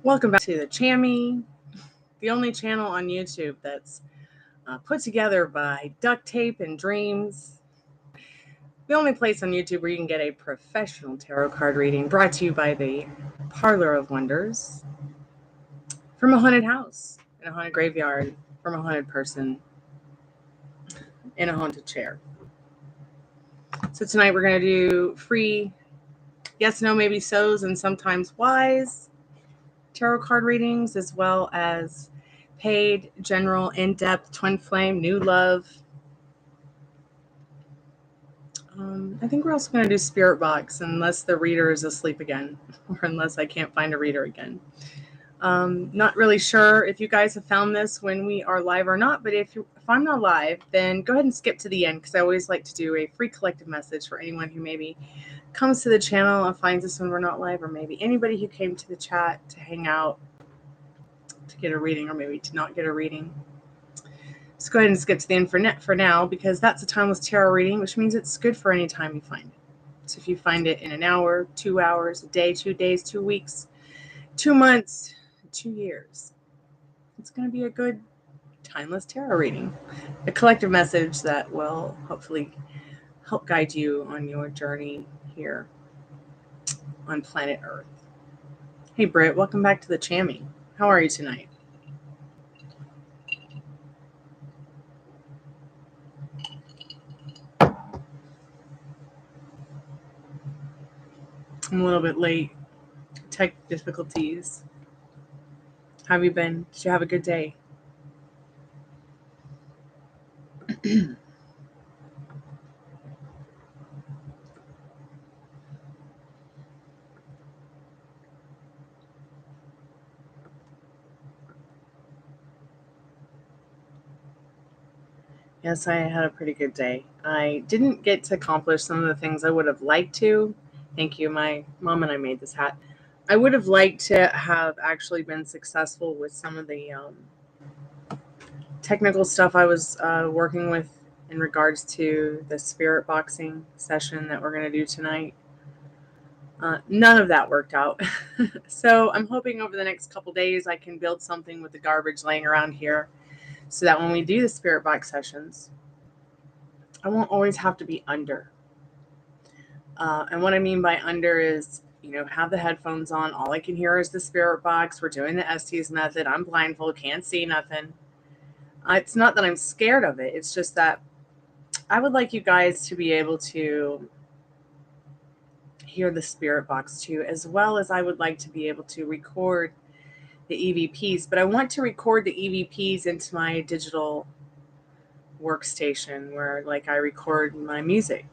Welcome back to the Chammy, the only channel on YouTube that's put together by duct tape and dreams. The only place on YouTube where you can get a professional tarot card reading brought to you by the Parlor of Wonders from a haunted house, in a haunted graveyard, from a haunted person, in a haunted chair. So tonight we're going to do free yes, no, maybe so's and sometimes why's tarot card readings, as well as paid, general, in-depth, twin flame, new love. I think we're also going to do Spiritbox unless the reader is asleep again, or unless I can't find a reader again. Not really sure if you guys have found this when we are live or not, but if I'm not live, then go ahead and skip to the end, because I always like to do a free collective message for anyone who maybe comes to the channel and finds us when we're not live, or maybe anybody who came to the chat to hang out to get a reading, or maybe to not get a reading. Let's go ahead and skip to the end for now, because that's a timeless tarot reading, which means it's good for any time you find it. So if you find it in an hour, 2 hours, a day, 2 days, 2 weeks, 2 months, 2 years, it's going to be a good timeless tarot reading. A collective message that will hopefully help guide you on your journey here on planet Earth. Hey Britt, welcome back to the Chammy. How are you tonight? I'm a little bit late. Tech difficulties. How have you been? Did you have a good day? Yes, I had a pretty good day. I didn't get to accomplish some of the things I would have liked to. Thank you. My mom and I made this hat. I would have liked to have actually been successful with some of the technical stuff I was working with in regards to the spirit boxing session that we're going to do tonight. None of that worked out. So I'm hoping over the next couple days I can build something with the garbage laying around here, so that when we do the spirit box sessions, I won't always have to be under. And what I mean by under is, have the headphones on. All I can hear is the spirit box. We're doing the Estes method. I'm blindfold, can't see nothing. It's not that I'm scared of it. It's just that I would like you guys to be able to hear the spirit box too, as well as I would like to be able to record the EVPs. But I want to record the EVPs into my digital workstation where I record my music.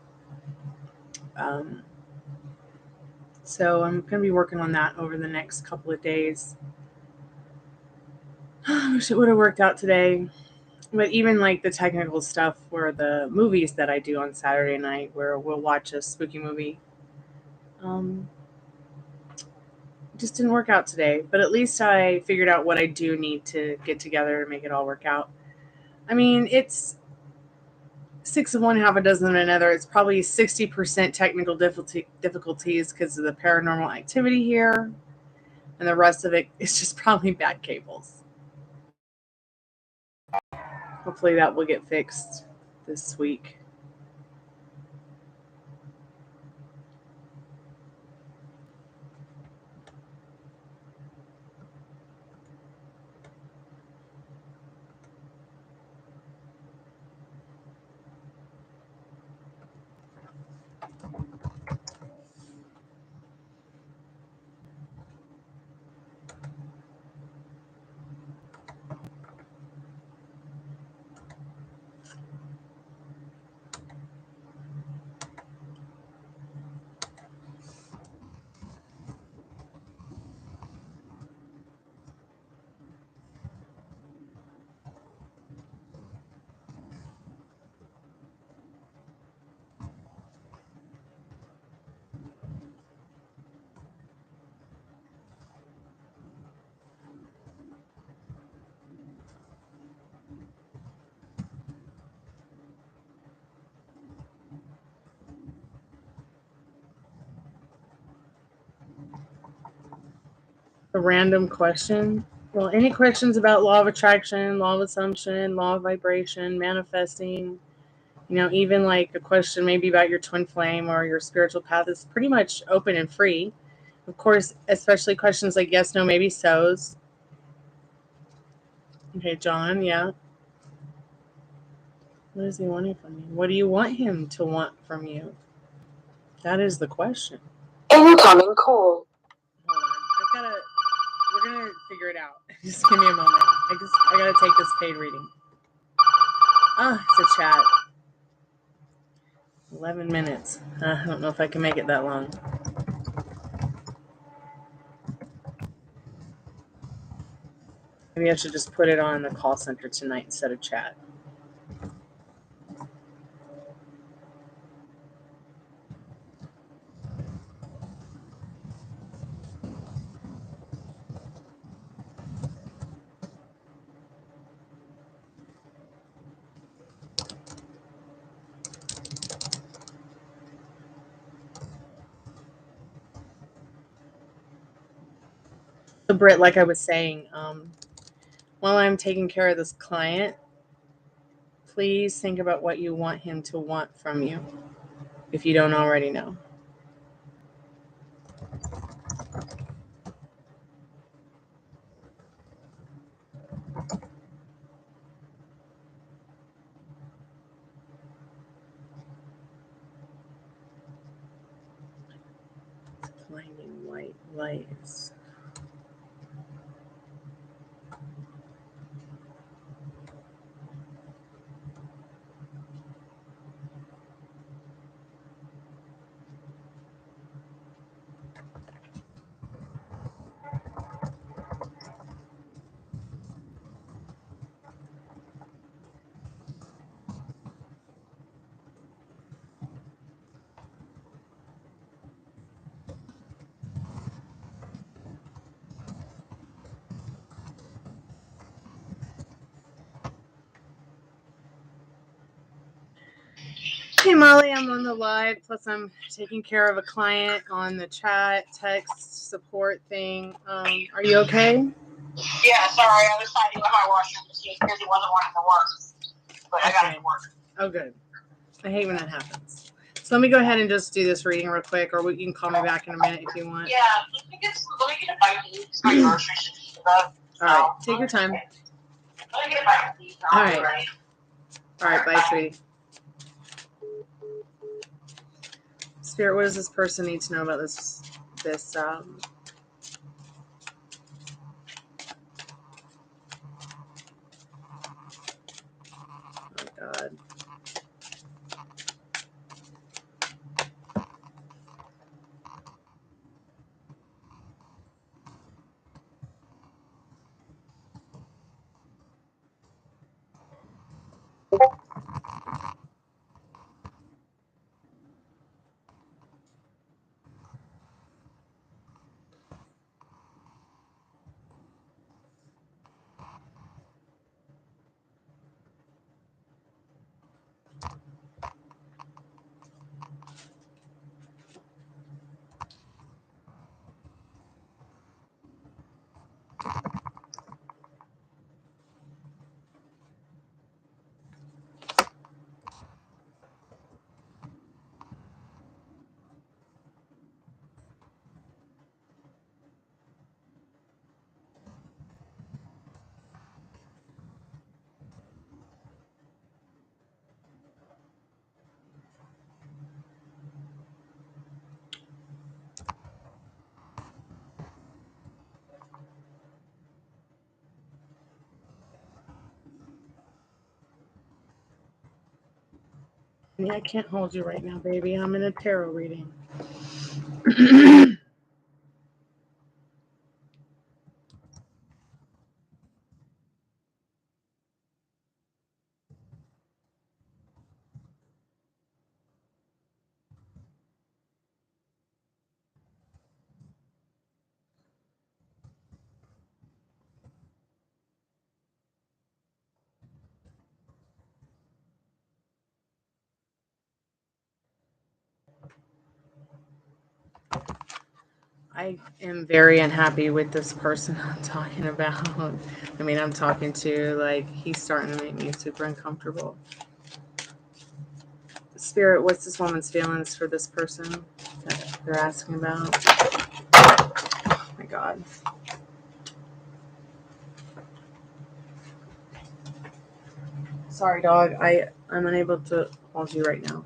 So I'm going to be working on that over the next couple of days. I wish it would have worked out today. But even the technical stuff where the movies that I do on Saturday night, where we'll watch a spooky movie, it just didn't work out today. But at least I figured out what I do need to get together to make it all work out. I mean, it's 6 of one, half a dozen of another. It's probably 60% technical difficulties because of the paranormal activity here, and the rest of it is just probably bad cables. Hopefully that will get fixed this week. A random question. Well, any questions about law of attraction, law of assumption, law of vibration, manifesting, you know, even like a question maybe about your twin flame or your spiritual path is pretty much open and free. Of course, especially questions like yes, no, maybe, so's. Okay, John, yeah. What is he wanting from you? What do you want him to want from you? That is the question. Incoming call. Hold on. We're going to figure it out. Just give me a moment. I got to take this paid reading. It's a chat. 11 minutes. I don't know if I can make it that long. Maybe I should just put it on the call center tonight instead of chat. So, Britt, like I was saying, while I'm taking care of this client, please think about what you want him to want from you, if you don't already know. Finding white lights. Hey Molly, I'm on the live, plus I'm taking care of a client on the chat, text, support thing. Are you okay? Yeah, sorry, I was fighting with my washing machine because it wasn't wanting to work. But I got it to work. Oh, good. I hate when that happens. So let me go ahead and just do this reading real quick, or you can call me back in a minute if you want. Yeah, let me get a bite to eat. My groceries. All right, take your time. Let me get a bite to eat. All right. All right, bye, sweetie. Spirit, what does this person need to know about this oh God. Yeah, I can't hold you right now, baby. I'm in a tarot reading. I am very unhappy with this person I'm talking about. I mean, I'm talking to, like, he's starting to make me super uncomfortable. Spirit, what's this woman's feelings for this person that they're asking about? Oh my God. Sorry, dog. I'm unable to hold you right now.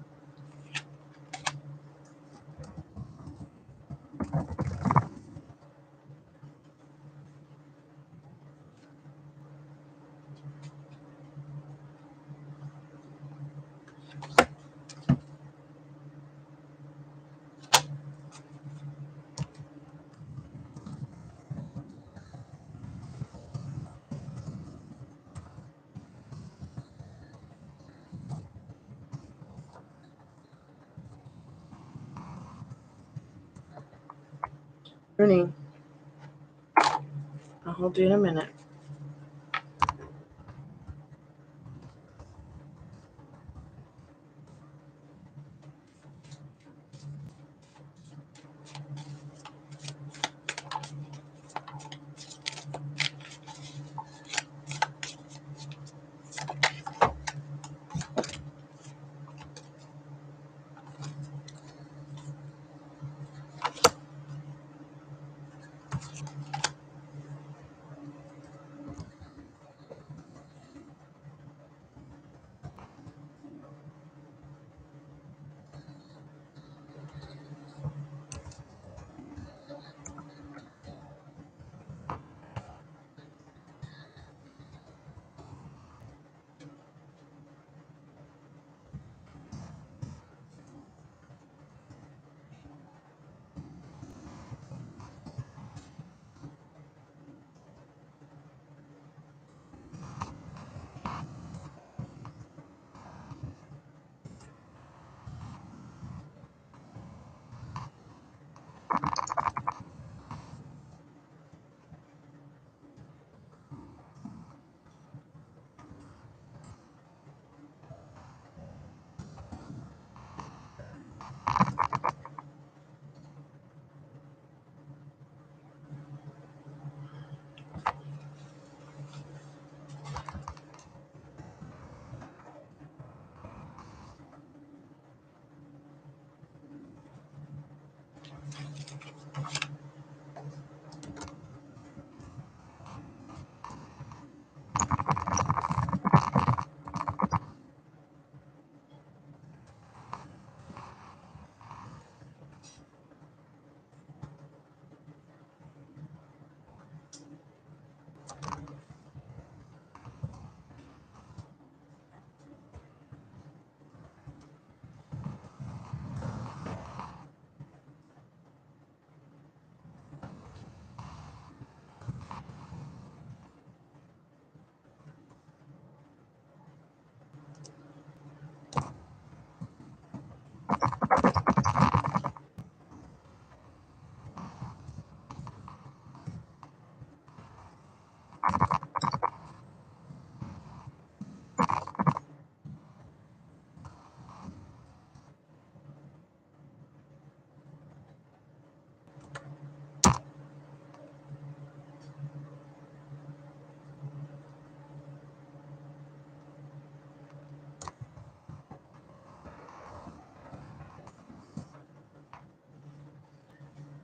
Rooney, I'll hold you in a minute.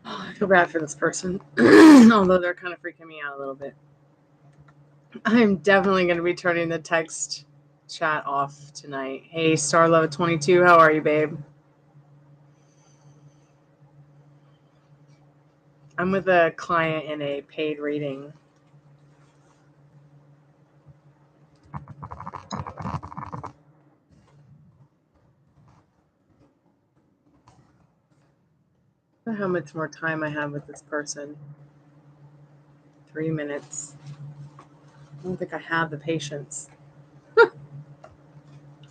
Oh, I feel bad for this person, although they're kind of freaking me out a little bit. I'm definitely going to be turning the text chat off tonight. Hey, Starlove22, how are you, babe? I'm with a client in a paid reading. I don't know how much more time I have with this person. 3 minutes. I don't think I have the patience.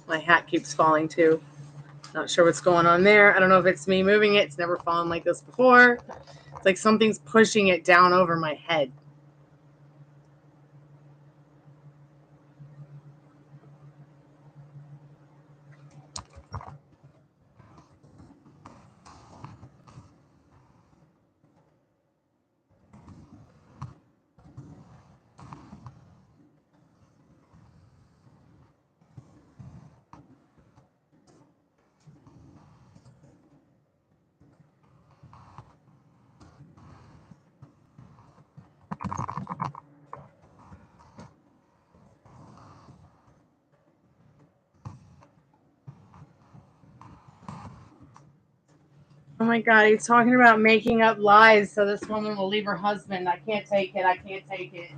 My hat keeps falling too. Not sure what's going on there. I don't know if it's me moving it. It's never fallen like this before. It's like something's pushing it down over my head. Oh my God, he's talking about making up lies so this woman will leave her husband. I can't take it. I can't take it.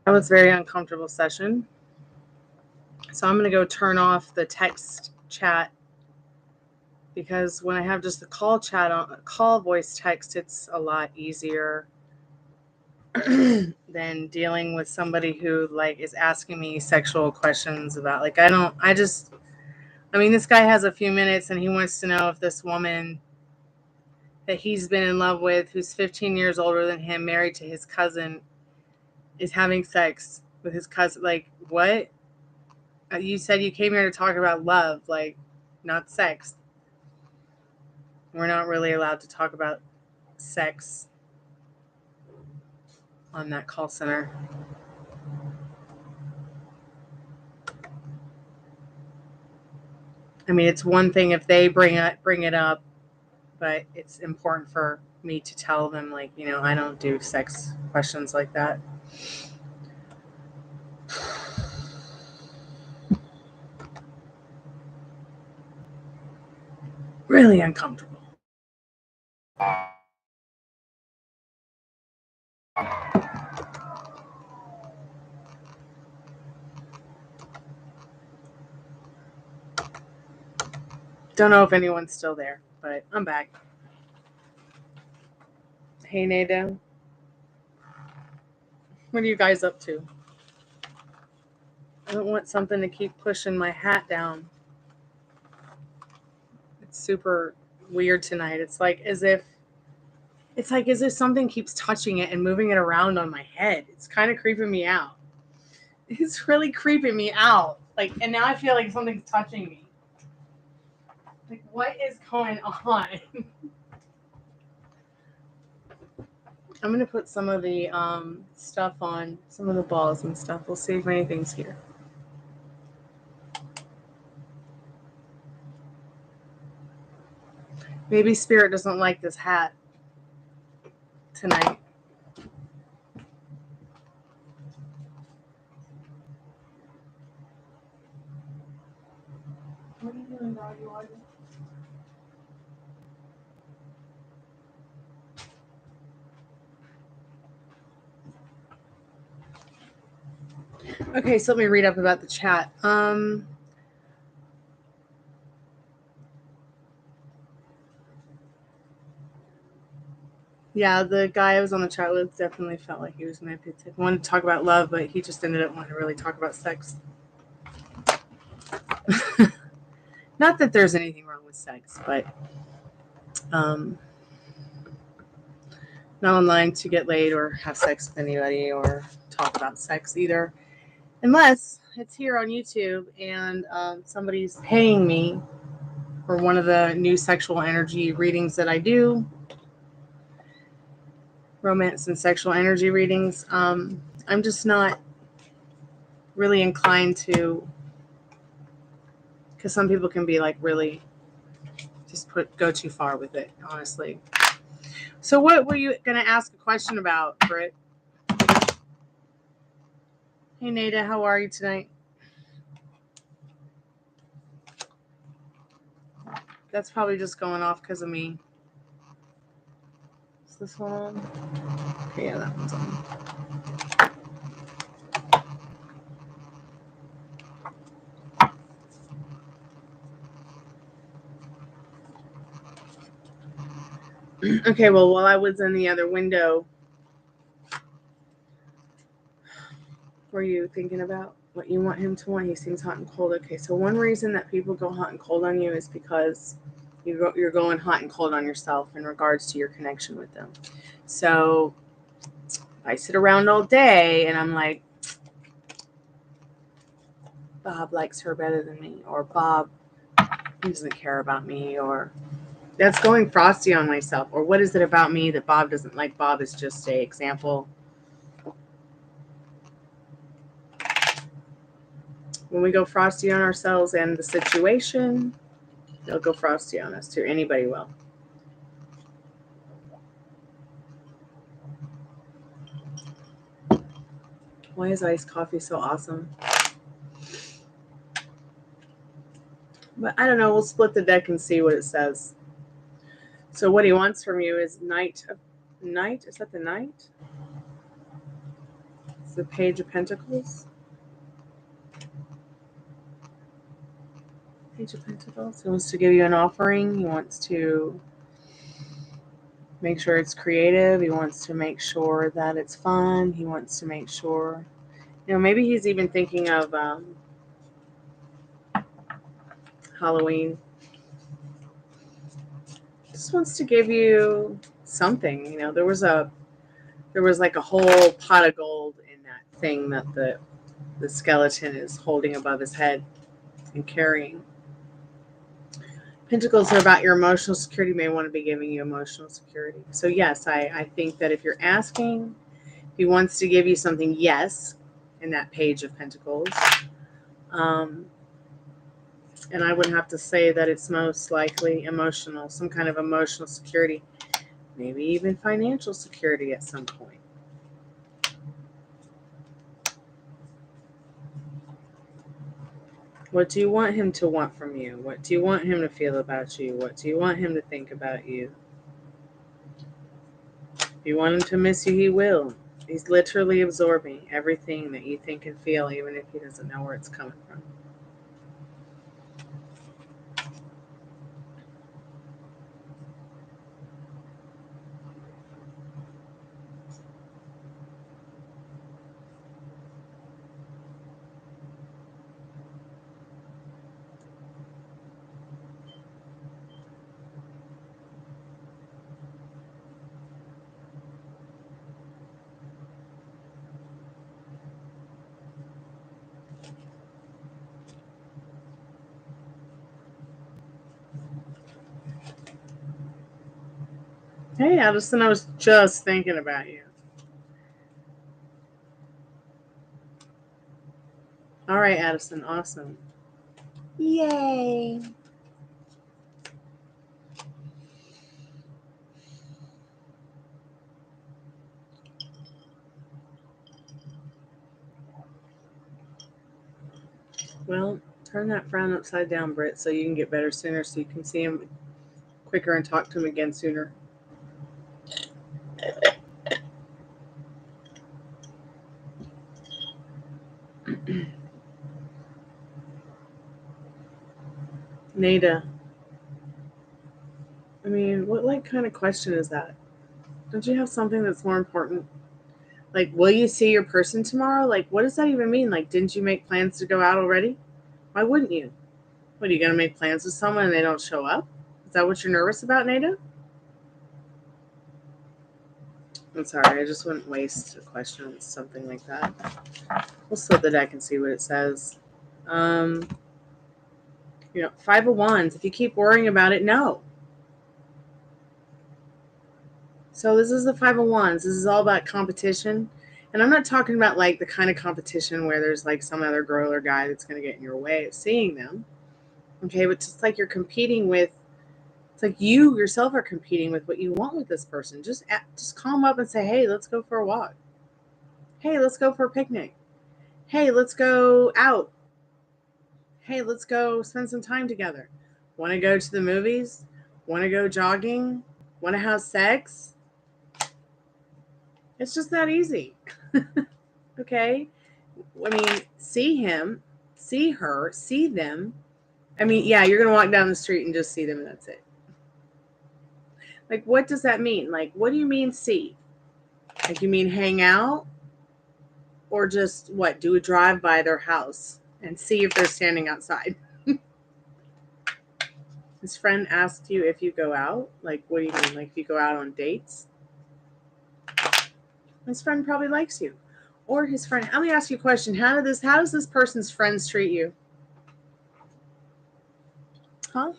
That was a very uncomfortable session. So I'm going to go turn off the text chat because when I have just the call chat on call voice text, it's a lot easier than dealing with somebody who like is asking me sexual questions about like I mean this guy has a few minutes and he wants to know if this woman that he's been in love with who's 15 years older than him, married to his cousin, is having sex with his cousin. Like, what? You said you came here to talk about love, like, not sex. We're not really allowed to talk about sex on that call center. I mean, it's one thing if they bring it up, but it's important for me to tell them, like, you know, I don't do sex questions like that. Really uncomfortable. Don't know if anyone's still there, but I'm back. Hey, Nada. What are you guys up to? I don't want something to keep pushing my hat down. It's super weird tonight. It's like as if something keeps touching it and moving it around on my head. It's kind of creeping me out. It's really creeping me out. Like, and now I feel like something's touching me. Like, what is going on? I'm gonna put some of the stuff on, some of the balls and stuff. We'll see if anything's here. Maybe Spirit doesn't like this hat tonight. What are you doing, doggy? Okay, so let me read up about the chat. Yeah, the guy I was on the chat with definitely felt like he was manipulative. He wanted to talk about love, but he just ended up wanting to really talk about sex. Not that there's anything wrong with sex, but not online to get laid or have sex with anybody or talk about sex either, unless it's here on YouTube and somebody's paying me for one of the new sexual energy readings that I do, romance and sexual energy readings. I'm just not really inclined to, because some people can be like really just go too far with it, honestly. So what were you going to ask a question about, Britt? Hey, Nada, how are you tonight? That's probably just going off because of me. Is this one on? Okay, yeah, that one's on. Okay, well, while I was in the other window, were you thinking about what you want him to want? He seems hot and cold. Okay, so one reason that people go hot and cold on you is because you're going hot and cold on yourself in regards to your connection with them. So I sit around all day and I'm like, Bob likes her better than me, or Bob doesn't care about me, or that's going frosty on myself, or what is it about me that Bob doesn't like? Bob is just an example. When we go frosty on ourselves and the situation, they'll go frosty on us too. Anybody will. Why is iced coffee so awesome? But I don't know. We'll split the deck and see what it says. So what he wants from you is Knight. Is that the Knight? It's the Page of Pentacles. Page of Pentacles. He wants to give you an offering. He wants to make sure it's creative. He wants to make sure that it's fun. He wants to make sure, maybe he's even thinking of Halloween. Just wants to give you something. There was like a whole pot of gold in that thing that the skeleton is holding above his head and carrying. Pentacles are about your emotional security. May want to be giving you emotional security. So yes, I think that if you're asking, he wants to give you something, yes, in that Page of Pentacles. And I would have to say that it's most likely emotional, some kind of emotional security, maybe even financial security at some point. What do you want him to want from you? What do you want him to feel about you? What do you want him to think about you? If you want him to miss you, he will. He's literally absorbing everything that you think and feel, even if he doesn't know where it's coming from. Hey, Addison, I was just thinking about you. All right, Addison, awesome. Yay. Well, turn that frown upside down, Britt, so you can get better sooner, so you can see him quicker and talk to him again sooner. Nada. I mean, what kind of question is that? Don't you have something that's more important? Like, will you see your person tomorrow? Like, what does that even mean? Like, didn't you make plans to go out already? Why wouldn't you? What, are you going to make plans with someone and they don't show up? Is that what you're nervous about, Nada? I'm sorry, I just wouldn't waste a question on something like that. We'll split the deck and see what it says. Five of Wands. If you keep worrying about it, no. So this is the Five of Wands. This is all about competition. And I'm not talking about like the kind of competition where there's like some other girl or guy that's going to get in your way of seeing them. Okay, but just like you're competing with, it's like you yourself are competing with what you want with this person. Just call them up and say, hey, let's go for a walk. Hey, let's go for a picnic. Hey, let's go out. Hey, let's go spend some time together. Want to go to the movies? Want to go jogging? Want to have sex? It's just that easy. Okay? I mean, see him, see her, see them. I mean, yeah, you're going to walk down the street and just see them and that's it. Like, what does that mean? Like, what do you mean see? Like, you mean hang out? Or just, what, do a drive by their house and see if they're standing outside? His friend asked you if you go out? Like, what do you mean? Like, if you go out on dates? His friend probably likes you. Or his friend, let me ask you a question. How does this person's friends treat you? Huh?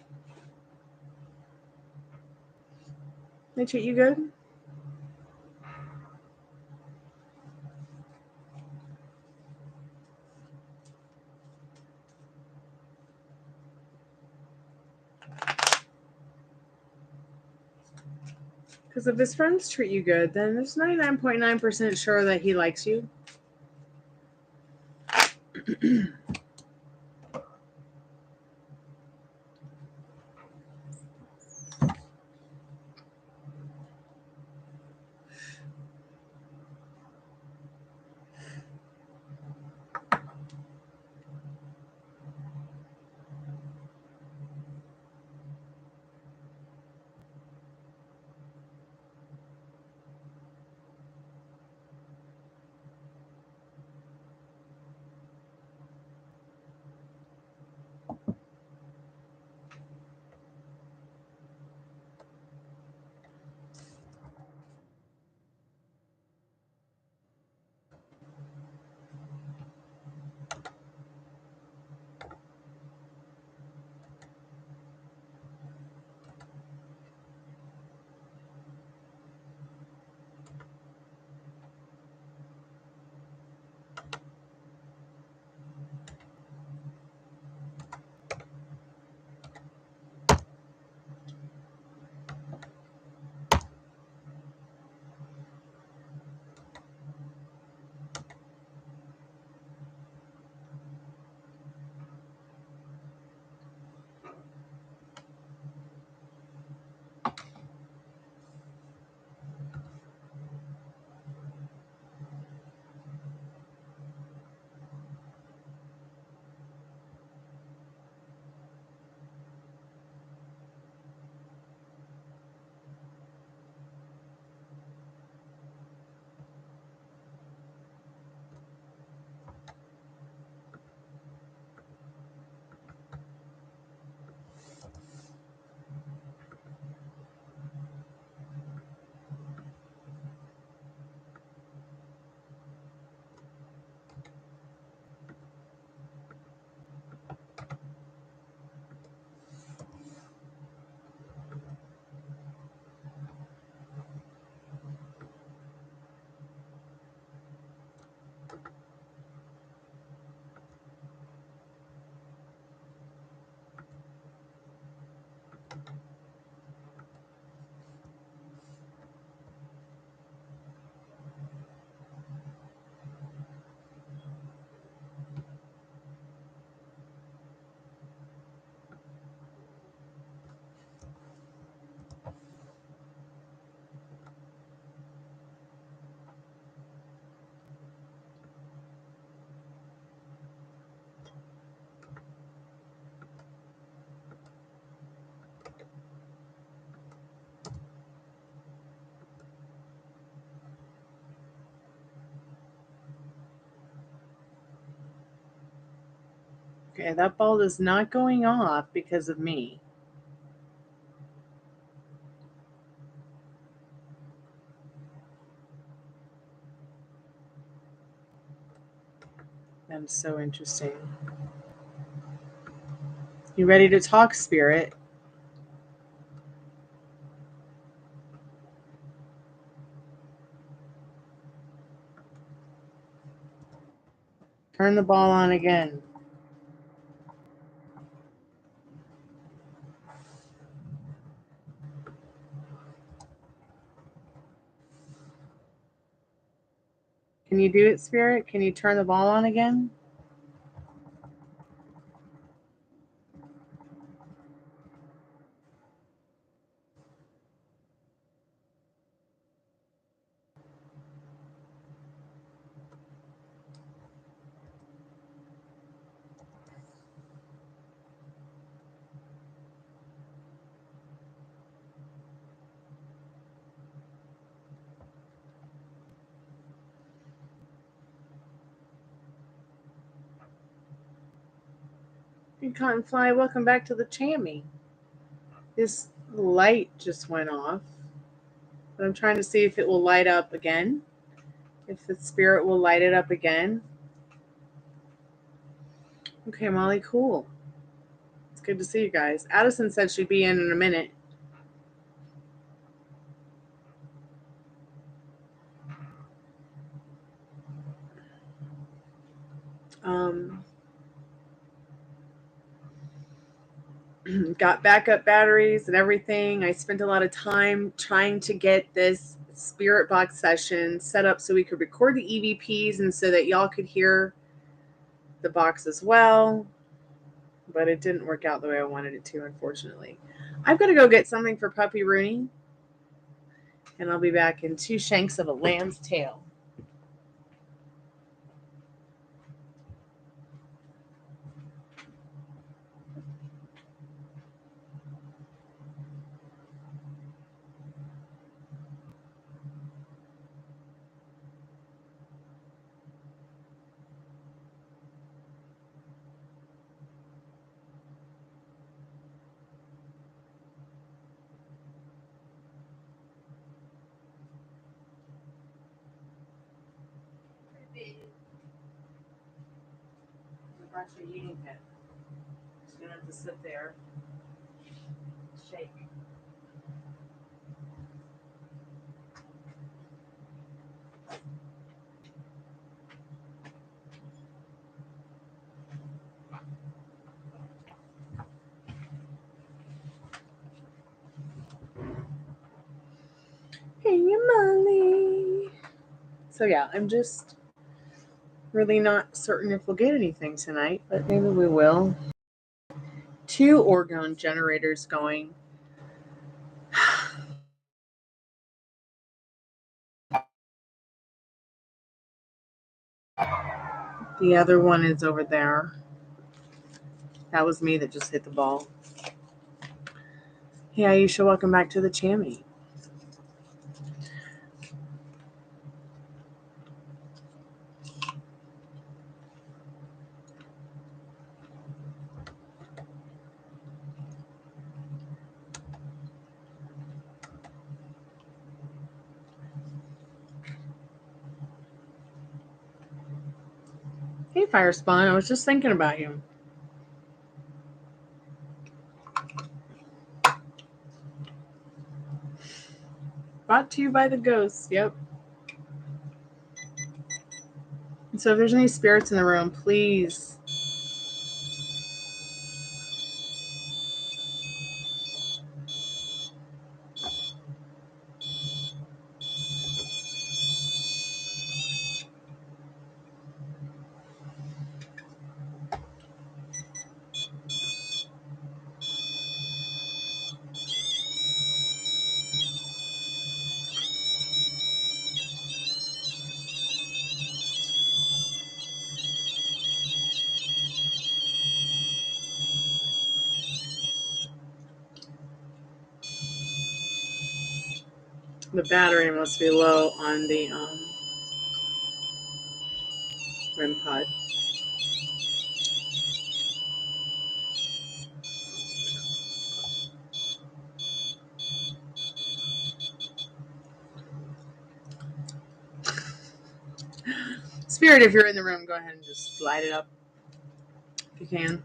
They treat you good? Because if his friends treat you good, then there's 99.9% sure that he likes you. Okay, that ball is not going off because of me. That's so interesting. You ready to talk, Spirit? Turn the ball on again. Can you do it, Spirit? Can you turn the ball on again? Hey, Cottonfly, welcome back to the Chammy. This light just went off. But I'm trying to see if it will light up again. If the Spirit will light it up again. Okay, Molly, cool. It's good to see you guys. Addison said she'd be in a minute. Got backup batteries and everything. I spent a lot of time trying to get this Spiritbox session set up so we could record the EVPs and so that y'all could hear the box as well. But it didn't work out the way I wanted it to, unfortunately. I've got to go get something for Puppy Rooney. And I'll be back in 2 shanks of a lamb's tail. I brought you a eating pit. Just gonna have to sit there, shake. Hey, Molly. So yeah, I'm just really not certain if we'll get anything tonight, but maybe we will. 2 orgone generators going. The other one is over there. That was me that just hit the ball. Hey, Aisha, welcome back to the Chammy. Hey, Fire Spawn, I was just thinking about you. Brought to you by the ghosts, yep. So if there's any spirits in the room, please. The battery must be low on the REM pod. Spirit, if you're in the room, go ahead and just light it up if you can.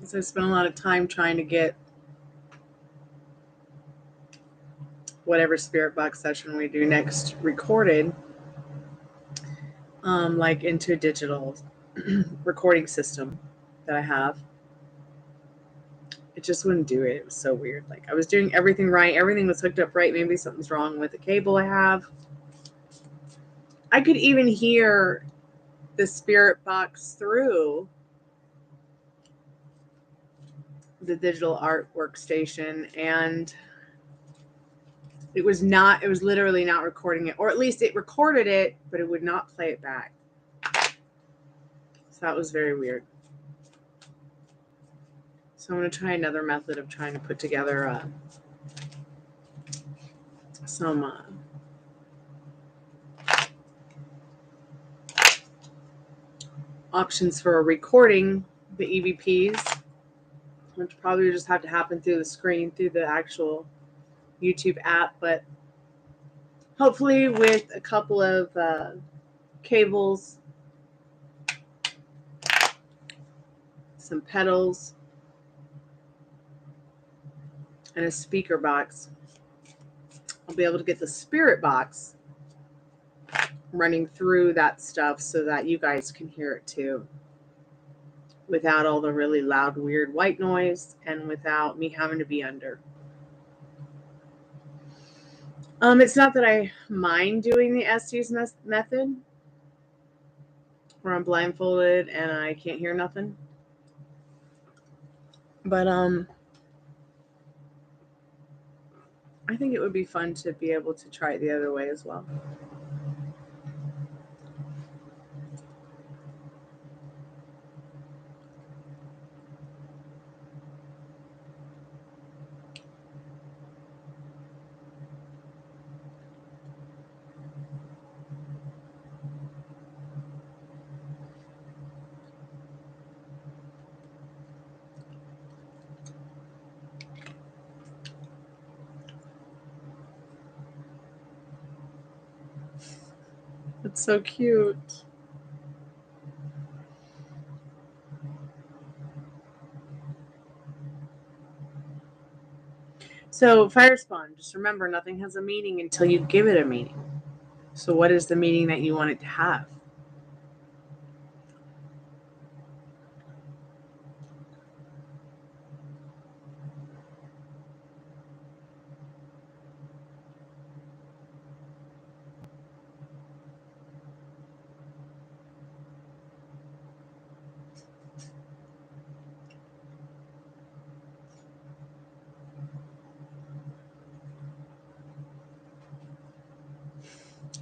So I spent a lot of time trying to get whatever spirit box session we do next recorded, like into a digital recording system that I have. It just wouldn't do it. It was so weird. Like I was doing everything right. Everything was hooked up right. Maybe something's wrong with the cable I have. I could even hear the spirit box through the digital art workstation, and it was literally not recording it, or at least it recorded it, but it would not play it back. So that was very weird. So I'm going to try another method of trying to put together some options for recording the EVPs, which probably just have to happen through the screen, through the actual YouTube app, but hopefully with a couple of cables, some pedals, and a speaker box, I'll be able to get the spirit box running through that stuff so that you guys can hear it too, without all the really loud, weird white noise and without me having to be under. It's not that I mind doing the Estes method where I'm blindfolded and I can't hear nothing. But I think it would be fun to be able to try it the other way as well. It's so cute. So, fire spawn, just remember, nothing has a meaning until you give it a meaning. So what is the meaning that you want it to have?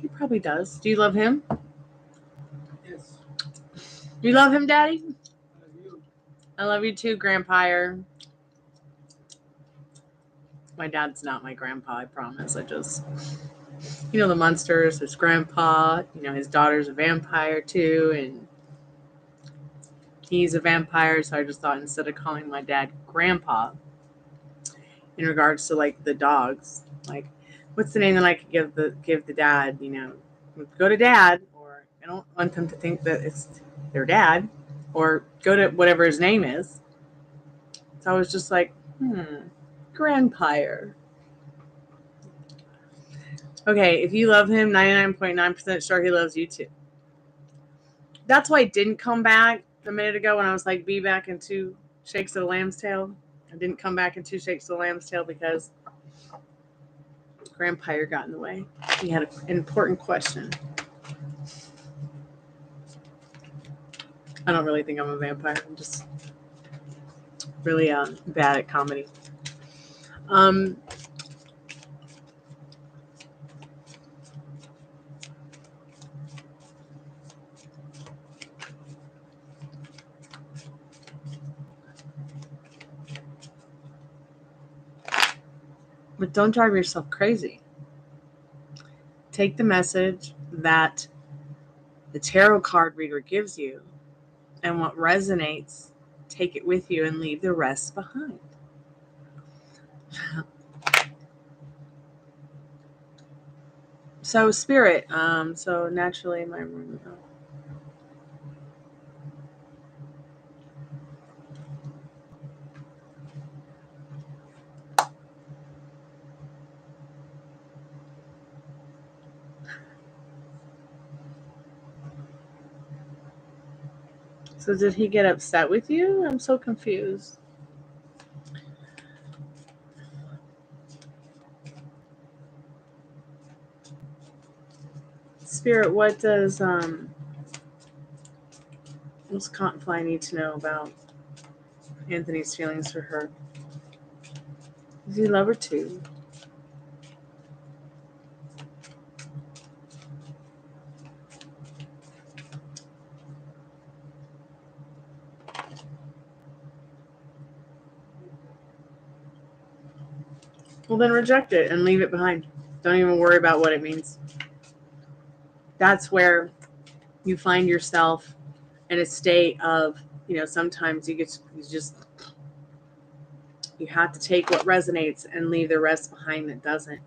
He probably does. Do you love him? Yes. Do you love him, Daddy? I love you. I love you too, Grandpire. My dad's not my grandpa, I promise. I just, the monsters, his grandpa, his daughter's a vampire too, and he's a vampire, so I just thought instead of calling my dad Grandpa, in regards to like the dogs, like what's the name that I could give the dad, go to Dad, or I don't want them to think that it's their dad, or go to whatever his name is. So I was just like, Grandpire. Okay, if you love him, 99.9% sure he loves you too. That's why I didn't come back a minute ago when I was like, be back in 2 shakes of the lamb's tail. I didn't come back in 2 shakes of the lamb's tail because Grandpire got in the way. He had an important question. I don't really think I'm a vampire. I'm just really bad at comedy. But don't drive yourself crazy. Take the message that the tarot card reader gives you, and what resonates, take it with you and leave the rest behind. So Spirit, so naturally my room. So did he get upset with you? I'm so confused. Spirit, what does what's Contemplate need to know about Anthony's feelings for her? Does he love her too? Well, then reject it and leave it behind. Don't even worry about what it means. That's where you find yourself in a state of, sometimes you have to take what resonates and leave the rest behind that doesn't.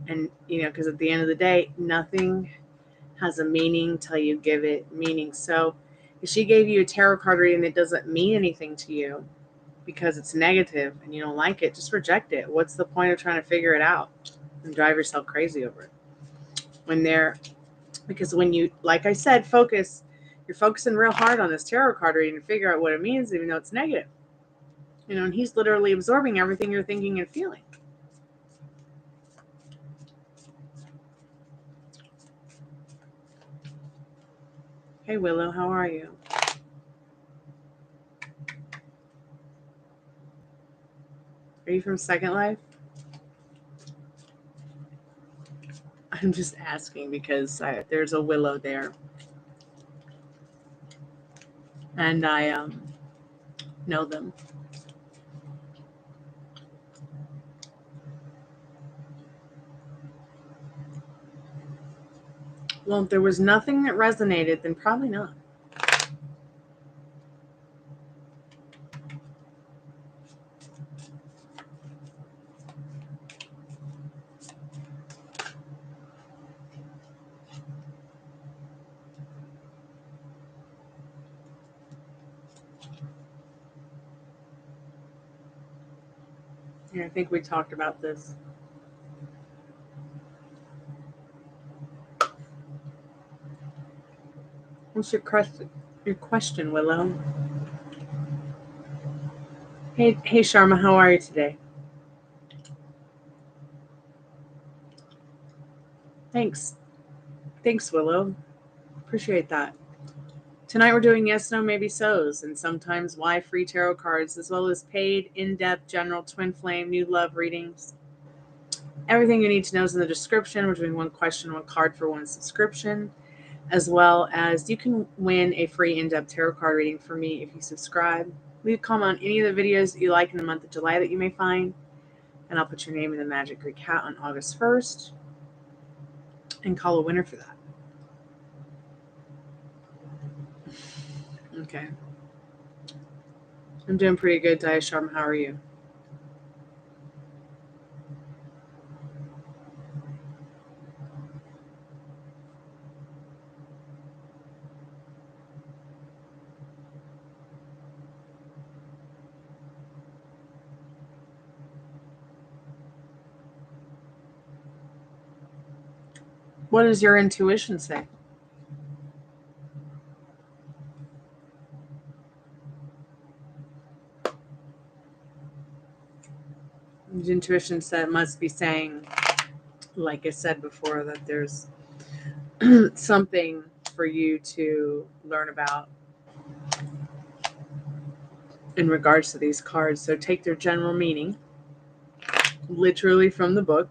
And, because at the end of the day, nothing has a meaning till you give it meaning. So if she gave you a tarot card reading that doesn't mean anything to you because it's negative and you don't like it, just reject it. What's the point of trying to figure it out and drive yourself crazy over it? Because when you, like I said, you're focusing real hard on this tarot card reading to figure out what it means, even though it's negative. And he's literally absorbing everything you're thinking and feeling. Hey, Willow, how are you? Are you from Second Life? I'm just asking because there's a Willow there. And I know them. Well, if there was nothing that resonated, then probably not. Yeah, I think we talked about this. What's your question, Willow? Hey, Sharma, how are you today? Thanks, Willow. Appreciate that. Tonight we're doing yes, no, maybe so's, and sometimes why free tarot cards, as well as paid, in-depth, general twin flame, new love readings. Everything you need to know is in the description. We're doing one question, one card for one subscription, as well as you can win a free in-depth tarot card reading from me if you subscribe. Leave a comment on any of the videos that you like in the month of July that you may find, and I'll put your name in the Magic Greek Hat on August 1st and call a winner for that. Okay. I'm doing pretty good, Dia Sharma. How are you? What does your intuition say? Your intuition must be saying, like I said before, that there's something for you to learn about in regards to these cards. So take their general meaning, literally from the book,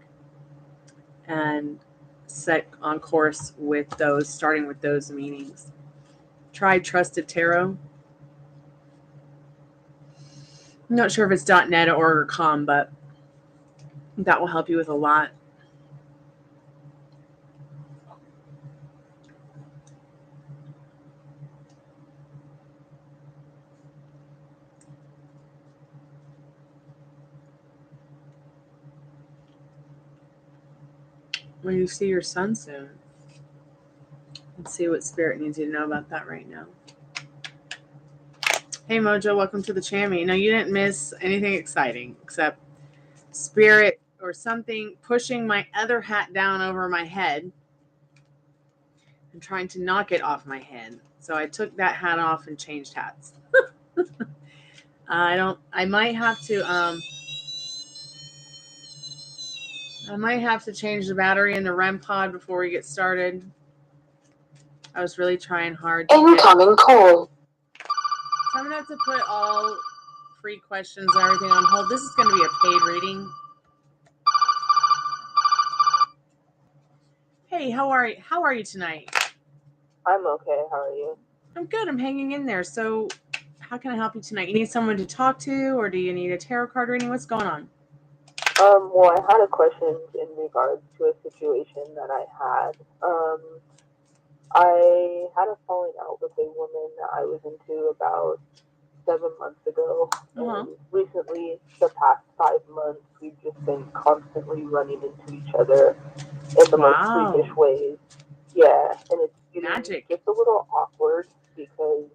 and set on course with those, starting with those meanings. Try Trusted Tarot. I'm not sure if it's .net or .com, but That will help you with a lot. When you see your son soon, let's see what Spirit needs you to know about that right now. Hey Mojo, welcome to the Chammy. No, you didn't miss anything exciting except Spirit or something pushing my other hat down over my head and trying to knock it off my head. So I took that hat off and changed hats. I might have to change the battery in the REM pod before we get started. I was really trying hard to Incoming call. So I'm gonna have to put all free questions and everything on hold. This is gonna be a paid reading. Hey, how are you tonight? I'm okay. How are you? I'm good. I'm hanging in there. So how can I help you tonight? You need someone to talk to, or do you need a tarot card reading? What's going on? Well, I had a question in regards to a situation that I had. I had a falling out with a woman that I was into about 7 months ago. And recently, the past 5 months, we've just been constantly running into each other in the most freakish ways. Yeah, and it's getting just a little awkward because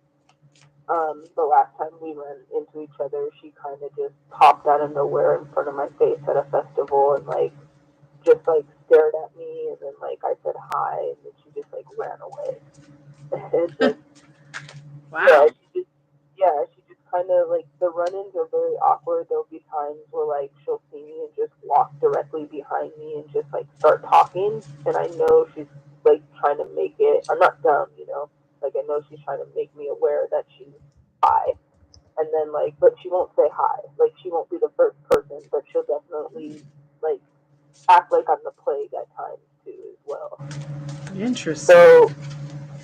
the last time we ran into each other, she kind of just popped out of nowhere in front of my face at a festival and just stared at me, and then I said hi, and then she just ran away. And just wow. she just kind of the run-ins are very awkward. There'll be times where she'll see me and just walk directly behind me and just start talking, and I know she's trying to make it. I'm not dumb, you know. I know she's trying to make me aware that she's hi. And then but she won't say hi. She won't be the first person, but she'll definitely act like I'm the plague at times too as well. Interesting. So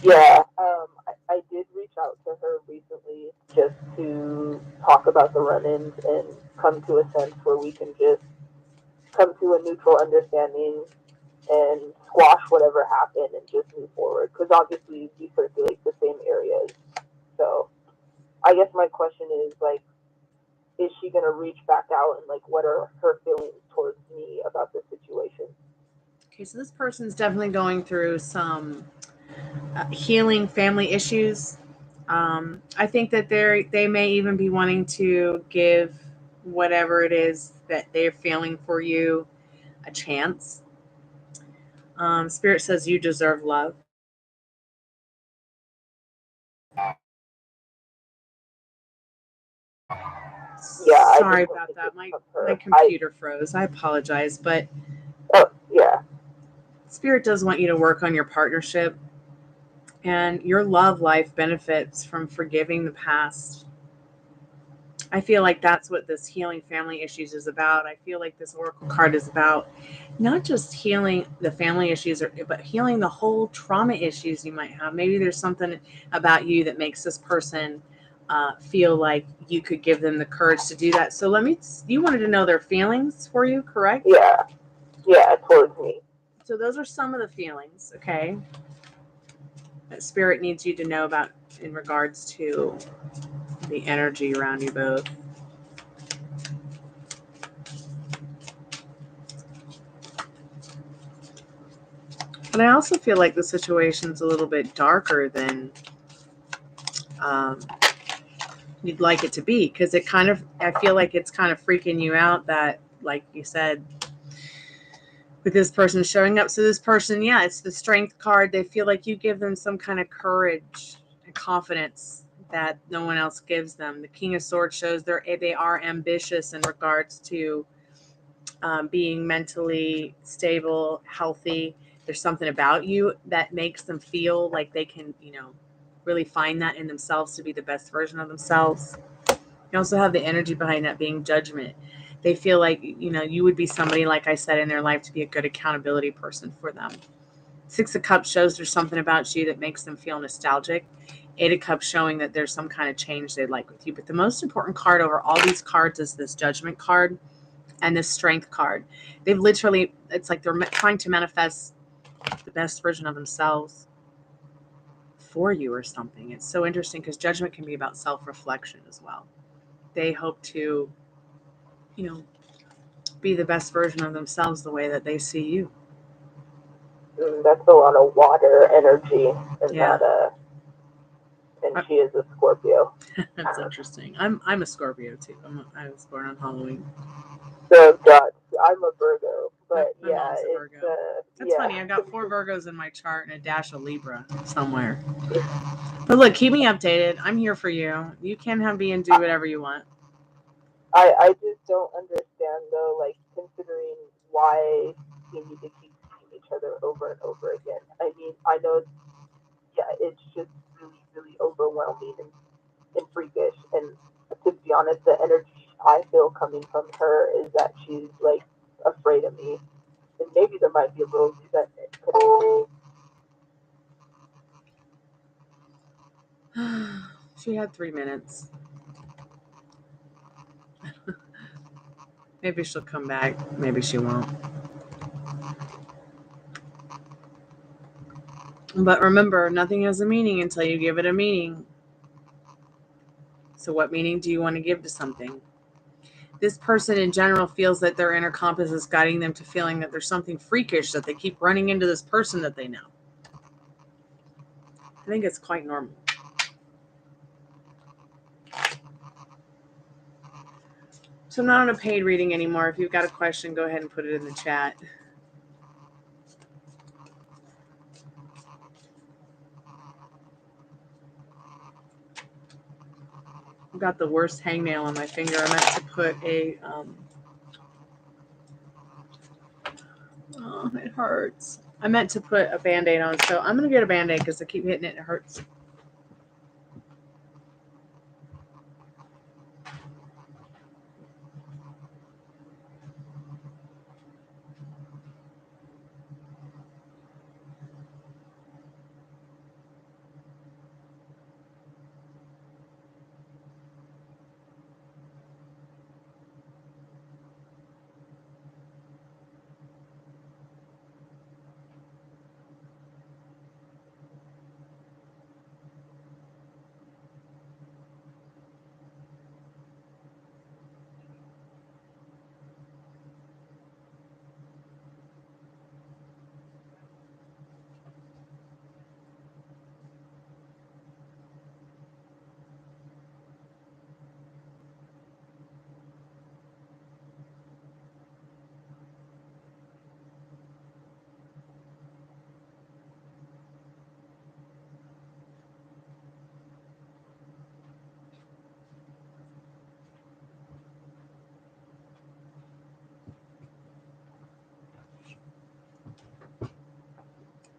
yeah, I did reach out to her recently just to talk about the run-ins and come to a sense where we can just come to a neutral understanding and squash whatever happened and just move forward. Because obviously we circulate the same areas. So I guess my question is she going to reach back out, and what are her feelings towards me about this situation? Okay, so this person's definitely going through some healing family issues. I think that they may even be wanting to give whatever it is that they're feeling for you a chance. Spirit says you deserve love. Yeah, sorry about that. My computer froze. I apologize, but yeah, Spirit does want you to work on your partnership, and your love life benefits from forgiving the past. I feel like that's what this healing family issues is about. I feel like this oracle card is about not just healing the family issues, but healing the whole trauma issues you might have. Maybe there's something about you that makes this person feel like you could give them the courage to do that. So you wanted to know their feelings for you, correct? Yeah, towards me. So those are some of the feelings, okay, that Spirit needs you to know about in regards to the energy around you both. But I also feel like the situation's a little bit darker than you'd like it to be, because I feel like it's kind of freaking you out that, like you said, with this person showing up. So this person, yeah, it's the Strength card. They feel like you give them some kind of courage and confidence that no one else gives them. The King of Swords shows they are ambitious in regards to being mentally stable, healthy. There's something about you that makes them feel like they can, really find that in themselves to be the best version of themselves. You also have the energy behind that being judgment. They feel like, you would be somebody, like I said, in their life to be a good accountability person for them. 6 of Cups shows there's something about you that makes them feel nostalgic. 8 of Cups showing that there's some kind of change they'd like with you. But the most important card over all these cards is this Judgment card. and the Strength card. They've literally, it's like they're trying to manifest the best version of themselves for you or something. It's so interesting because Judgment can be about self-reflection as well. They hope to, you know, be the best version of themselves the way that they see you. That's a lot of water energy, and Yeah. and she is a Scorpio. That's interesting. I'm a Scorpio too. I was born on Halloween. So God, I'm a Virgo, but My yeah, mom's a it's Virgo. That's funny. I've got 4 Virgos in my chart and a dash of Libra somewhere. But look, keep me updated. I'm here for you. You can have me and do whatever you want. I just don't understand though, like considering why we need to keep seeing each other over and over again. I mean, I know, yeah, it's just really, really overwhelming and freakish. And to be honest, the energy I feel coming from her is that she's like afraid of me, and maybe there might be a little resentment. She had 3 minutes. Maybe she'll come back. Maybe she won't. But remember, nothing has a meaning until you give it a meaning. So what meaning do you want to give to something? This person in general feels that their inner compass is guiding them to feeling that there's something freakish, that they keep running into this person that they know. I think it's quite normal. So I'm not on a paid reading anymore. If you've got a question, go ahead and put it in the chat. I've got the worst hangnail on my finger. I meant to put a, oh, it hurts. I meant to put a Band-Aid on, so I'm going to get a Band-Aid because I keep hitting it and it hurts.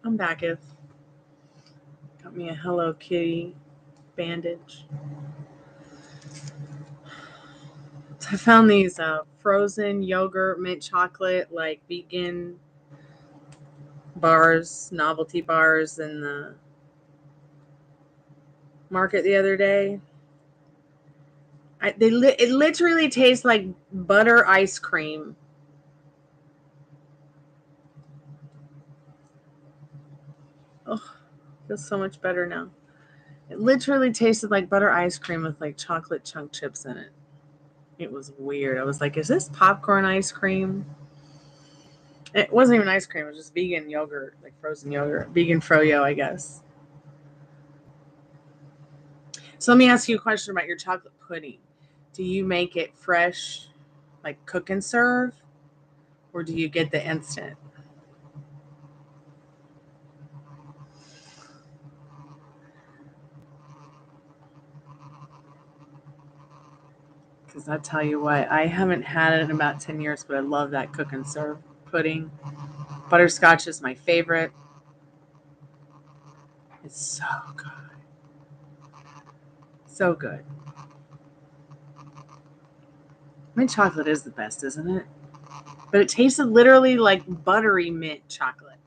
I'm back. If got me a Hello Kitty bandage. I found these frozen yogurt mint chocolate, like vegan bars, novelty bars in the market the other day. It literally tastes like butter ice cream. Oh, feels so much better now. It literally tasted like butter ice cream with like chocolate chunk chips in it. It was weird. I was like, is this popcorn ice cream? It wasn't even ice cream. It was just vegan yogurt, like frozen yogurt. Vegan froyo, I guess. So let me ask you a question about your chocolate pudding. Do you make it fresh, like cook and serve? Or do you get the instant? Because I tell you what, I haven't had it in about 10 years, but I love that cook and serve pudding. Butterscotch is my favorite. It's so good. So good. Mint chocolate is the best, isn't it? But it tasted literally like buttery mint chocolate.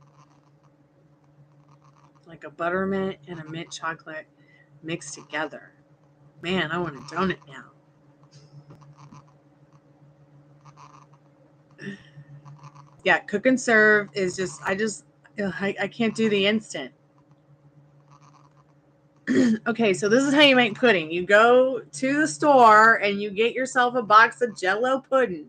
Like a buttermint and a mint chocolate mixed together. Man, I want a donut now. Yeah, cook and serve is just, I can't do the instant. Okay, so this is how you make pudding. You go to the store and you get yourself a box of Jell-O pudding,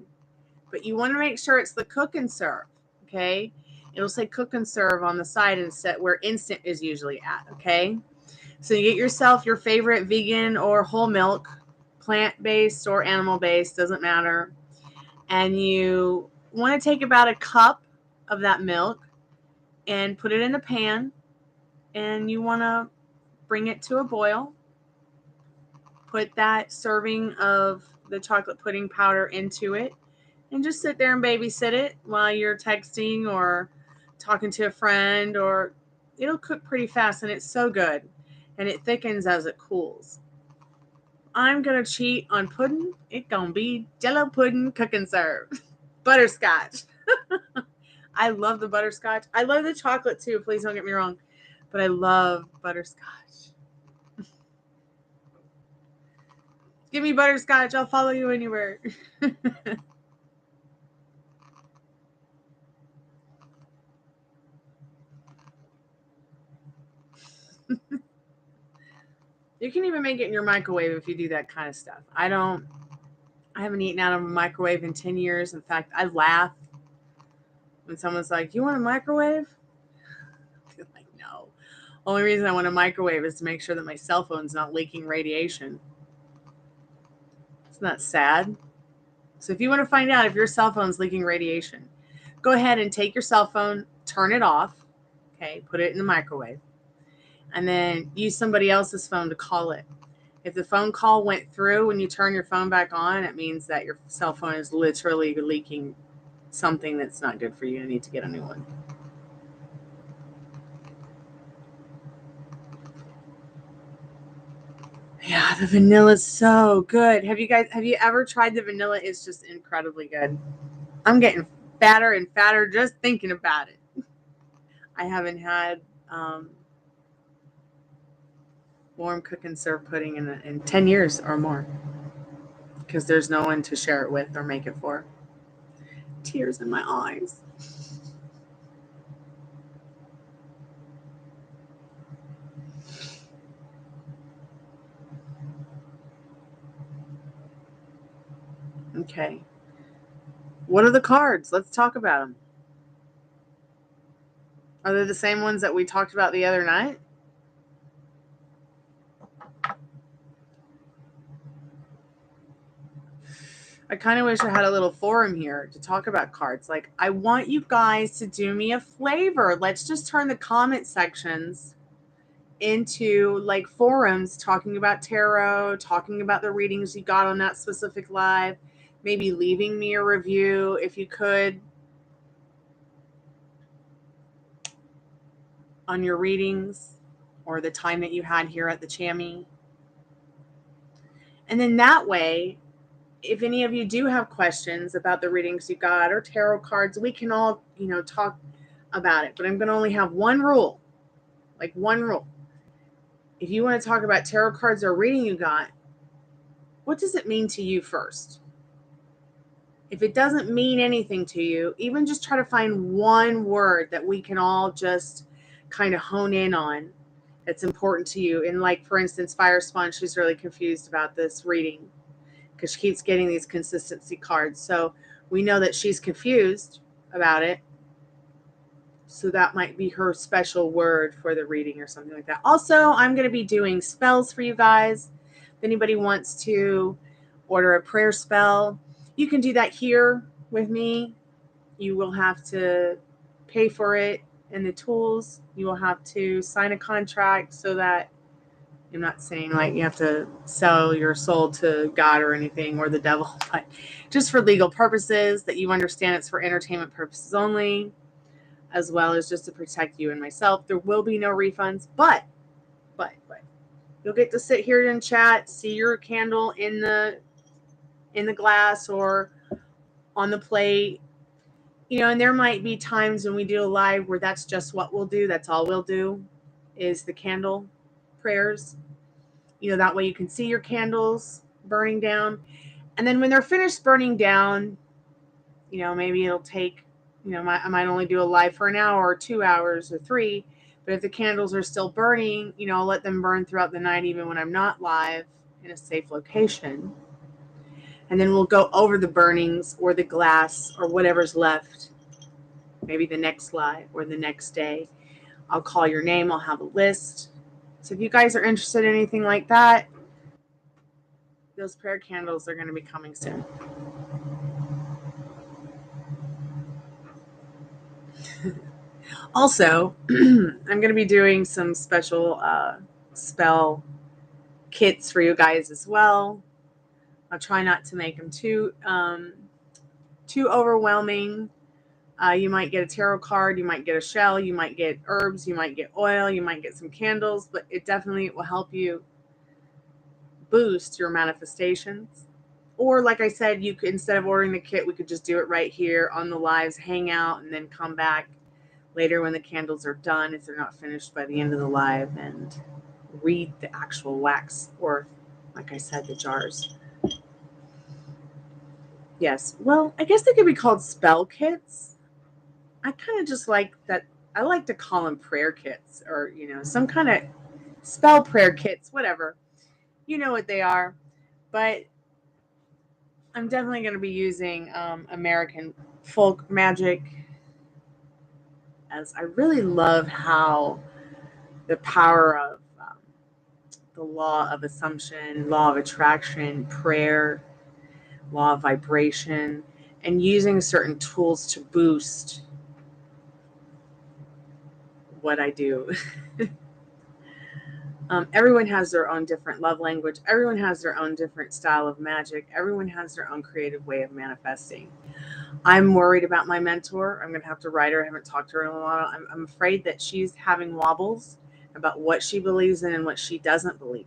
but you want to make sure it's the cook and serve, okay? It'll say cook and serve on the side and set where instant is usually at, okay? So you get yourself your favorite vegan or whole milk, plant-based or animal-based, doesn't matter. And you want to take about a cup of that milk and put it in a pan, and you want to bring it to a boil. Put that serving of the chocolate pudding powder into it and just sit there and babysit it while you're texting or talking to a friend, or it'll cook pretty fast and it's so good and it thickens as it cools. I'm going to cheat on pudding. It's going to be Jell-O pudding cook and serve. Butterscotch. I love the butterscotch. I love the chocolate too. Please don't get me wrong. But I love butterscotch. Give me butterscotch. I'll follow you anywhere. You can even make it in your microwave if you do that kind of stuff. I haven't eaten out of a microwave in 10 years. In fact, I laugh when someone's like, "You want a microwave?" I'm like, no. Only reason I want a microwave is to make sure that my cell phone's not leaking radiation. Isn't that sad? So if you want to find out if your cell phone's leaking radiation, go ahead and take your cell phone, turn it off, okay, put it in the microwave, and then use somebody else's phone to call it. If the phone call went through when you turn your phone back on, it means that your cell phone is literally leaking something that's not good for you. You need to get a new one. Yeah, the vanilla is so good. Have you ever tried the vanilla? It's just incredibly good. I'm getting fatter and fatter just thinking about it. I haven't had warm cook and serve pudding in 10 years or more because there's no one to share it with or make it for. Tears in my eyes. Okay. What are the cards? Let's talk about them. Are they the same ones that we talked about the other night? I kind of wish I had a little forum here to talk about cards. Like, I want you guys to do me a favor. Let's just turn the comment sections into like forums, talking about tarot, talking about the readings you got on that specific live, maybe leaving me a review if you could on your readings or the time that you had here at the Chammy. And then that way, if any of you do have questions about the readings you got or tarot cards, we can all, talk about it. But I'm going to only have one rule. Like one rule. If you want to talk about tarot cards or reading you got, what does it mean to you first? If it doesn't mean anything to you, even just try to find one word that we can all just kind of hone in on that's important to you. And like, for instance, Fire Spawn, she's really confused about this reading because she keeps getting these consistency cards. So we know that she's confused about it. So that might be her special word for the reading or something like that. Also, I'm going to be doing spells for you guys. If anybody wants to order a prayer spell, you can do that here with me. You will have to pay for it and the tools. You will have to sign a contract so that I'm not saying like you have to sell your soul to God or anything or the devil, but just for legal purposes, that you understand it's for entertainment purposes only, as well as just to protect you and myself. There will be no refunds, but you'll get to sit here and chat, see your candle in the glass or on the plate, and there might be times when we do a live where that's just what we'll do. That's all we'll do is the candle prayers. That way you can see your candles burning down. And then when they're finished burning down, maybe it'll take You know, I might only do a live for an hour or 2 hours or 3, but if the candles are still burning, you know, I'll let them burn throughout the night even when I'm not live in a safe location. And then we'll go over the burnings or the glass or whatever's left, maybe the next live or the next day. I'll call your name. I'll have a list. So if you guys are interested in anything like that, those prayer candles are going to be coming soon. Also, I'm going to be doing some special spell kits for you guys as well. I'll try not to make them too overwhelming. You might get a tarot card, you might get a shell, you might get herbs, you might get oil, you might get some candles, but it definitely will help you boost your manifestations. Or like I said, you could, instead of ordering the kit, we could just do it right here on the lives, hang out, and then come back later when the candles are done, if they're not finished by the end of the live, and read the actual wax, or like I said, the jars. Yes, well, I guess they could be called spell kits. I kind of just like that. I like to call them prayer kits, or, you know, some kind of spell prayer kits, whatever. You know what they are. But I'm definitely going to be using American folk magic, as I really love how the power of the law of assumption, law of attraction, prayer, law of vibration, and using certain tools to boost what I do. Everyone has their own different love language. Everyone has their own different style of magic. Everyone has their own creative way of manifesting. I'm worried about my mentor. I'm going to have to write her. I haven't talked to her in a while. I'm afraid that she's having wobbles about what she believes in and what she doesn't believe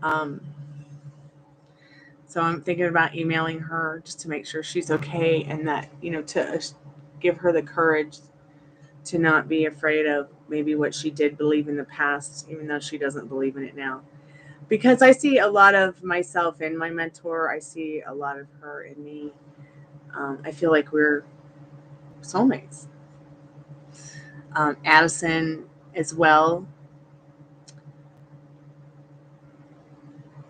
in. So I'm thinking about emailing her just to make sure she's okay, and that, you know, to give her the courage to not be afraid of maybe what she did believe in the past, even though she doesn't believe in it now. Because I see a lot of myself in my mentor. I see a lot of her in me. I feel like we're soulmates. Addison as well.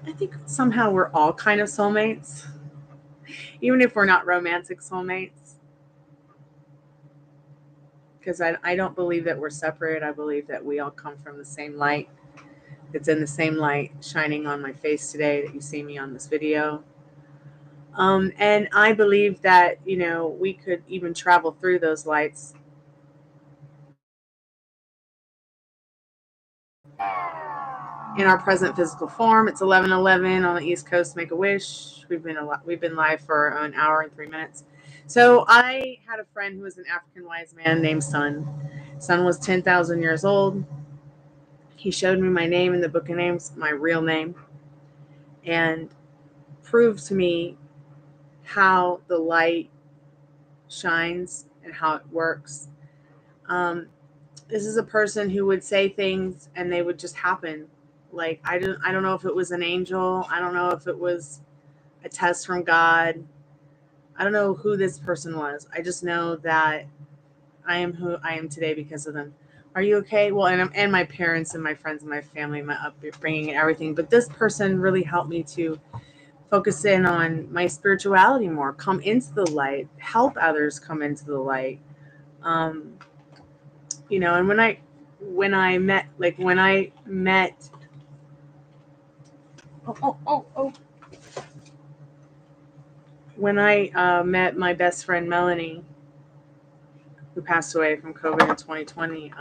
I think somehow we're all kind of soulmates, even if we're not romantic soulmates. Because I don't believe that we're separate. I believe that we all come from the same light. It's in the same light shining on my face today that you see me on this video. And I believe that, you know, we could even travel through those lights in our present physical form. It's 11:11 on the East Coast. Make a wish. We've been live for an hour and 3 minutes. So I had a friend who was an African wise man named Sun. Sun was 10,000 years old. He showed me my name in the book of names, my real name, and proved to me how the light shines and how it works. This is a person who would say things and they would just happen. Like, I don't know if it was an angel. I don't know if it was a test from God. I don't know who this person was. I just know that I am who I am today because of them. Are you okay? Well, and my parents and my friends and my family, my upbringing and everything. But this person really helped me to focus in on my spirituality more, come into the light, help others come into the light. You know, and when I met when I met my best friend Melanie, who passed away from COVID in 2020,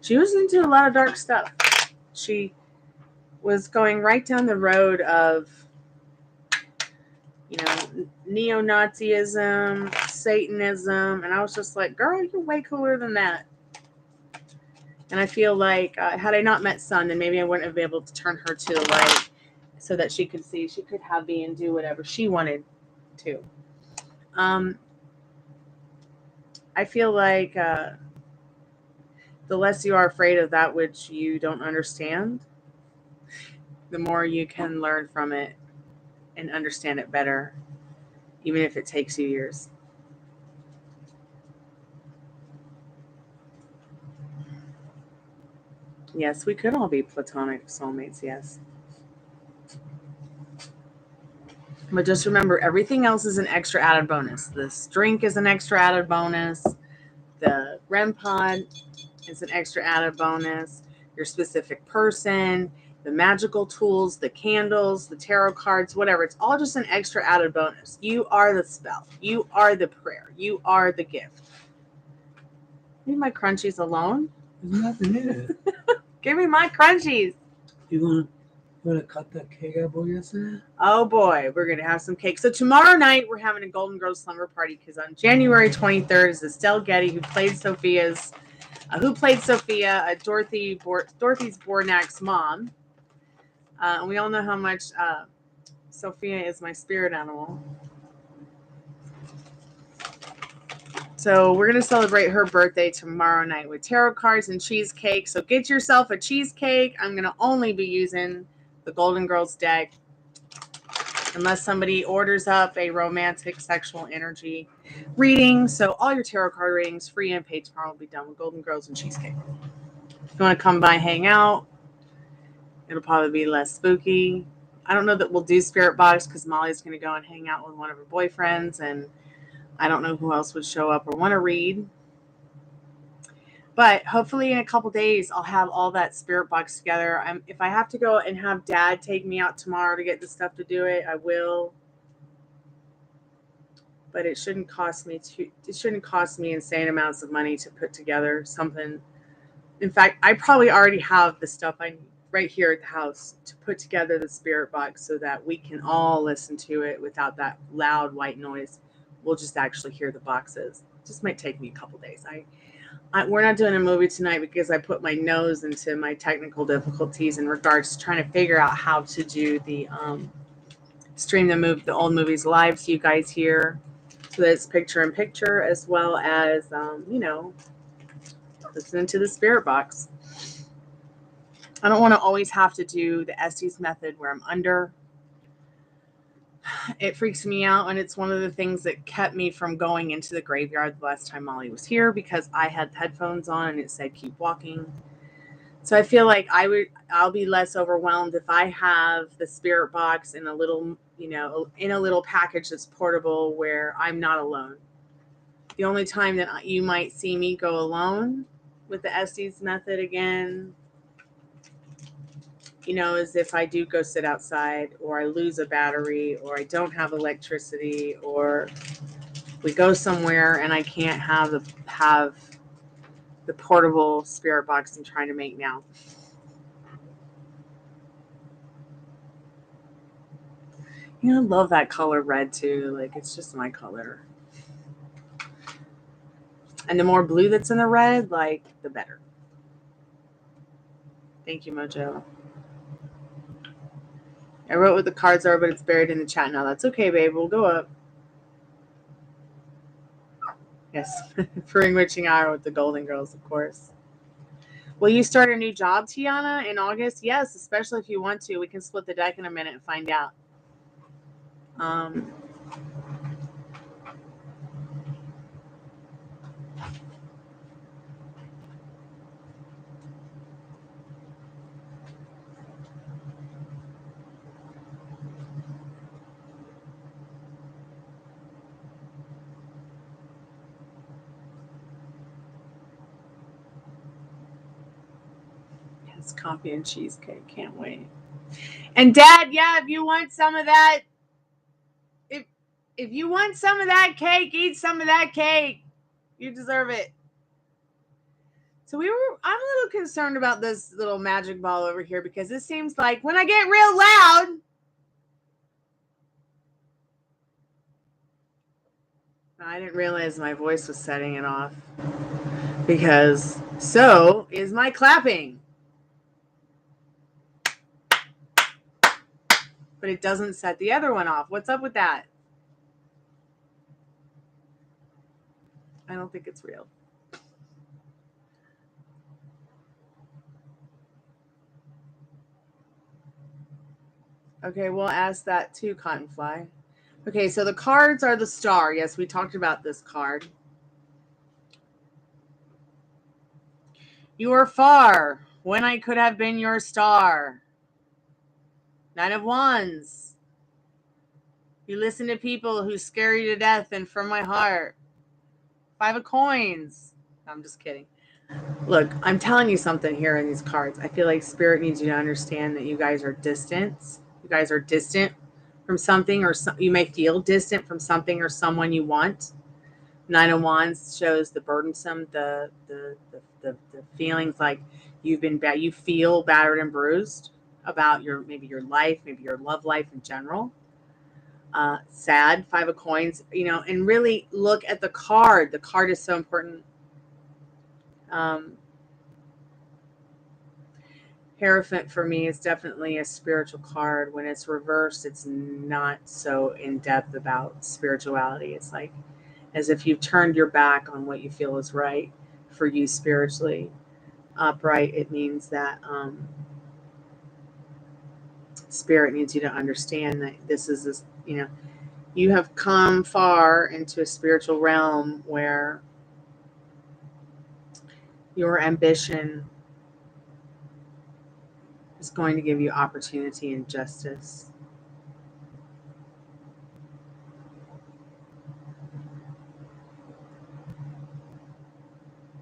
she was into a lot of dark stuff. She was going right down the road of, you know, neo-Nazism, Satanism, and I was just like, girl, you're way cooler than that. And I feel like had I not met Sun, then maybe I wouldn't have been able to turn her to the light so that she could see, she could have be and do whatever she wanted to. I feel like the less you are afraid of that which you don't understand, the more you can learn from it and understand it better. even if it takes you years. Yes, we could all be platonic soulmates, yes. But just remember, everything else is an extra added bonus. This drink is an extra added bonus. The REM pod is an extra added bonus. Your specific person, the magical tools, the candles, the tarot cards, whatever. It's all just an extra added bonus. You are the spell. You are the prayer. You are the gift. Leave my crunchies alone. There's nothing in it. Give me my crunchies. You gonna cut that cake I bought yesterday? Oh boy, we're gonna have some cake. So tomorrow night we're having a Golden Girls slumber party because on January 23rd is Estelle Getty, who played Sophia, Dorothy's Bornak's mom. And we all know how much Sophia is my spirit animal. So we're going to celebrate her birthday tomorrow night with tarot cards and cheesecake. So get yourself a cheesecake. I'm going to only be using the Golden Girls deck unless somebody orders up a romantic sexual energy reading. So all your tarot card readings, free and paid tomorrow, will be done with Golden Girls and cheesecake. If you want to come by, hang out, it'll probably be less spooky. I don't know that we'll do Spiritbox because Molly's going to go and hang out with one of her boyfriends, and I don't know who else would show up or want to read. But hopefully in a couple days, I'll have all that Spiritbox together. If I have to go and have Dad take me out tomorrow to get the stuff to do it, I will. But it shouldn't cost me insane amounts of money to put together something. In fact, I probably already have the stuff I need right here at the house to put together the Spiritbox so that we can all listen to it without that loud white noise. We'll just actually hear the boxes. It just might take me a couple days. We're not doing a movie tonight because I put my nose into my technical difficulties in regards to trying to figure out how to do the stream the old movies live so you guys hear, so that it's picture in picture as well as listening to the Spiritbox. I don't want to always have to do the Estes method where I'm under. It freaks me out, and it's one of the things that kept me from going into the graveyard the last time Molly was here because I had headphones on and it said keep walking. So I feel like I'll be less overwhelmed if I have the Spiritbox in a little package that's portable where I'm not alone. The only time that you might see me go alone with the Estes method again, is if I do go sit outside or I lose a battery or I don't have electricity or we go somewhere and I can't have the portable Spiritbox I'm trying to make now. I love that color red too. Like, it's just my color. And the more blue that's in the red, like, the better. Thank you, Mojo. I wrote what the cards are, but it's buried in the chat now. That's okay, babe. We'll go up. Yes, for Enriching Hour with the Golden Girls, of course. Will you start a new job, Tiana, in August? Yes, especially if you want to. We can split the deck in a minute and find out. Yes, coffee and cheesecake. Can't wait. And Dad, yeah, if you want some of that, if you want some of that cake, eat some of that cake. You deserve it. So I'm a little concerned about this little magic ball over here because it seems like when I get real loud, I didn't realize my voice was setting it off because so is my clapping. But it doesn't set the other one off. What's up with that? I don't think it's real. Okay, we'll ask that too, Cottonfly. Okay, so the cards are the star. Yes, we talked about this card. You are far when I could have been your star. 9 of Wands. You listen to people who scare you to death and from my heart. 5 of Coins. I'm just kidding. Look, I'm telling you something here in these cards. I feel like Spirit needs you to understand that you guys are distant. You guys are distant from something, or you may feel distant from something or someone you want. 9 of Wands shows the burdensome, the feelings like you've been bad. You feel battered and bruised about maybe your life, maybe your love life in general. Sad, 5 of Coins, and really look at the card. The card is so important. Hierophant for me is definitely a spiritual card. When it's reversed, it's not so in depth about spirituality. It's like as if you've turned your back on what you feel is right for you spiritually. Upright, it means that Spirit needs you to understand that this is this, you have come far into a spiritual realm where your ambition is going to give you opportunity and justice.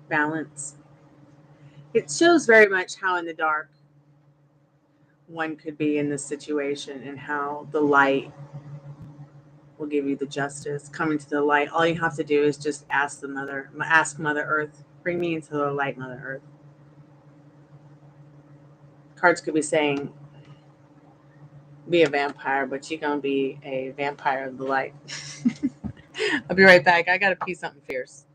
Balance. It shows very much how in the dark one could be in this situation and how the light will give you the justice. Coming to the light, all you have to do is just ask Mother Earth, bring me into the light, Mother Earth. Cards could be saying, be a vampire, but you're going to be a vampire of the light. I'll be right back. I got to pee something fierce.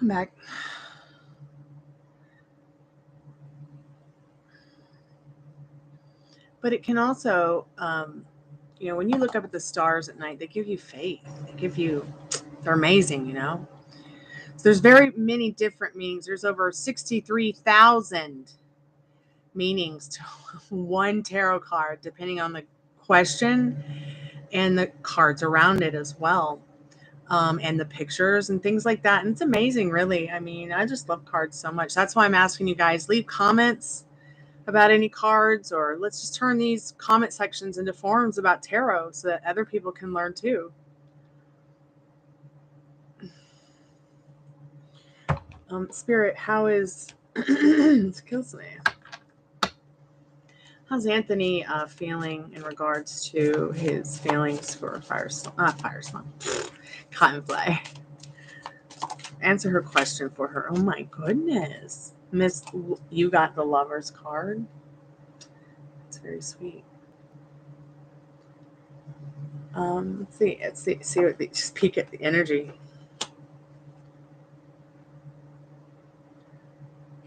I'm back. But it can also, you know, when you look up at the stars at night, they give you faith. They're amazing, you know. So there's very many different meanings. There's over 63,000 meanings to one tarot card, depending on the question and the cards around it as well. And the pictures and things like that. And it's amazing, really. I mean, I just love cards so much. That's why I'm asking you guys, leave comments about any cards, or let's just turn these comment sections into forums about tarot so that other people can learn too. Spirit, how is excuse me, how's Anthony feeling in regards to his feelings for fire slump, cottonfly? Answer her question for her. Oh my goodness, Miss, you got the Lover's card. It's very sweet. Let's see what just peek at the energy.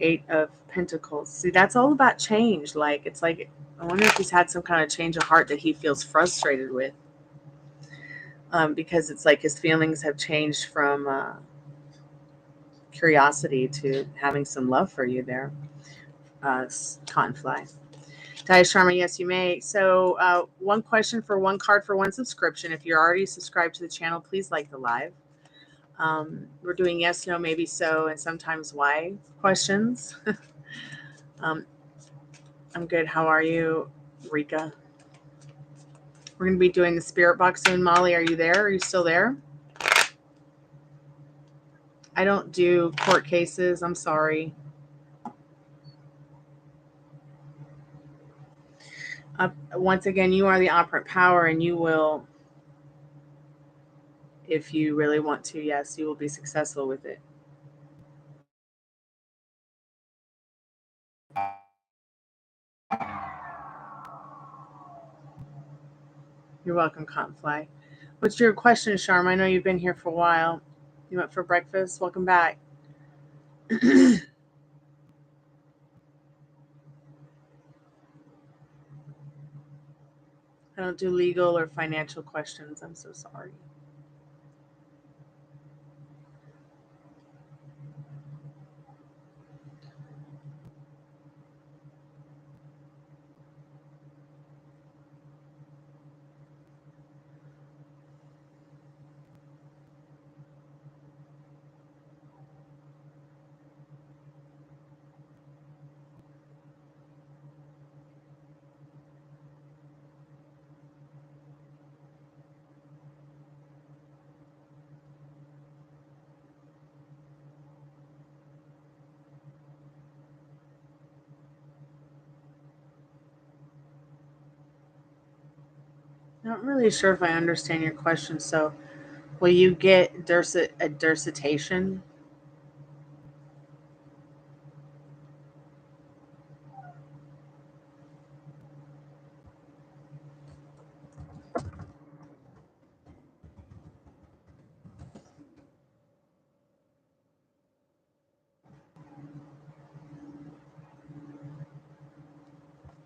8 of Pentacles. See, that's all about change. Like, it's like, I wonder if he's had some kind of change of heart that he feels frustrated with. Because it's like his feelings have changed from curiosity to having some love for you there. Cottonfly. Dia Sharma, yes, you may. So one question for one card for one subscription. If you're already subscribed to the channel, please like the live. We're doing yes, no, maybe so, and sometimes why questions. I'm good. How are you, Rika? We're going to be doing the Spiritbox soon. Molly, are you there? Are you still there? I don't do court cases. I'm sorry. Once again, you are the operant power, and you will, if you really want to, yes, you will be successful with it. You're welcome, Cottonfly. What's your question, Sharma? I know you've been here for a while. You went for breakfast. Welcome back. I don't do legal or financial questions. I'm so sorry. Not really sure if I understand your question. So, will you get a dissertation?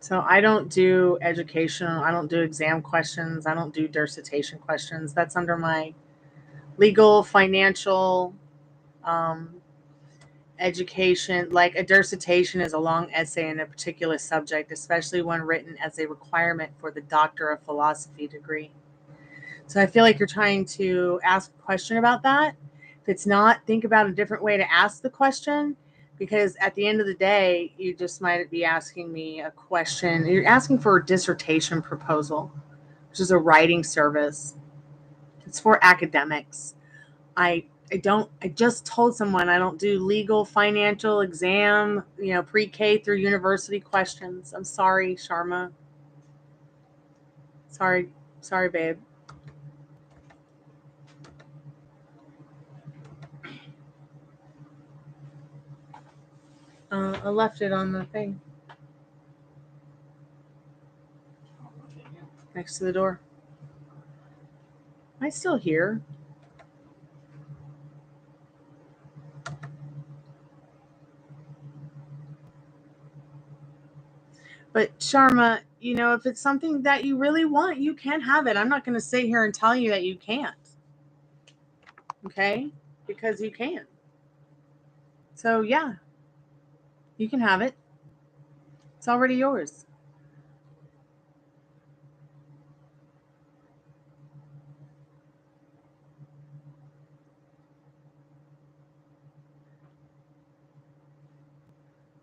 So I don't do educational. I don't do exam questions. I don't do dissertation questions. That's under my legal, financial, education. Like a dissertation is a long essay in a particular subject, especially when written as a requirement for the Doctor of Philosophy degree. So I feel like you're trying to ask a question about that. If it's not, think about a different way to ask the question, because at the end of the day, you just might be asking me a question. You're asking for a dissertation proposal, which is a writing service. It's for academics. I just told someone I don't do legal, financial, exam, pre-K through university questions. I'm sorry, Sharma. Sorry, babe. I left it on the thing. Next to the door. Am I still here? But Sharma, you know, if it's something that you really want, you can have it. I'm not going to sit here and tell you that you can't. Okay? Because you can. So yeah, you can have it. It's already yours.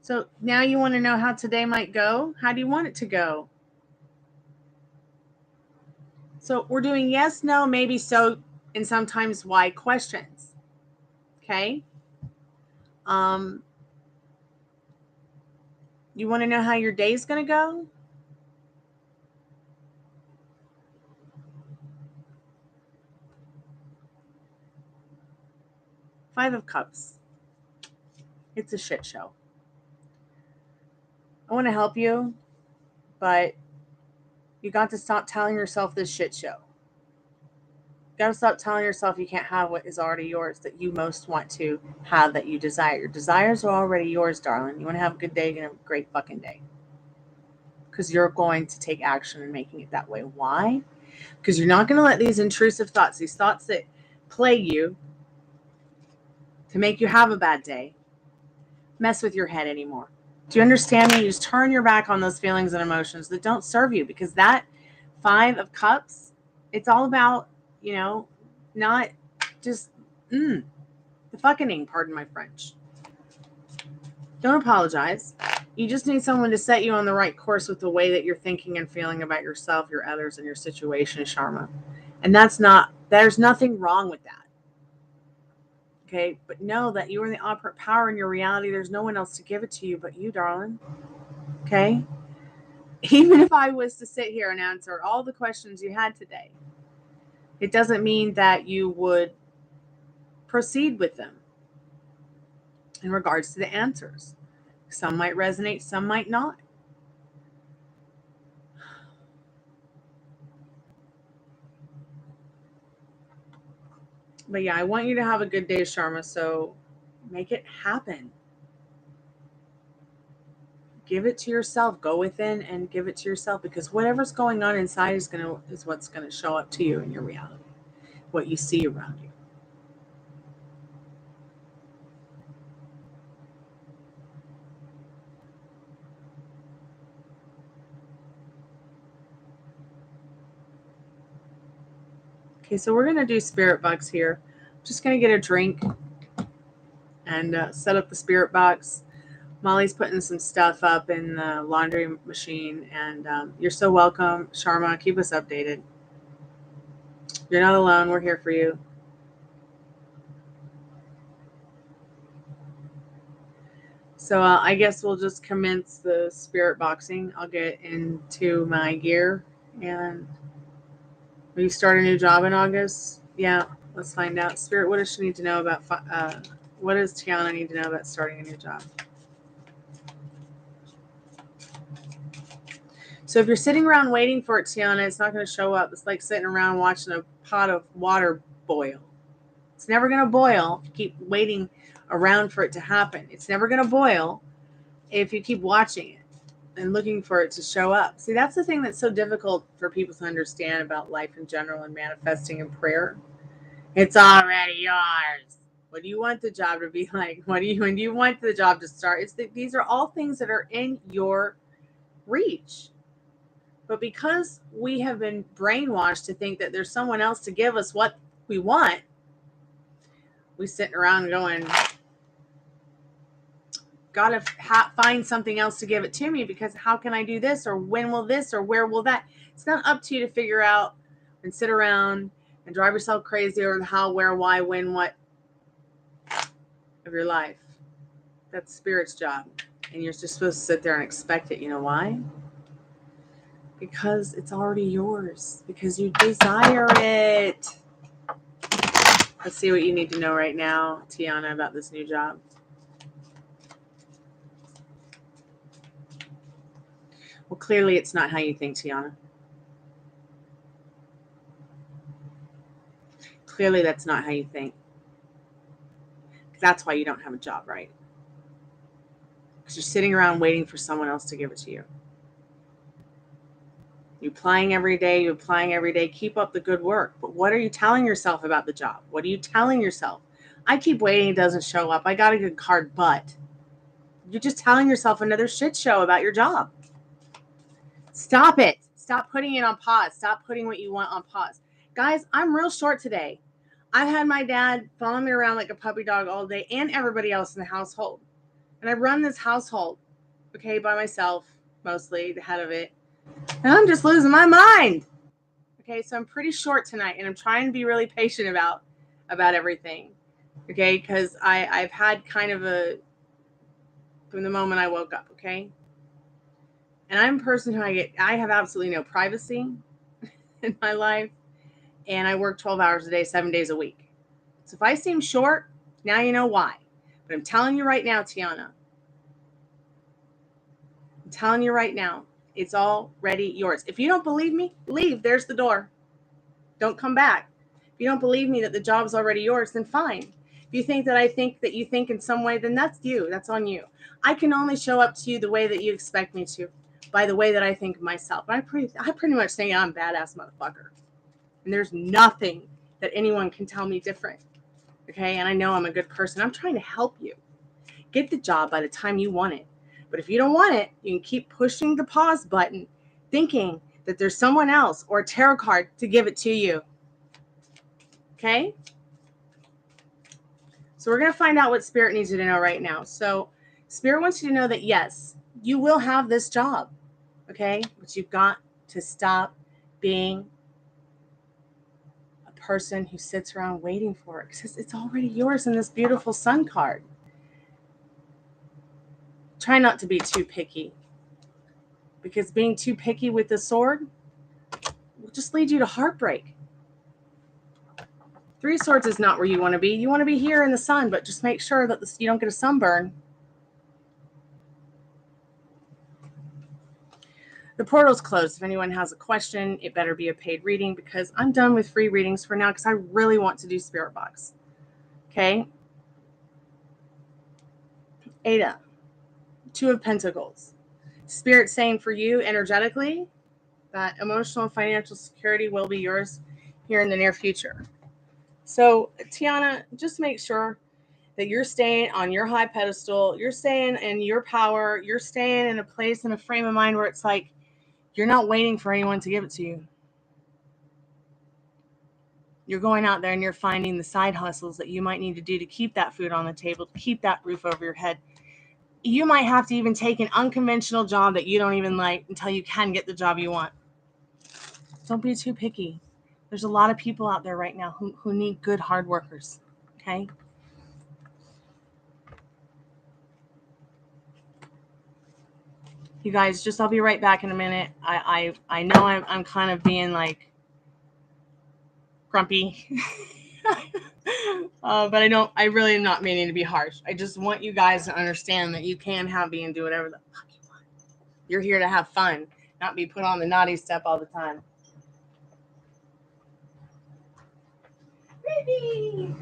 So now you want to know how today might go? How do you want it to go? So we're doing yes, no, maybe, so, and sometimes why questions. Okay? You want to know how your day's going to go? Five of Cups. It's a shit show. I want to help you, but you got to stop telling yourself this shit show. You got to stop telling yourself you can't have what is already yours, that you most want to have, that you desire. Your desires are already yours, darling. You want to have a good day, you're going to have a great fucking day. Because you're going to take action in making it that way. Why? Because you're not going to let these intrusive thoughts, these thoughts that plague you to make you have a bad day, mess with your head anymore. Do you understand me? You just turn your back on those feelings and emotions that don't serve you, because that Five of Cups, it's all about, you know, not just the fucking, pardon my French. Don't apologize. You just need someone to set you on the right course with the way that you're thinking and feeling about yourself, your others, and your situation, Sharma. And there's nothing wrong with that. Okay, but know that you are the operant power in your reality. There's no one else to give it to you but you, darling. Okay? Even if I was to sit here and answer all the questions you had today, it doesn't mean that you would proceed with them in regards to the answers. Some might resonate, some might not. But yeah, I want you to have a good day, Sharma, so make it happen. Give it to yourself. Go within and give it to yourself, because whatever's going on inside is what's gonna show up to you in your reality, what you see around you. Okay, so we're gonna do Spiritbox here. I'm just gonna get a drink and set up the Spiritbox. Molly's putting some stuff up in the laundry machine, and you're so welcome, Sharma. Keep us updated. You're not alone. We're here for you. So I guess we'll just commence the spirit boxing. I'll get into my gear. And will you start a new job in August? Yeah, let's find out. Spirit, what does she need to know about, what does Tiana need to know about starting a new job? So if you're sitting around waiting for it, Tiana, it's not going to show up. It's like sitting around watching a pot of water boil. It's never going to boil if you keep waiting around for it to happen. It's never going to boil if you keep watching it and looking for it to show up. See, that's the thing that's so difficult for people to understand about life in general and manifesting in prayer. It's already yours. What do you want the job to be like? When do you want the job to start? These are all things that are in your reach. But because we have been brainwashed to think that there's someone else to give us what we want, we sitting around going, gotta find something else to give it to me, because how can I do this, or when will this, or where will that? It's not up to you to figure out and sit around and drive yourself crazy over the how, where, why, when, what of your life. That's Spirit's job, and you're just supposed to sit there and expect it. You know why? Because it's already yours, because you desire it. Let's see what you need to know right now, Tiana, about this new job. Well, clearly it's not how you think, Tiana. Clearly that's not how you think. That's why you don't have a job, right? Because you're sitting around waiting for someone else to give it to you. You're applying every day. You're applying every day. Keep up the good work. But what are you telling yourself about the job? What are you telling yourself? I keep waiting. It doesn't show up. I got a good card, but you're just telling yourself another shit show about your job. Stop it. Stop putting it on pause. Stop putting what you want on pause. Guys, I'm real short today. I've had my dad following me around like a puppy dog all day and everybody else in the household. And I run this household, okay, by myself, mostly, the head of it. And I'm just losing my mind. Okay, so I'm pretty short tonight, and I'm trying to be really patient about everything. Okay, because I've had kind of from the moment I woke up, okay? And I'm a person who I have absolutely no privacy in my life, and I work 12 hours a day, 7 days a week. So if I seem short, now you know why. But I'm telling you right now, Tiana, I'm telling you right now, it's already yours. If you don't believe me, leave. There's the door. Don't come back. If you don't believe me that the job's already yours, then fine. If you think that I think that you think in some way, then that's you. That's on you. I can only show up to you the way that you expect me to, by the way that I think of myself. I pretty much think I'm a badass motherfucker. And there's nothing that anyone can tell me different. Okay? And I know I'm a good person. I'm trying to help you get the job by the time you want it. But if you don't want it, you can keep pushing the pause button, thinking that there's someone else or a tarot card to give it to you. Okay? So we're going to find out what Spirit needs you to know right now. So Spirit wants you to know that, yes, you will have this job. Okay? But you've got to stop being a person who sits around waiting for it, because it's already yours in this beautiful sun card. Try not to be too picky, because being too picky with the sword will just lead you to heartbreak. 3 of Swords is not where you want to be. You want to be here in the sun, but just make sure that you don't get a sunburn. The portal's closed. If anyone has a question, it better be a paid reading, because I'm done with free readings for now, because I really want to do Spiritbox. Okay? Ada, 2 of Pentacles. Spirit saying for you energetically that emotional and financial security will be yours here in the near future. So, Tiana, just make sure that you're staying on your high pedestal. You're staying in your power. You're staying in a place, in a frame of mind where it's like you're not waiting for anyone to give it to you. You're going out there and you're finding the side hustles that you might need to do to keep that food on the table, to keep that roof over your head. You might have to even take an unconventional job that you don't even like until you can get the job you want. Don't be too picky. There's a lot of people out there right now who need good hard workers. Okay? You guys, I'll be right back in a minute. I know I'm kind of being like grumpy. But I really am not meaning to be harsh. I just want you guys to understand that you can happy and do whatever the fuck you want. You're here to have fun, not be put on the naughty step all the time. Baby!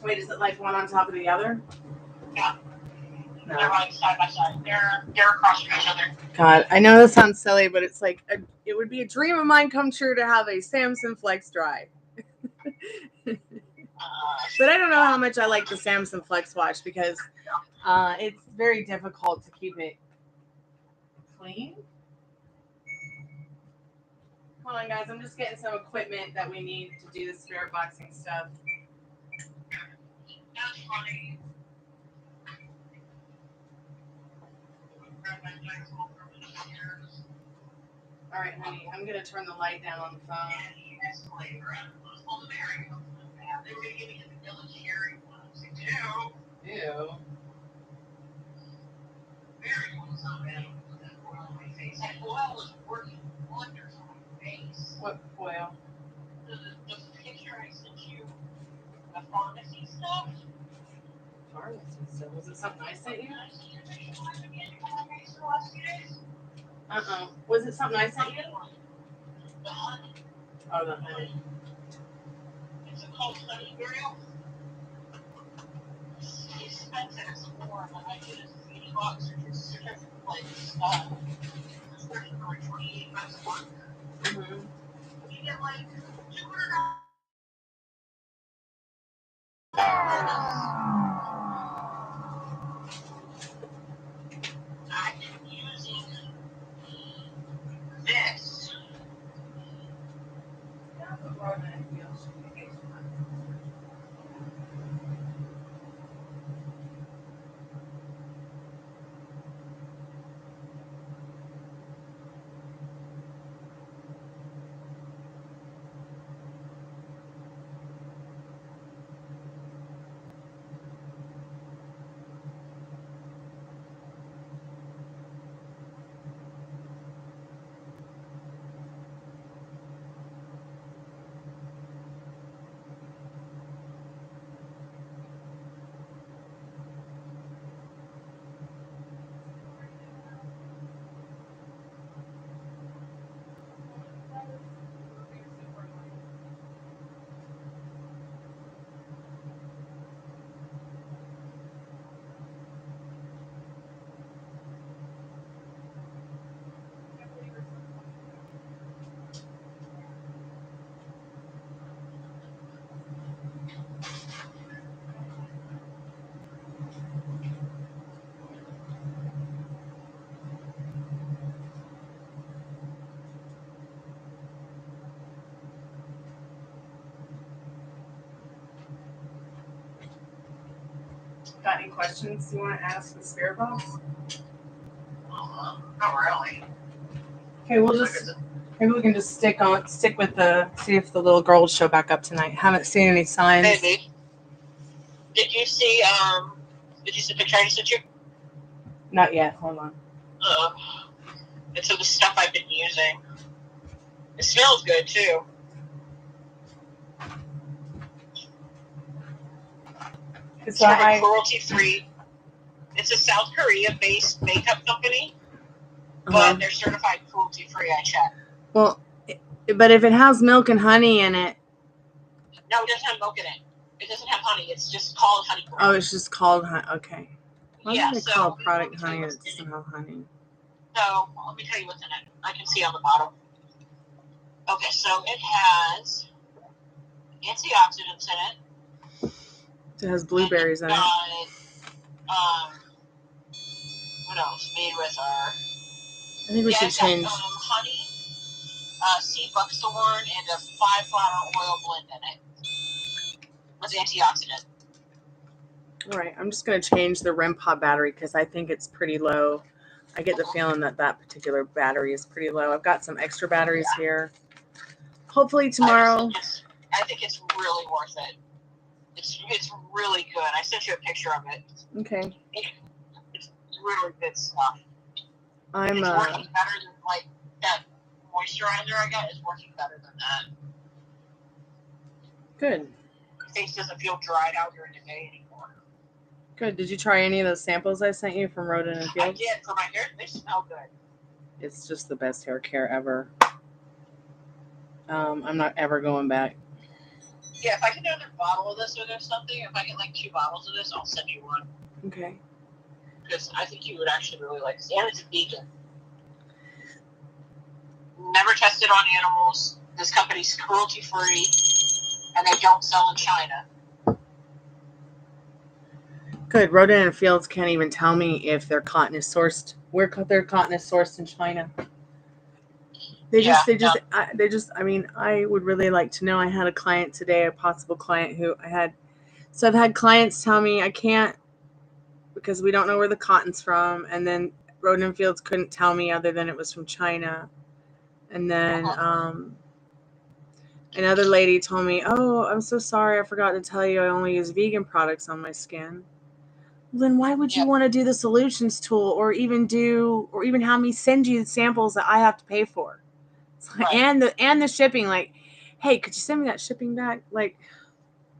Wait, is it like one on top of the other? Yeah. No. They're like side by side. They're across from each other. God, I know this sounds silly, but it's like it would be a dream of mine come true to have a Samsung Flex Dry. But I don't know how much I like the Samsung Flex Wash because it's very difficult to keep it clean. Hold on, guys. I'm just getting some equipment that we need to do the spirit boxing stuff. That's funny. All right, honey. I'm gonna turn the light down on the phone. They were giving him the military ones. They do. Ew. Very ones on them. That oil on my face. That oil was working wonders on my face. What oil? The picture I sent you, the pharmacy stuff. Pharmacy stuff. Was it something I sent you? I sent you a picture of my face for the last few days. Was it something I sent you? The honey. Oh, the honey. It's called honey grill. It's expensive. It's more, but I did a $80 or just like subscription for like $28 a month. Mm-hmm. You get like $200. I've been using this. Got any questions you want to ask the spirit box? Not really. Okay, maybe we can just stick with see if the little girls show back up tonight. Haven't seen any signs. Maybe. Did you see the picture I sent you? Not yet. Hold on. It's of the stuff I've been using. It smells good too. It's cruelty-free. It's a South Korea-based makeup company, but they're certified cruelty-free. I checked. Well, but if it has milk and honey in it. No, it doesn't have milk in it. It doesn't have honey. It's just called honey. Oh, it's just called honey. Okay. Why do they call a product honey that doesn't have honey? So, let me tell you what's in it. I can see on the bottom. Okay, so it has antioxidants in it. It has blueberries in it. What else? Made with our... I think we should change. Honey, sea buckthorn, and a 5-flower oil blend in it. With antioxidant. All right, I'm just going to change the REM pod battery because I think it's pretty low. I get the feeling that particular battery is pretty low. I've got some extra batteries here. Hopefully tomorrow. I think it's really worth it. It's really good. I sent you a picture of it. Okay. It's really good stuff. It's working better than like that moisturizer I got is working better than that. Good. Your face doesn't feel dried out during the day anymore. Good. Did you try any of those samples I sent you from Rodin and Fields? I did for my hair. They smell good. It's just the best hair care ever. I'm not ever going back. Yeah, if I get another bottle of this or there's something, if I get like 2 bottles of this, I'll send you one. Okay. Because I think you would actually really like this. And it's a vegan. Never tested on animals. This company's cruelty free, and they don't sell in China. Good. Rodin and Fields can't even tell me if their cotton is sourced. Where their cotton is sourced in China. I mean, I would really like to know. I had a client today, a possible client so I've had clients tell me I can't because we don't know where the cotton's from. And then Rodin and Fields couldn't tell me other than it was from China. And then, another lady told me, oh, I'm so sorry. I forgot to tell you I only use vegan products on my skin. Well, then why would you want to do the solutions tool or even have me send you the samples that I have to pay for? Right. And the shipping, like, hey, could you send me that shipping back? Like,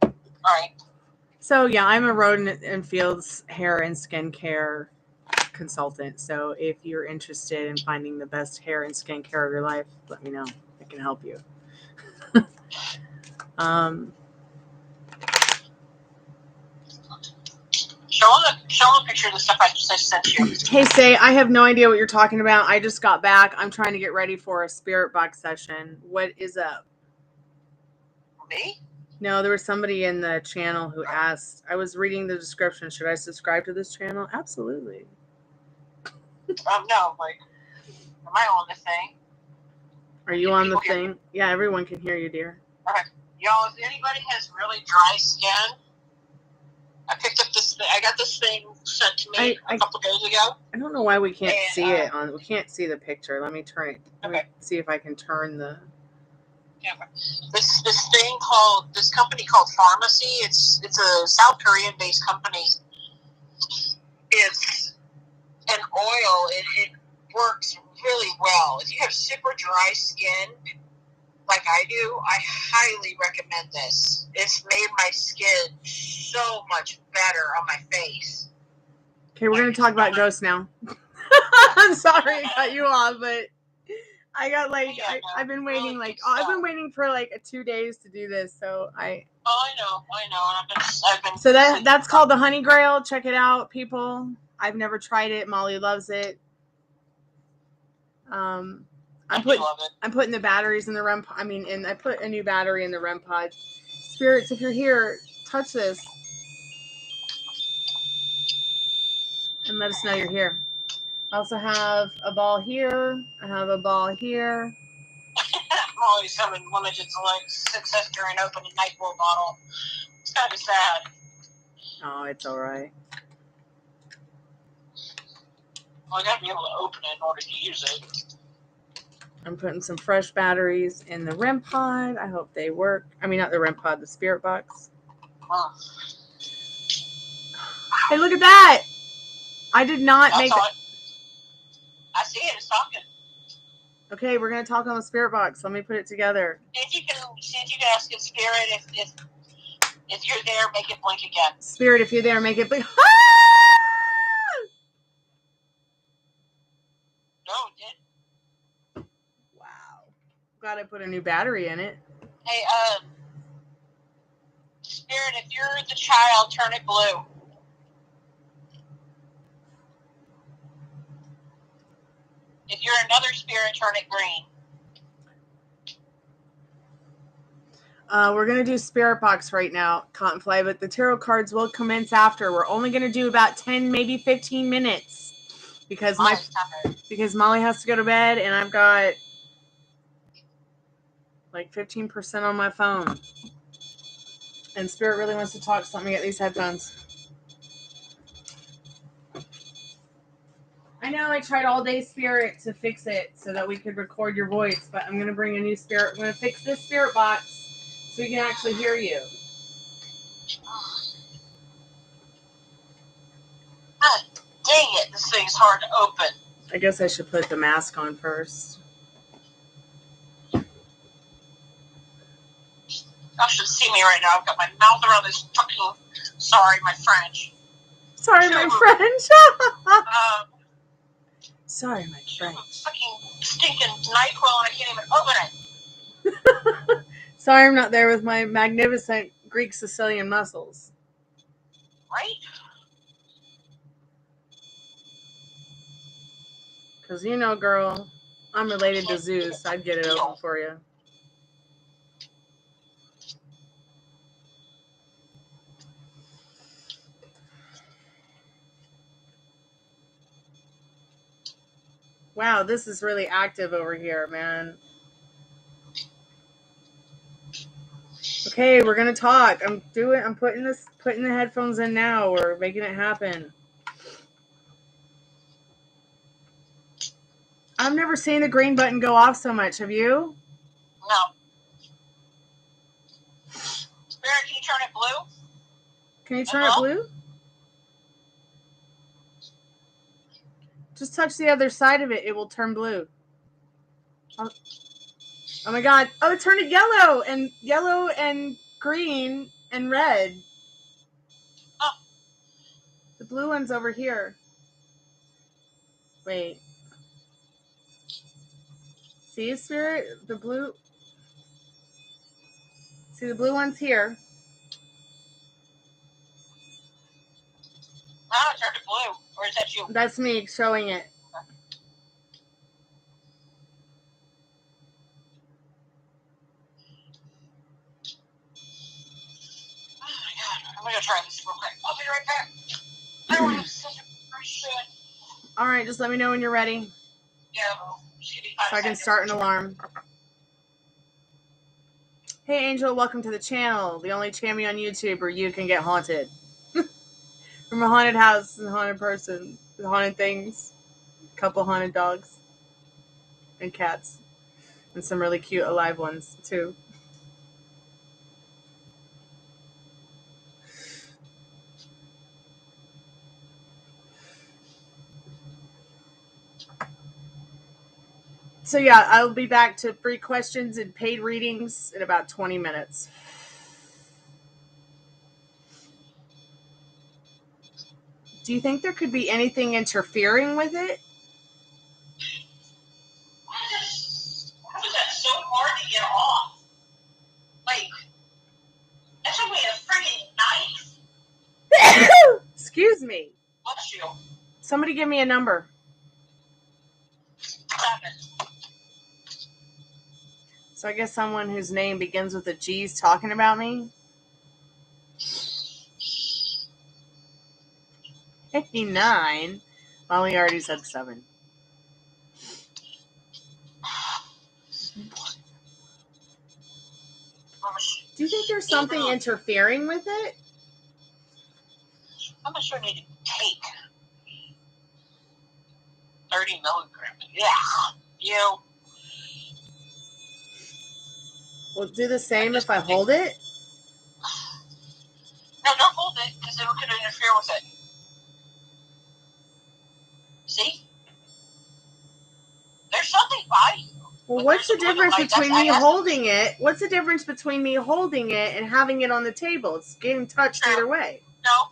right. So yeah, I'm a Rodin and Fields hair and skincare consultant. So if you're interested in finding the best hair and skincare of your life, let me know. I can help you. Show them a picture of the stuff I just sent you. Hey, Say, I have no idea what you're talking about. I just got back. I'm trying to get ready for a Spiritbox session. What is up? Me? No, there was somebody in the channel who asked. I was reading the description. Should I subscribe to this channel? Absolutely. No. Like, am I on the thing? Are you on the thing? Yeah, everyone can hear you, dear. Okay. Y'all, if anybody has really dry skin, I picked up this thing. I got this thing sent to me a couple days ago. I don't know why we can't see it we can't see the picture. Let me turn it. Let me see if I can turn the. Yeah. This company called Pharmacy. It's a South Korean based company. It's an oil. It works really well. If you have super dry skin, like I do, I highly recommend this. It's made my skin so much better on my face. Okay, we're going to talk about ghosts now. I'm sorry I cut you off, but I got I've been waiting I've been waiting for 2 days to do this, so I know. And I've been So that's called the Honey Grail. Check it out, people. I've never tried it. Molly loves it. I'm putting the batteries in the REM pod. I put a new battery in the REM pod. Spirits, if you're here, touch this and let us know you're here. I also have a ball here. I have a ball here. Molly's having limited success during opening a NyQuil bottle. It's kind of sad. Oh, it's all right. Well, I got to be able to open it in order to use it. I'm putting some fresh batteries in the REM pod. I hope they work. Not the REM pod, the Spiritbox. Huh. Hey, look at that! I did not make that. I see it. It's talking. Okay, we're going to talk on the Spiritbox. Let me put it together. See if you can ask a spirit if you're there, make it blink again. Spirit, if you're there, make it blink. No, it did. Wow. Glad I put a new battery in it. Hey, Spirit, if you're the child, turn it blue. If you're another spirit, turn it green. We're going to do Spiritbox right now, Cottonfly, but the tarot cards will commence after. We're only going to do about 10, maybe 15 minutes because Molly has to go to bed and I've got 15% on my phone. And Spirit really wants to talk, so let me get these headphones. I know I tried all day, Spirit, to fix it so that we could record your voice, but I'm going to bring a new Spirit. I'm going to fix this Spiritbox so we can actually hear you. God dang it, this thing's hard to open. I guess I should put the mask on first. Y'all should see me right now. I've got my mouth around this fucking... Sorry, my French. Sorry, my French. Sorry, my French. Fucking stinking NyQuil and I can't even open it. Sorry I'm not there with my magnificent Greek Sicilian muscles. Right? Because you know, girl, I'm related to Zeus. I'd get it open for you. Wow, this is really active over here, man. Okay, we're gonna talk. I'm putting the headphones in now. We're making it happen. I've never seen the green button go off so much. Have you? No. Spirit, can you turn it blue? Can you turn it blue? Just touch the other side of it. It will turn blue. Oh my god. Oh, it turned it yellow and green and red. Oh. The blue one's over here. Wait. See, Spirit? The blue... See, the blue one's here. Oh, it turned it blue. Or is that you? That's me showing it. Oh my god. I'm gonna try this real quick. I'll be right back. I don't have such a fresh shit. Alright, just let me know when you're ready. Yeah, so I can start an alarm. Hey Angel, welcome to the channel. The only channel on YouTube where you can get haunted. From a haunted house and a haunted person. With haunted things. A couple haunted dogs. And cats. And some really cute alive ones too. So yeah, I'll be back to free questions and paid readings in about 20 minutes. Do you think there could be anything interfering with it? Why is that so hard to get off? Like, that took me a freaking knife. Excuse me. Bless you. Somebody give me a number. 7. So I guess someone whose name begins with a G is talking about me? Hey, 9. Well, we already said 7. Do you think there's something interfering with it? How much do I need to take? 30 milligrams. Yeah. You. Will it do the same if I hold it? No, don't hold it, because it could interfere with it. See? There's something by you. Well, what's the difference between me holding it? What's the difference between me holding it and having it on the table? It's getting touched either way. No.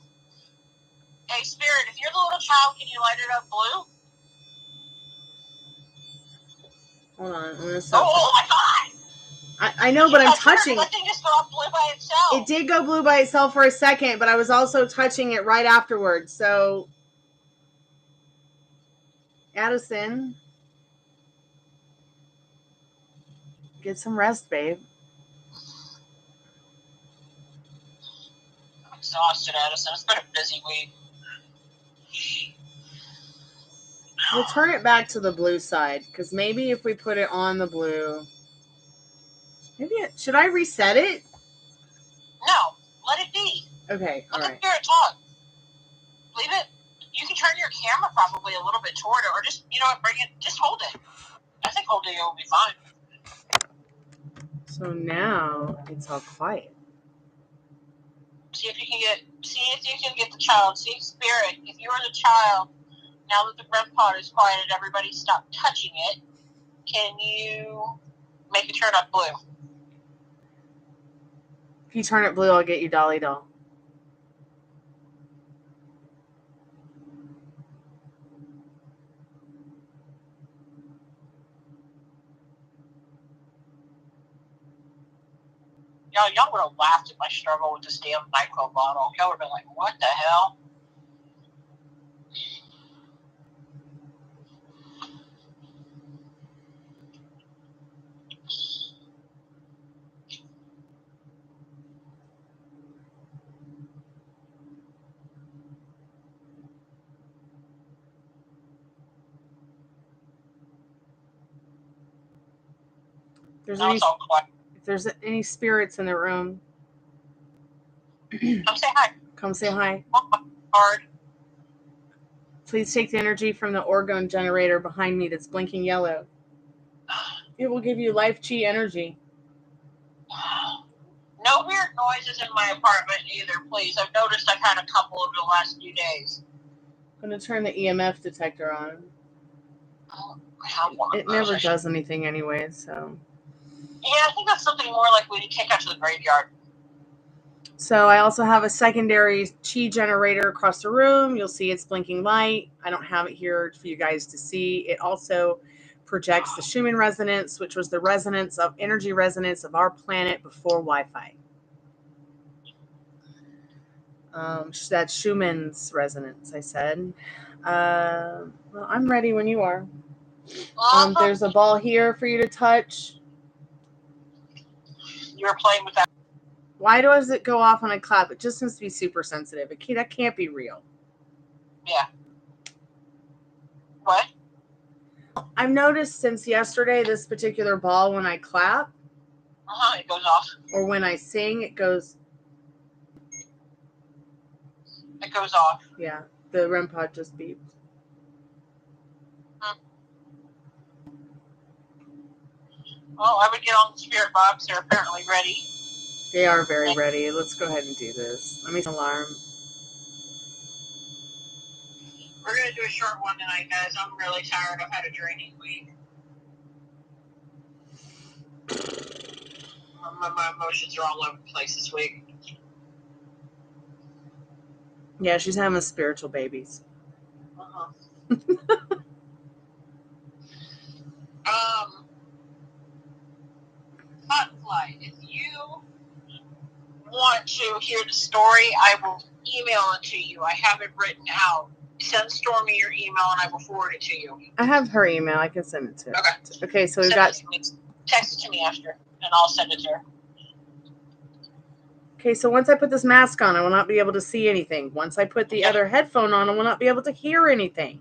Hey, Spirit, if you're the little child, can you light it up blue? Hold on. I'm gonna stop. Oh my god! I know, but I'm touching it. That thing just go off blue by itself. It did go blue by itself for a second, but I was also touching it right afterwards. So, Addison, get some rest, babe. I'm exhausted, Addison. It's been a busy week. We'll turn it back to the blue side, because maybe if we put it on the blue... Should I reset it? No, let it be. Okay, all right. Let the Spirit talk. Leave it. You can turn your camera probably a little bit toward it, or just, bring it, just hold it. I think holding it will be fine. So now it's all quiet. See if you can get the child. See, Spirit, if you are the child, now that the REM pod is quiet and everybody stopped touching it, can you make it turn up blue? If you turn it blue, I'll get you Dolly Doll. Y'all would have laughed at my struggle with this damn NyQuil bottle. Y'all would have been like, what the hell? If there's any spirits in the room, come say hi. Come say hi. Hard. Please take the energy from the orgone generator behind me that's blinking yellow. It will give you life chi energy. No weird noises in my apartment either, please. I've noticed I've had a couple over the last few days. I'm going to turn the EMF detector on. It never does anything anyway, so. Yeah, I think that's something more like when you kick out to the graveyard. So I also have a secondary chi generator across the room. You'll see it's blinking light. I don't have it here for you guys to see. It also projects the Schumann resonance, which was the resonance of energy resonance of our planet before Wi-Fi. That's Schumann's resonance, I said. Well, I'm ready when you are. There's a ball here for you to touch. You were playing with that. Why does it go off when I clap? It just seems to be super sensitive. That can't be real. Yeah. What? I've noticed since yesterday this particular ball, when I clap, it goes off. Or when I sing, it goes. It goes off. Yeah, the REM pod just beeped. Well, I would get on the Spiritbox. They're apparently ready. They are very ready. Let's go ahead and do this. Let me set an alarm. We're going to do a short one tonight, guys. I'm really tired. I've had a draining week. My emotions are all over the place this week. Yeah, she's having spiritual babies. Butterfly, if you want to hear the story, I will email it to you. I have it written out. Send Stormy your email and I will forward it to you. I have her email. I can send it to her. Okay, so we've got. Text it to me after, and I'll send it to her. Okay, so once I put this mask on, I will not be able to see anything. Once I put the other headphone on, I will not be able to hear anything.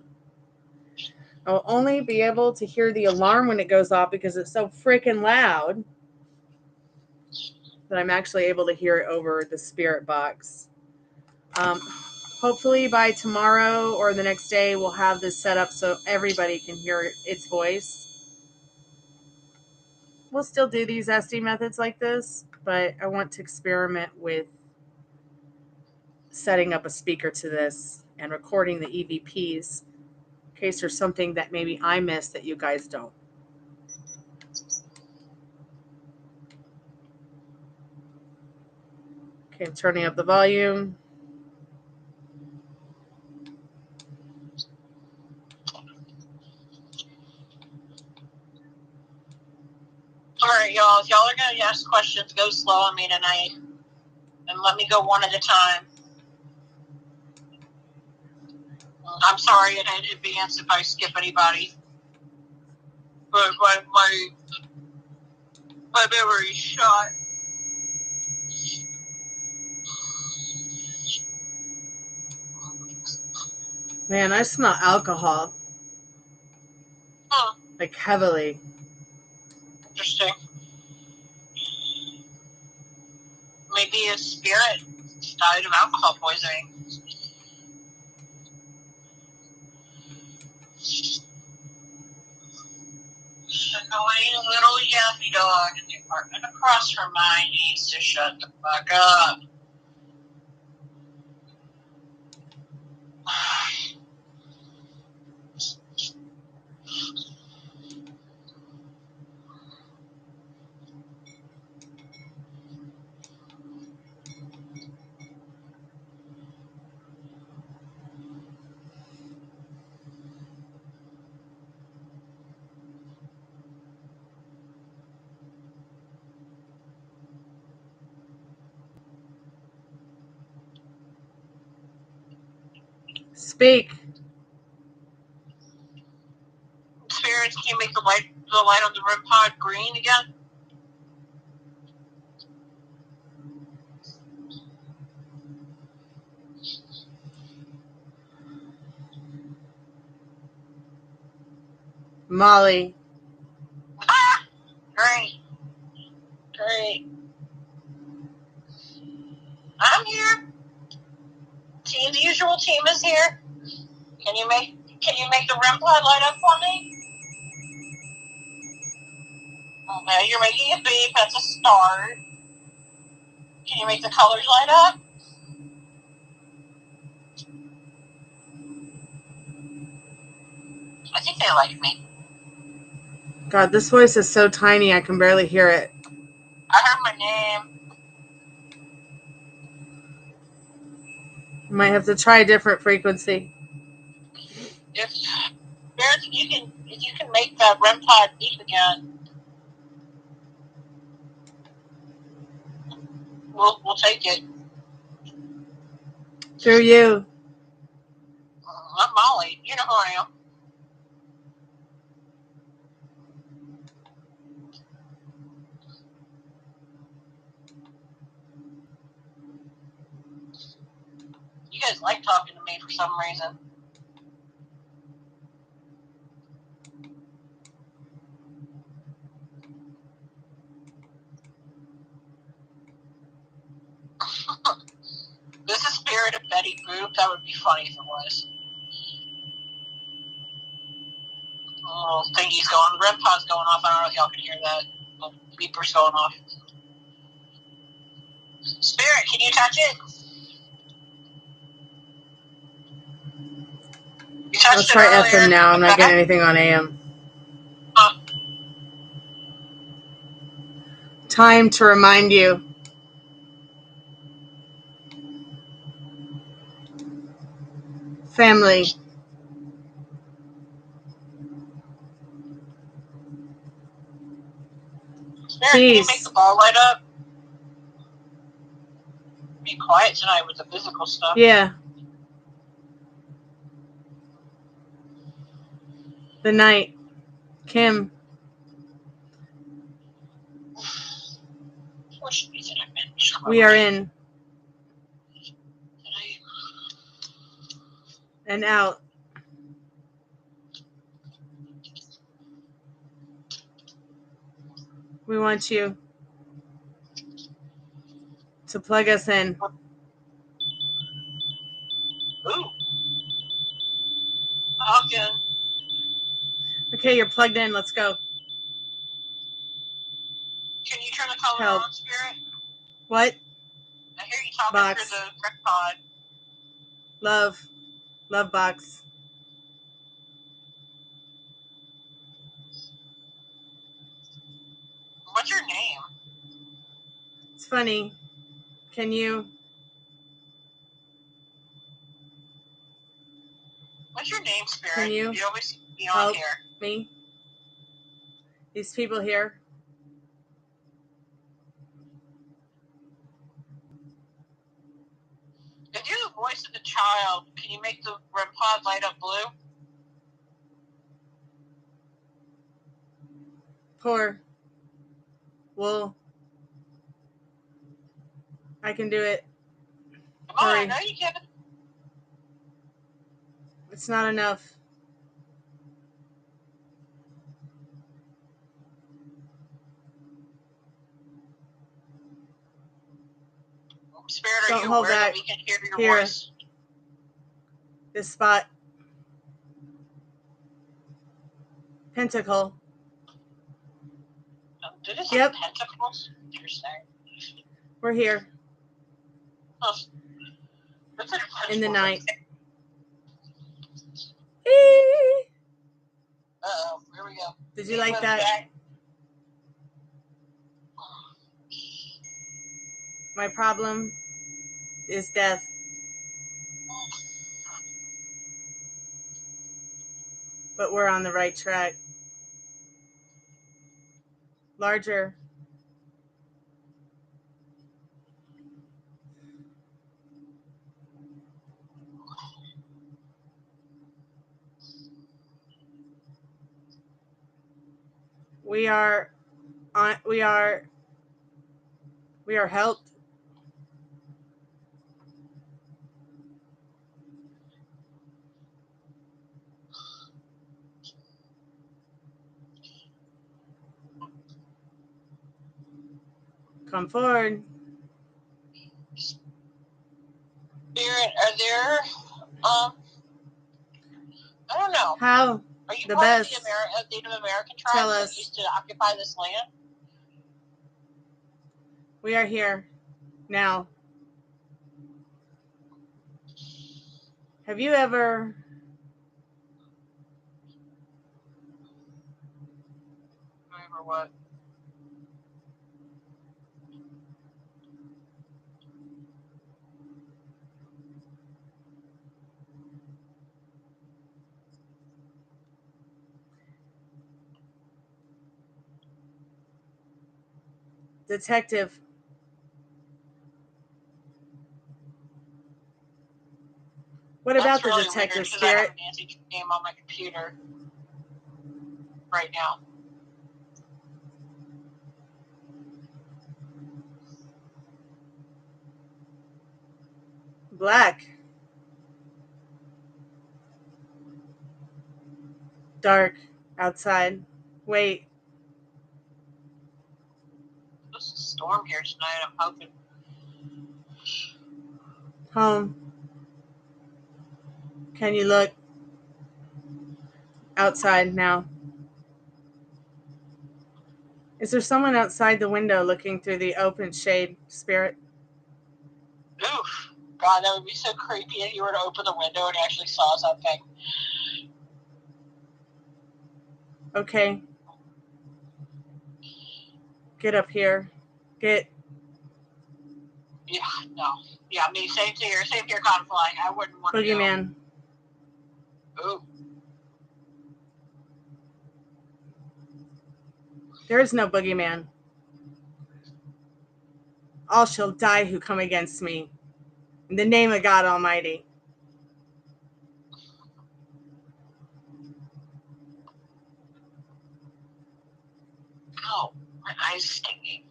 I will only be able to hear the alarm when it goes off because it's so freaking loud that I'm actually able to hear it over the Spiritbox. Hopefully by tomorrow or the next day, we'll have this set up so everybody can hear its voice. We'll still do these SD methods like this, but I want to experiment with setting up a speaker to this and recording the EVPs in case there's something that maybe I missed that you guys don't. Okay, I'm turning up the volume. All right, y'all. If y'all are going to ask questions, go slow on me tonight. And let me go one at a time. I'm sorry in advance if I skip anybody. But my memory's shot. Man, I smell alcohol. Like heavily. Interesting. Maybe a spirit died of alcohol poisoning. Annoying little yappy dog in the apartment across from mine needs to shut the fuck up. Speak. Spirits, can you make the light on the REM pod green again? Molly. Ah! Great. Great. I'm here. Team, the usual team is here. Can you make the REM pod light up for me? Okay, you're making a beep. That's a start. Can you make the colors light up? I think they like me. God, this voice is so tiny I can barely hear it. I heard my name. You might have to try a different frequency. If you can make that REM pod beep again, we'll take it. Through you. I'm Molly. You know who I am. You guys like talking to me for some reason. This is Spirit of Betty Boop. That would be funny if it was. Oh, thingy's going. The REM pod's going off. I don't know if y'all can hear that. The beeper's going off. Spirit, can you touch it? You touched Let's try it earlier. FM now. I'm not getting anything on AM. Time to remind you. Family. Spirit, can you make the ball light up? Be quiet tonight with the physical stuff. Yeah. The night. Kim. We are in. And out. We want you to plug us in. Ooh. Okay. Okay, you're plugged in. Let's go. Can you turn the color Help. on, Spirit? What? I hear you talking Box. through the REM pod. Love. Love box. What's your name? It's funny. Can you? What's your name, Spirit? Can you always be on help here. me? These people here. If you're the voice of the child, can you make the REM pod light up blue? Pour. Wool. I can do it. Come on, Hurry. I know you can. It's not enough. Spirit, are Don't you hold aware that back. we can hear your Here. voice? This spot. Pentacle. Did it say Yep. pentacles? Interesting. We're here. Oh. That's In the night. Uh-oh, here we go. Did you like that? My problem is death. But we're on the right track. Larger. We are helped. Come forward. Spirit, are there, I don't know. How? Are you The part best. of the Native American Tell tribes us. that used to occupy this land? We are here now. Have you ever Remember what? detective? What about That's really the detective, weird, because I have Spirit? Nancy's name on my computer right now. Black. Dark. Outside. Wait. There's a storm here tonight, I'm hoping. Home. Can you look? Outside now. Is there someone outside the window looking through the open shade, Spirit? Oof. God, that would be so creepy if you were to open the window and actually saw something. Okay. Get up here. Get. Yeah, no. Yeah, me, same here, Conflying. I wouldn't want to go. Boogeyman. Ooh. There is no boogeyman. All shall die who come against me. In the name of God Almighty. Ow, my eye's stinging.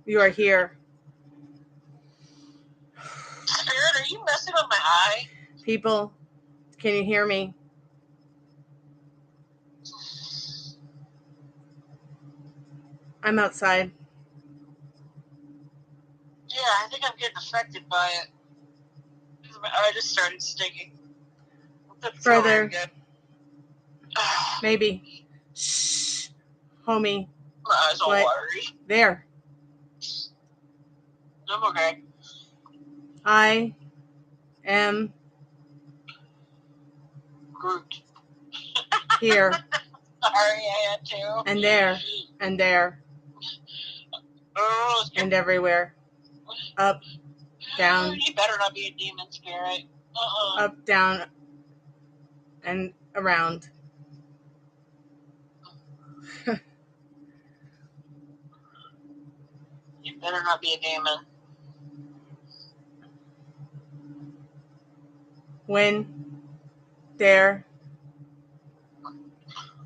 You are here. Spirit, are you messing with my eye? People, can you hear me? I'm outside. Yeah, I think I'm getting affected by it. My eye just started stinging. Further. Maybe. Shh. Homie. My eyes all What? watery. There. I'm okay. I am Groot. here. Sorry, I had to. And there. And there. Oh, And everywhere. Up. Down. You better not be a demon, Spirit. Up, down, and around. You better not be a demon. When there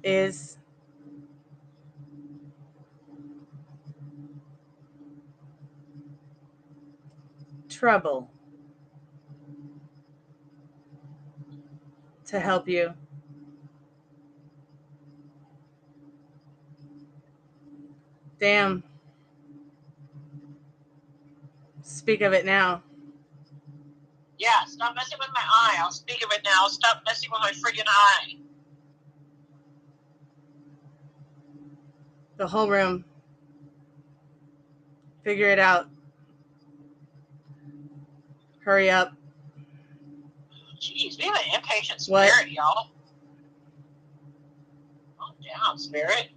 is trouble to help you, damn. Speak of it now. Yeah, stop messing with my eye. I'll speak of it now. Stop messing with my friggin' eye. The whole room. Figure it out. Hurry up. Jeez, we have an impatient spirit, What? y'all. Calm down, Spirit.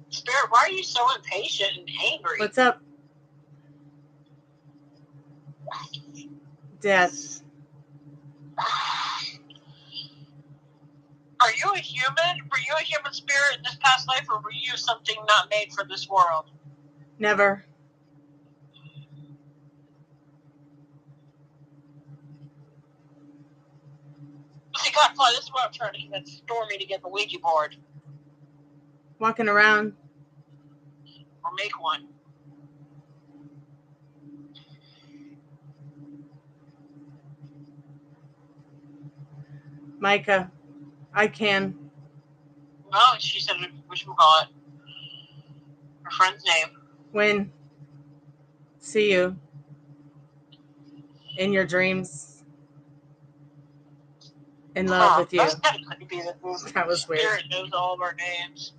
Spirit, why are you so impatient and angry? What's up? Death. Are you a human? Were you a human spirit in this past life, or were you something not made for this world? Never. See, Godfather, this is what I'm trying to convince Stormy to get the Ouija board. Walking around. Or make one. Micah, I can. Oh, she said, whatchamacallit, her friend's name. When? See you. In your dreams. In love with you. That's kind of creepy that That was weird. Spirit knows all of our names.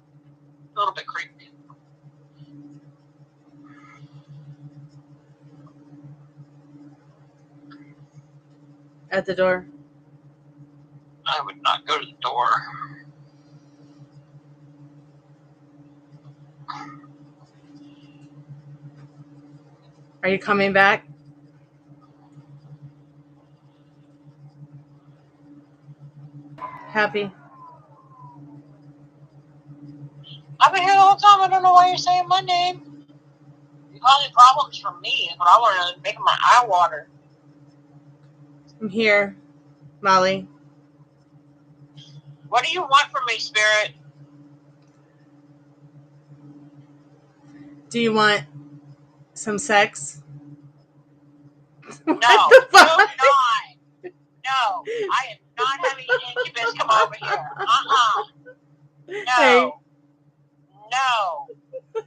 A little bit creepy. At the door. I would not go to the door. Are you coming back? Happy? I've been here the whole time. I don't know why you're saying my name. You're causing problems for me, but I want to make my eye water. I'm here, Molly. What do you want from me, Spirit? Do you want some sex? No, do not. No, I am not having an incubus come over here. No. Hey. No.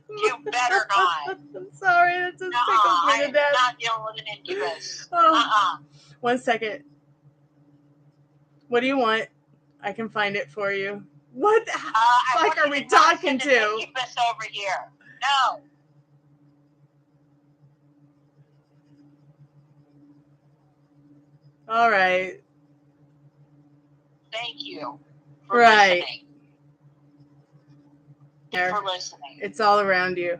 You better not. I'm sorry, that just tickles me I to am death. not dealing with an incubus. Oh. 1 second. What do you want? I can find it for you. What the fuck are we talking to? An incubus over here. No. All right. Thank you for listening. There. For listening. It's all around you.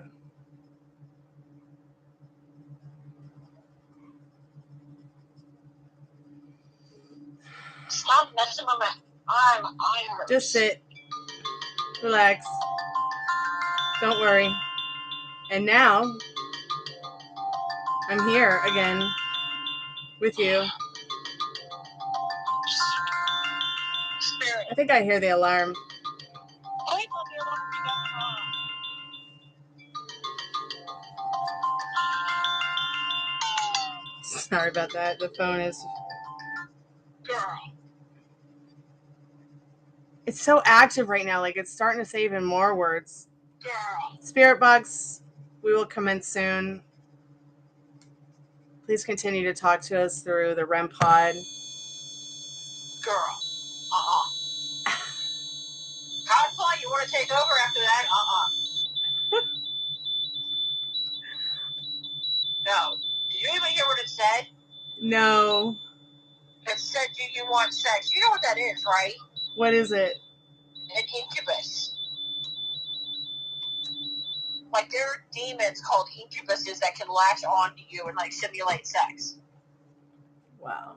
Stop messing with my arm. Just sit. Relax. Don't worry. And now, I'm here again with you. Spirit. I think I hear the alarm. Sorry about that. The phone is... Girl. It's so active right now. Like, it's starting to say even more words. Girl. Spiritbox, we will commence soon. Please continue to talk to us through the REM pod. Girl. Godfly, you want to take over after that? No. Did you even hear what it said? No. It said, do you want sex? You know what that is, right? What is it? An incubus. Like, there are demons called incubuses that can latch onto you and, like, simulate sex. Wow.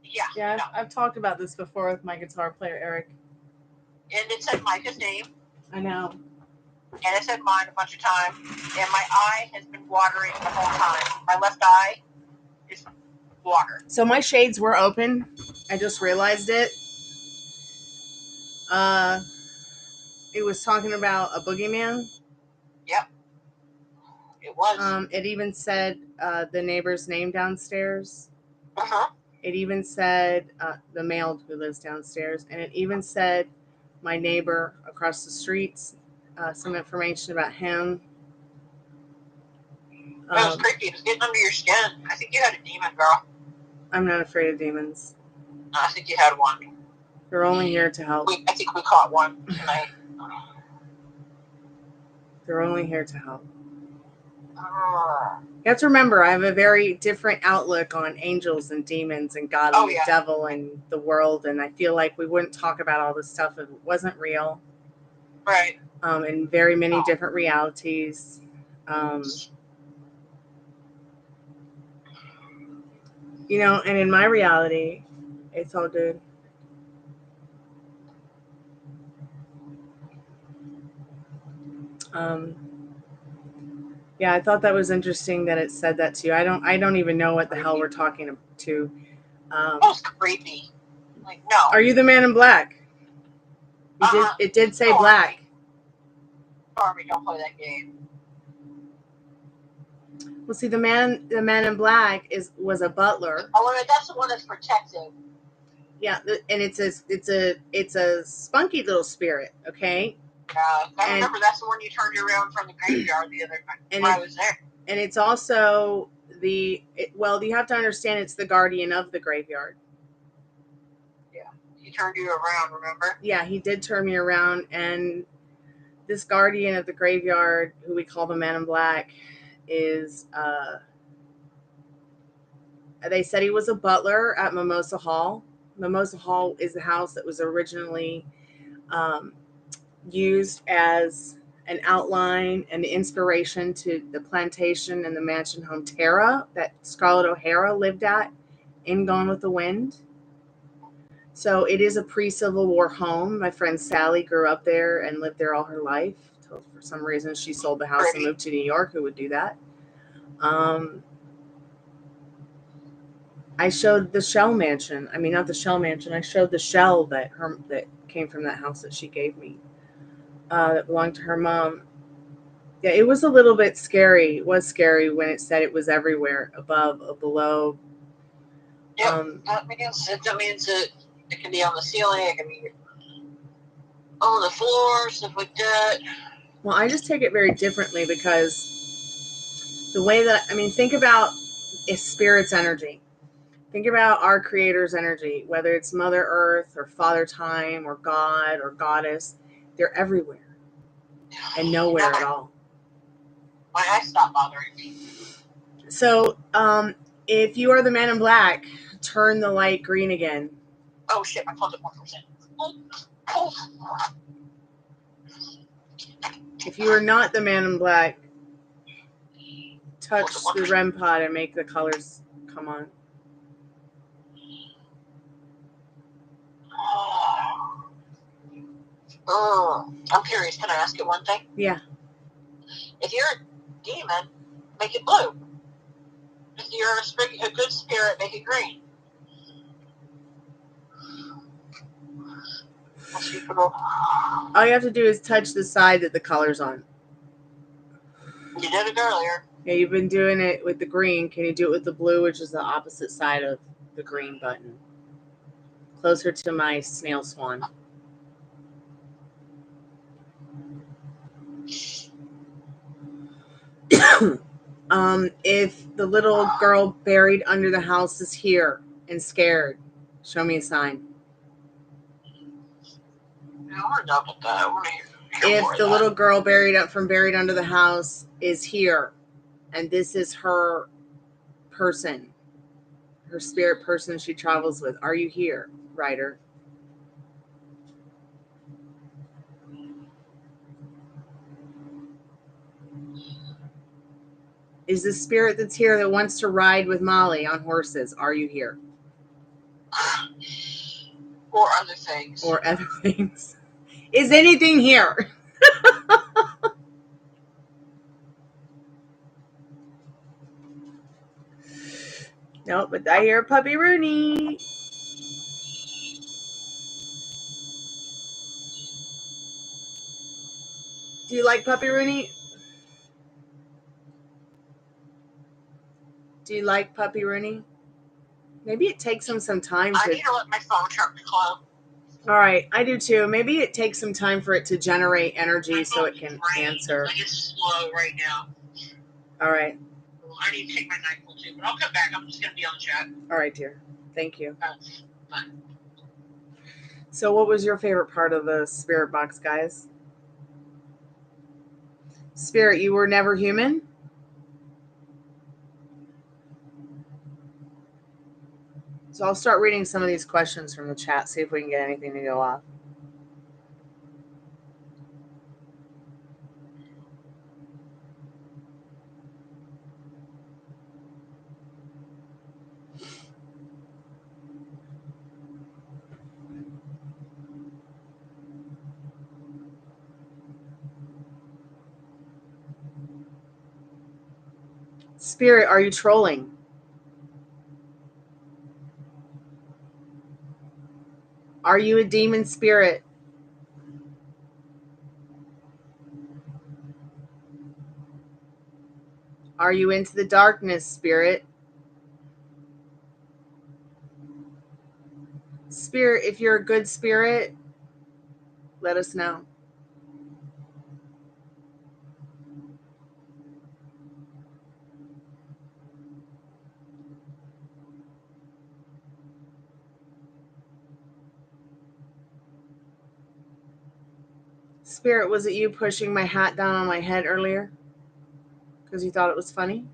Yeah. Yeah, No. I've talked about this before with my guitar player, Eric. And it said Micah's name. I know. And it said mine a bunch of times. And my eye has been watering the whole time. My left eye is water. So my shades were open. I just realized it. It was talking about a boogeyman. Yep. It was. It even said the neighbor's name downstairs. Uh-huh. It even said the male who lives downstairs. And it even said my neighbor across the streets, some information about him. That was creepy. It was getting under your skin. I think you had a demon, girl. I'm not afraid of demons. I think you had one. They're only here to help. I think we caught one tonight. They're only here to help. You have to remember, I have a very different outlook on angels and demons and God and the devil and the world. And I feel like we wouldn't talk about all this stuff if it wasn't real. Right. In very many different realities. You know, and in my reality, it's all good. Yeah, I thought that was interesting that it said that to you. I don't even know what the hell we're talking to. That was creepy. Like, no. Are you the man in black? It did say black. Sorry, don't play that game. Well, see, the man in black was a butler. Oh, wait, that's the one that's protective. Yeah, and it's a spunky little spirit. Okay. I remember that's the one you turned around from the graveyard the other night when I was there. And it's also you have to understand it's the guardian of the graveyard. Yeah, he turned you around, remember? Yeah, he did turn me around, and this guardian of the graveyard, who we call the man in black, is they said he was a butler at Mimosa Hall. Mimosa Hall is the house that was originally used as an outline and the inspiration to the plantation and the mansion home Terra that Scarlett O'Hara lived at in Gone with the Wind. So it is a pre-Civil War home. My friend Sally grew up there and lived there all her life. So for some reason, she sold the house and moved to New York. Who would do that? I showed the shell mansion. I mean, not the shell mansion. I showed the shell that came from that house that she gave me. That belonged to her mom. Yeah, it was a little bit scary. It was scary when it said it was everywhere, above or below. Yep, that means that it can be on the ceiling, it can be on the floor, stuff like that. Well, I just take it very differently because the way that, think about spirit's energy. Think about our creator's energy, whether it's Mother Earth or Father Time or God or Goddess. They're everywhere and nowhere at all. My eyes stop bothering me. So, if you are the man in black, turn the light green again. Oh shit, my phone's at 1%. If you are not the man in black, touch the REM pod and make the colors come on. I'm curious. Can I ask you one thing? Yeah. If you're a demon, make it blue. If you're a good spirit, make it green. All you have to do is touch the side that the color's on. You did it earlier. Yeah, you've been doing it with the green. Can you do it with the blue, which is the opposite side of the green button? Closer to my snail swan. If the little girl buried under the house is here and scared, show me a sign. Yeah, we're done with that. I want to hear if the little girl buried under the house is here, and this is her person, her spirit person she travels with, are you here, writer? Is the spirit that's here that wants to ride with Molly on horses, are you here? Or other things. Or other things. Is anything here? No, but I hear Puppy Rooney. Do you like Puppy Rooney? Do you like Puppy Rooney? Maybe it takes him some time. I need to let my phone charge close. All right, I do too. Maybe it takes some time for it to generate energy so it can answer. Like it's slow right now. All right. Well, I need to take my NyQuil too, but I'll come back. I'm just going to be on the chat. All right, dear. Thank you. Bye. So what was your favorite part of the spirit box, guys? Spirit, you were never human? So I'll start reading some of these questions from the chat, see if we can get anything to go off. Spirit, are you trolling? Are you a demon spirit? Are you into the darkness, Spirit? Spirit, if you're a good spirit, let us know. Spirit, was it you pushing my hat down on my head earlier? Because you thought it was funny?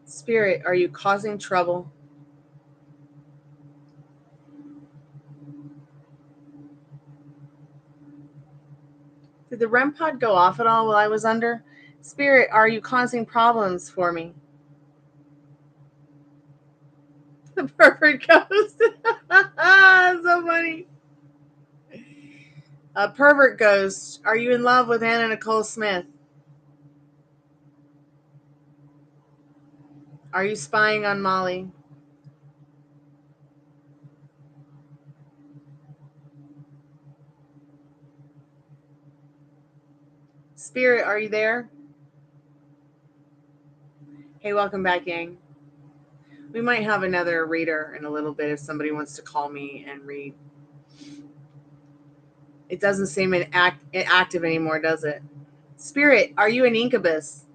Spirit, are you causing trouble? Did the REM pod go off at all while I was under? Spirit, are you causing problems for me? The perfect ghost. So funny. A pervert ghost. Are you in love with Anna Nicole Smith? Are you spying on Molly? Spirit, are you there? Hey, welcome back, Yang. We might have another reader in a little bit if somebody wants to call me and read. It doesn't seem active anymore, does it? Spirit, are you an incubus?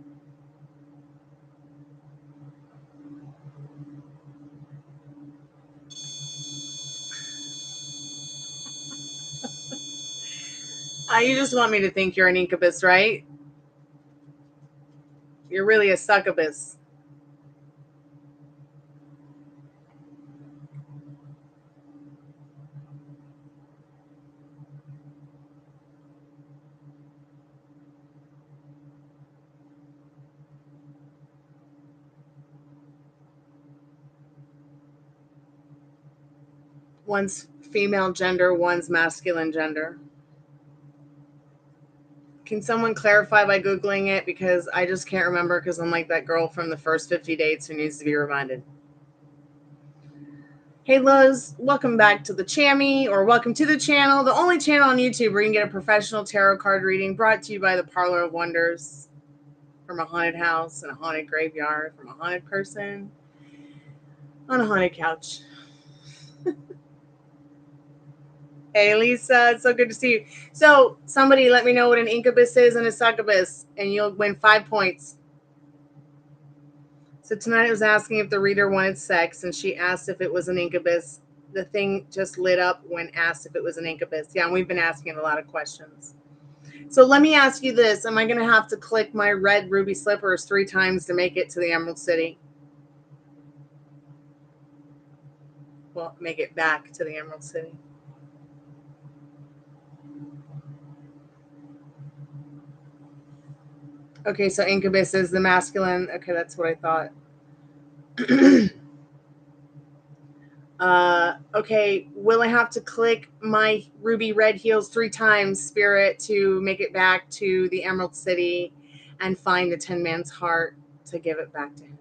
You just want me to think you're an incubus, right? You're really a succubus. One's female gender, one's masculine gender. Can someone clarify by Googling it? Because I just can't remember, because I'm like that girl from the first 50 dates who needs to be reminded. Hey, Luz, welcome back to the Chammy, or welcome to the channel, the only channel on YouTube where you can get a professional tarot card reading brought to you by the Parlor of Wonders, from a haunted house and a haunted graveyard, from a haunted person on a haunted couch. Hey, Lisa, it's so good to see you. So somebody let me know what an incubus is and a succubus, and you'll win 5 points. So tonight I was asking if the reader wanted sex, and she asked if it was an incubus. The thing just lit up when asked if it was an incubus. Yeah, and we've been asking a lot of questions. So let me ask you this. Am I going to have to click my red ruby slippers 3 times to make it to the Emerald City? Well, make it back to the Emerald City. Okay, so incubus is the masculine. Okay, that's what I thought. Okay, will I have to click my ruby red heels 3 times, Spirit, to make it back to the Emerald City and find the Tin Man's heart to give it back to him?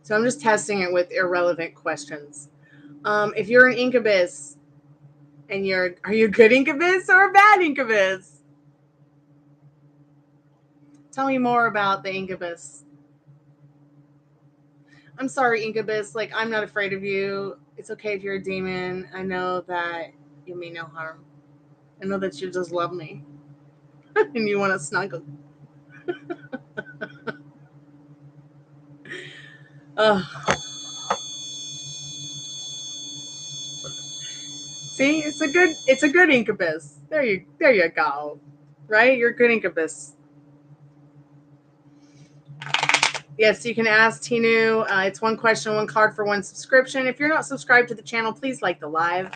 So I'm just testing it with irrelevant questions. If you're an incubus, and are you a good incubus or a bad incubus? Tell me more about the incubus. I'm sorry, incubus. Like, I'm not afraid of you. It's okay if you're a demon. I know that you mean no harm. I know that you just love me. And you want to snuggle. See, it's a good incubus. There you go. Right? You're a good incubus. Yes, you can ask Tinu. It's 1 question, 1 card for 1 subscription. If you're not subscribed to the channel, please like the live.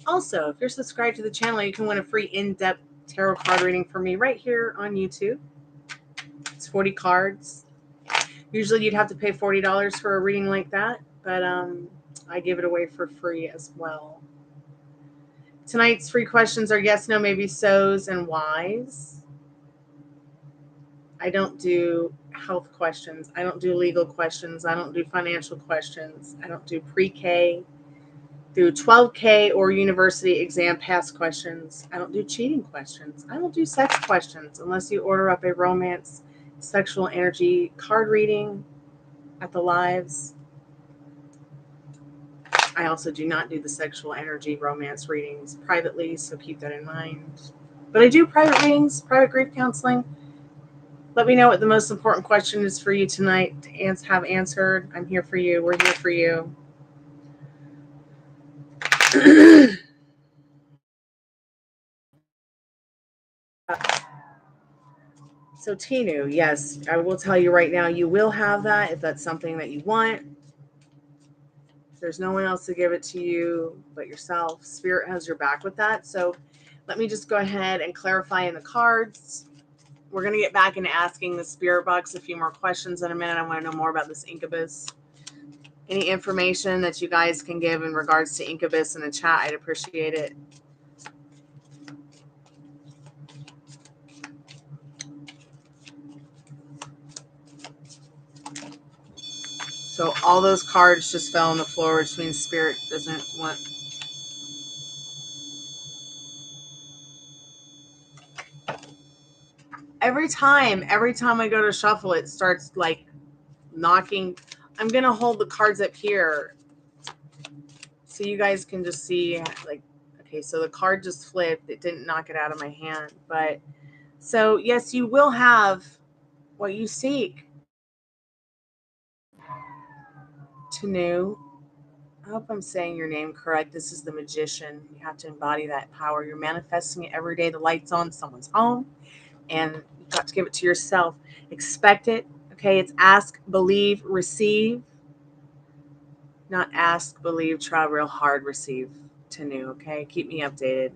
Also, if you're subscribed to the channel, you can win a free in-depth tarot card reading from me right here on YouTube. It's 40 cards. Usually you'd have to pay $40 for a reading like that, but I give it away for free as well. Tonight's free questions are yes, no, maybe, so's, and why's. I don't do health questions. I don't do legal questions. I don't do financial questions. I don't do pre-K through 12K or university exam pass questions. I don't do cheating questions. I don't do sex questions unless you order up a romance, sexual energy card reading at the lives. I also do not do the sexual energy romance readings privately, so keep that in mind. But I do private readings, private grief counseling. Let me know what the most important question is for you tonight to have answered. I'm here for you. We're here for you. So Tinu, yes, I will tell you right now, you will have that if that's something that you want. There's no one else to give it to you but yourself. Spirit has your back with that. So let me just go ahead and clarify in the cards. We're going to get back into asking the spirit box a few more questions in a minute. I want to know more about this incubus. Any information that you guys can give in regards to incubus in the chat, I'd appreciate it. So all those cards just fell on the floor, which means spirit doesn't want. Every time I go to shuffle, it starts like knocking. I'm going to hold the cards up here so you guys can just see, like, okay, so the card just flipped. It didn't knock it out of my hand. But so, yes, you will have what you seek. Tanu, I hope I'm saying your name correct. This is the magician. You have to embody that power. You're manifesting it every day. The light's on someone's home, and you've got to give it to yourself. Expect it. Okay, it's ask, believe, receive. Not ask, believe, try real hard, receive. Tanu, okay? Keep me updated.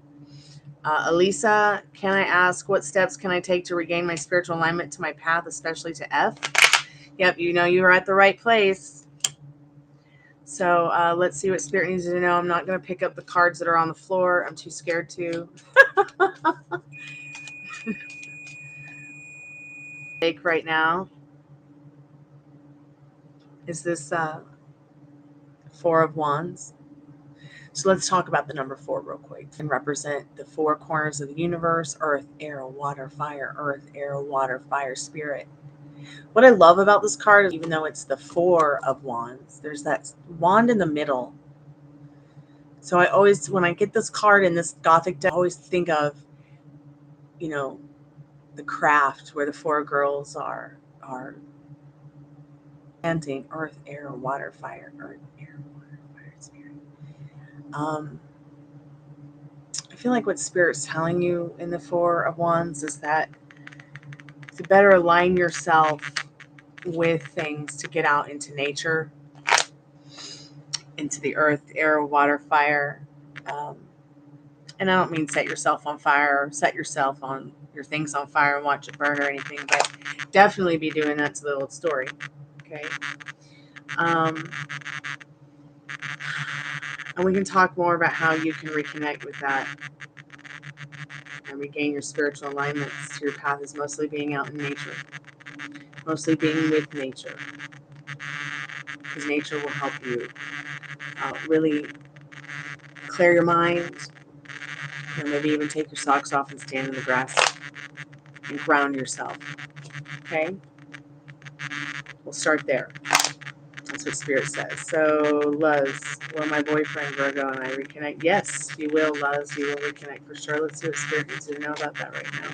Elisa, can I ask what steps can I take to regain my spiritual alignment to my path, especially to F? Yep, you know you're at the right place. So let's see what Spirit needs to know. I'm not going to pick up the cards that are on the floor. I'm too scared to. Right now is this Four of Wands. So let's talk about the number 4 real quick and represent the 4 corners of the universe: earth, air, water, fire, earth, air, water, fire, spirit. What I love about this card is even though it's the 4 of Wands, there's that wand in the middle. So I always, when I get this card in this Gothic deck, I always think of, you know, the craft where the 4 girls are chanting earth, air, water, fire, earth, air, water, fire, spirit. I feel like what Spirit's telling you in the 4 of Wands is that to better align yourself with things, to get out into nature, into the earth, air, water, fire. And I don't mean set yourself on fire or set yourself on your things on fire and watch it burn or anything, but definitely be doing that to the old story. Okay. And we can talk more about how you can reconnect with that and regain your spiritual alignments. Your path is mostly being out in nature, mostly being with nature, because nature will help you really clear your mind, and maybe even take your socks off and stand in the grass and ground yourself. Okay? We'll start there. That's what Spirit says. So, Luz, will my boyfriend Virgo and I reconnect? Yes, you will, Luz. You will reconnect for sure. Let's see what Spirit needs to know about that right now.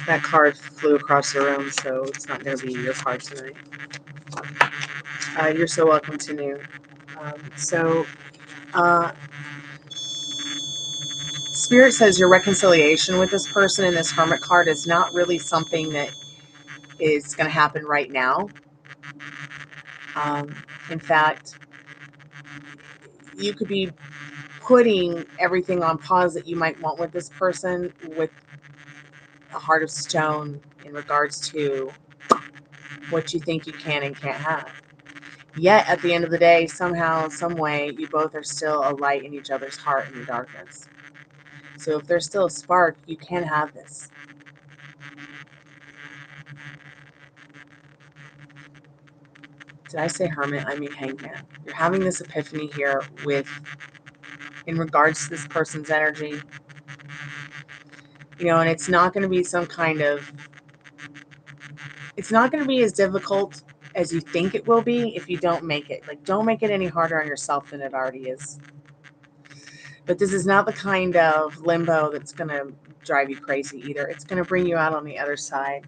That card flew across the room, so it's not going to be your card tonight. You're so welcome to New. Spirit says your reconciliation with this person in this Hermit card is not really something that is going to happen right now. In fact, you could be putting everything on pause that you might want with this person with a heart of stone in regards to what you think you can and can't have. Yet at the end of the day, somehow, some way, you both are still a light in each other's heart in the darkness. So if there's still a spark, you can have this. Did I say hermit? I mean hangman. You're having this epiphany here in regards to this person's energy. You know, and it's not going to be some kind of, it's not going to be as difficult as you think it will be if you don't make it. Like, don't make it any harder on yourself than it already is. But this is not the kind of limbo that's going to drive you crazy either. It's going to bring you out on the other side,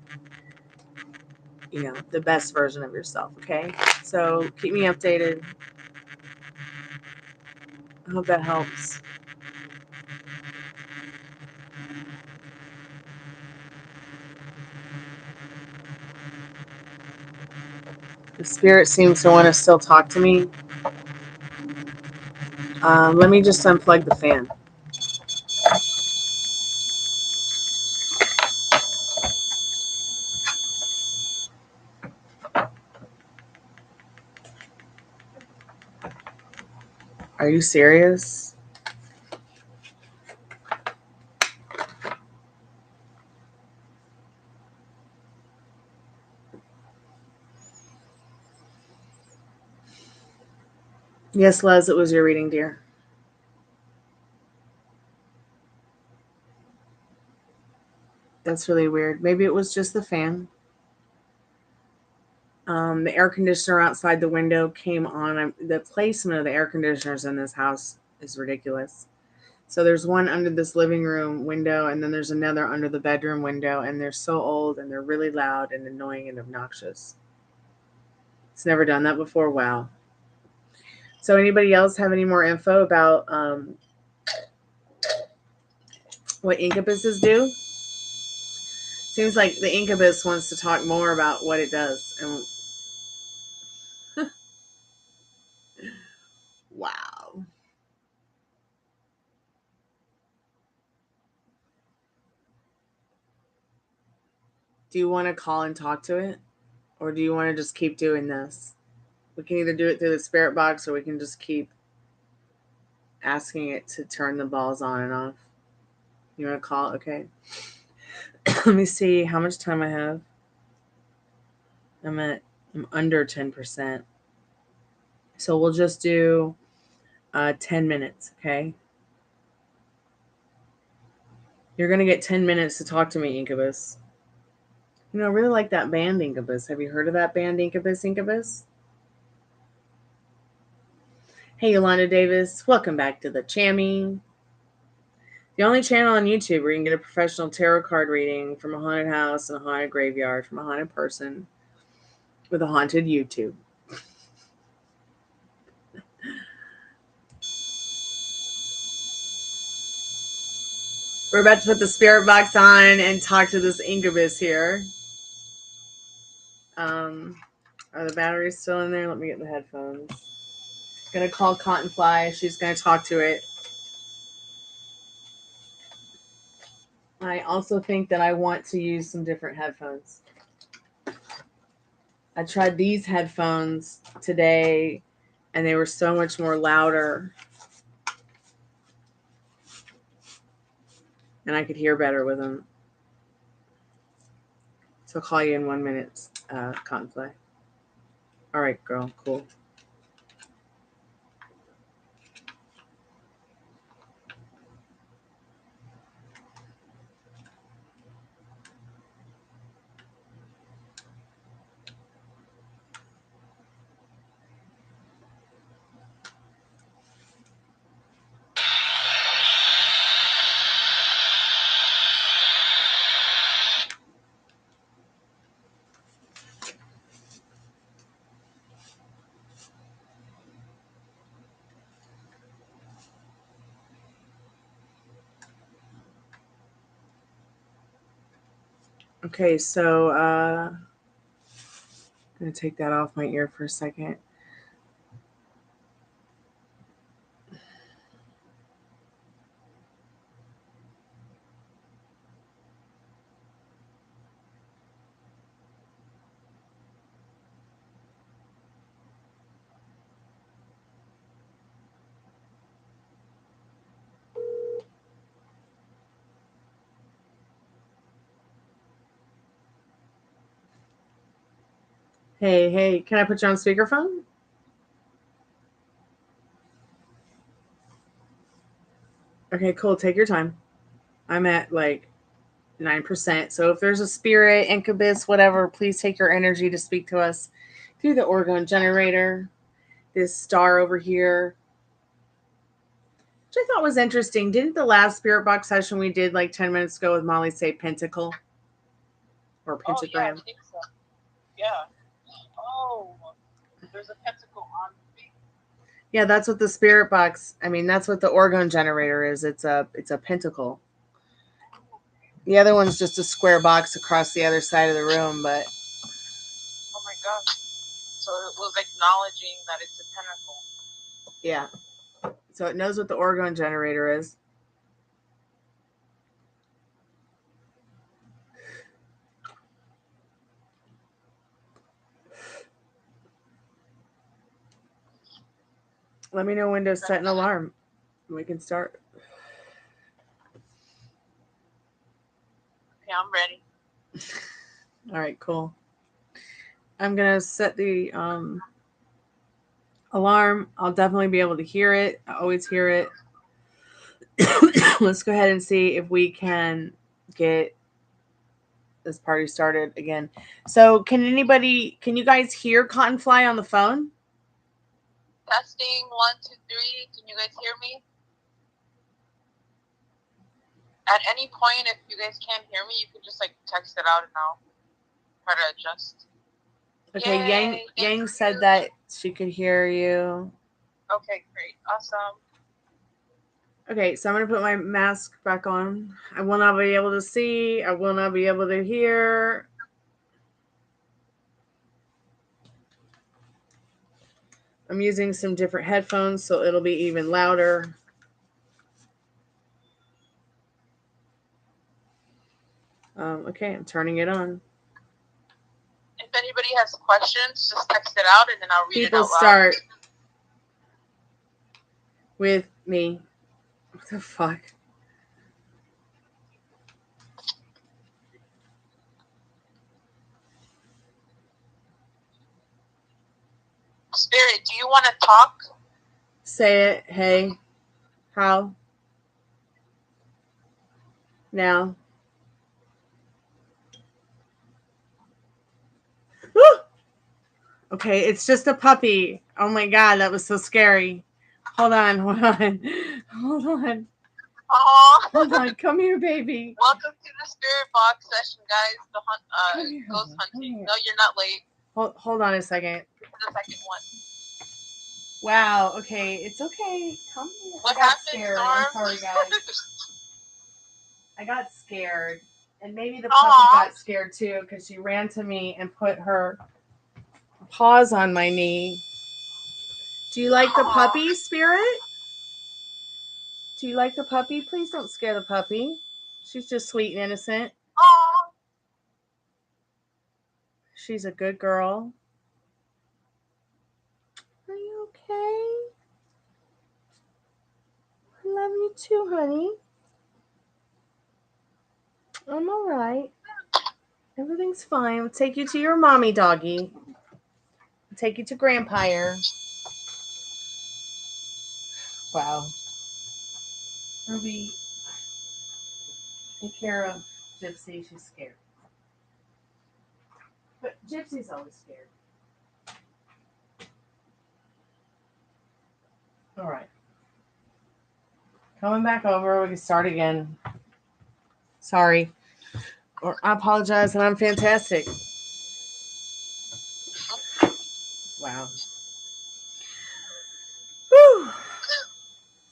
you know, the best version of yourself, okay? So keep me updated. I hope that helps. The spirit seems to want to still talk to me. Let me just unplug the fan. Are you serious? Yes, Les, it was your reading, dear. That's really weird. Maybe it was just the fan. The air conditioner outside the window came on. The placement of the air conditioners in this house is ridiculous. So there's one under this living room window, and then there's another under the bedroom window, and they're so old, and they're really loud and annoying and obnoxious. It's never done that before. Wow. So anybody else have any more info about what incubuses do? Seems like the incubus wants to talk more about what it does. And wow. Do you want to call and talk to it? Or do you want to just keep doing this? We can either do it through the spirit box, or we can just keep asking it to turn the balls on and off. You want to call? Okay. Let me see how much time I have. I'm under 10%. So we'll just do 10 minutes, okay? You're going to get 10 minutes to talk to me, Incubus. You know, I really like that band, Incubus. Have you heard of that band, Incubus? Hey, Yolanda Davis. Welcome back to the Chammy. The only channel on YouTube where you can get a professional tarot card reading from a haunted house and a haunted graveyard from a haunted person with a haunted YouTube. We're about to put the spirit box on and talk to this incubus here. Are the batteries still in there? Let me get the headphones. Gonna call Cottonfly. She's gonna talk to it. I also think that I want to use some different headphones. I tried these headphones today, and they were so much more louder, and I could hear better with them. So I'll call you in 1 minute, Cottonfly. All right, girl. Cool. Okay, so I'm going to take that off my ear for a second. Hey, can I put you on speakerphone? Okay, cool. Take your time. I'm at like 9%. So if there's a spirit, incubus, whatever, please take your energy to speak to us through the orgone generator. This star over here, which I thought was interesting. Didn't the last spirit box session we did like 10 minutes ago with Molly say pentacle or pentagram? Oh, yeah, I think so. Yeah. Oh, there's a pentacle on me. Yeah, that's what the spirit box. I mean, that's what the orgone generator is. It's a pentacle. The other one's just a square box across the other side of the room, but. Oh my gosh. So it was acknowledging that it's a pentacle. Yeah. So it knows what the orgone generator is. Let me know when to set an alarm. We can start. Okay, I'm ready. All right, cool. I'm going to set the alarm. I'll definitely be able to hear it. I always hear it. Let's go ahead and see if we can get this party started again. So can you guys hear Cottonfly on the phone? Testing 1, 2, 3. Can you guys hear me? At any point, if you guys can't hear me, you can just like text it out and I'll try to adjust. Okay, Yay, Yang said that she could hear you. Okay, great. Awesome. Okay, so I'm going to put my mask back on. I will not be able to see. I will not be able to hear. I'm using some different headphones, so it'll be even louder. Okay, I'm turning it on. If anybody has questions, just text it out and then I'll read People it out loud. start with me. What the fuck? Spirit, do you want to talk? Say it. Hey. How? Now. Woo! Okay, it's just a puppy. Oh my god, that was so scary. Hold on. Aww. Hold on. Come here, baby. Welcome to the Spirit Box session, guys. The ghost hunting. No, you're not late. Hold on a second. This is the second one. Wow. Okay, it's okay. Come here. What I got happened, scared. Storm? I'm sorry, guys. I got scared, and maybe the puppy got scared too because she ran to me and put her paws on my knee. Do you like the puppy, Spirit? Do you like the puppy? Please don't scare the puppy. She's just sweet and innocent. Aww. She's a good girl. Are you okay? I love you too, honey. I'm all right. Everything's fine. I'll take you to your mommy doggy. I'll take you to Grandpire. Wow. Ruby, take care of Gypsy. She's scared. But Gypsy's always scared. All right. Coming back over. We can start again. Sorry. Or I apologize, and I'm fantastic. Wow. Whew.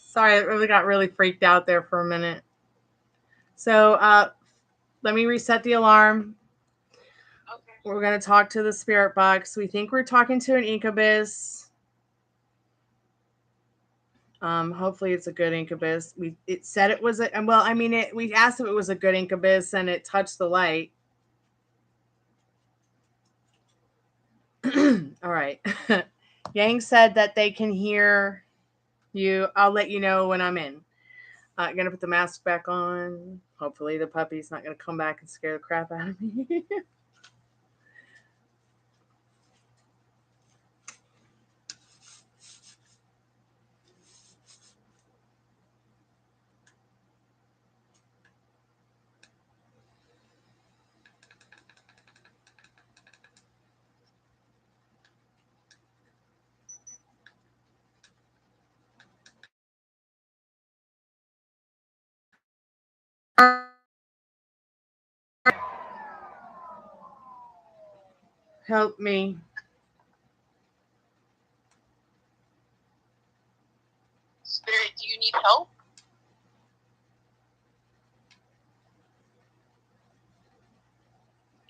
Sorry, I really got really freaked out there for a minute. So let me reset the alarm. Okay. We're going to talk to the spirit box. We think we're talking to an incubus. Hopefully it's a good incubus. It said it was we asked if it was a good incubus and it touched the light. All right. Yang said that they can hear you. I'll let you know when I'm in. Gonna put the mask back on. Hopefully the puppy's not gonna come back and scare the crap out of me. Help me. Spirit, do you need help?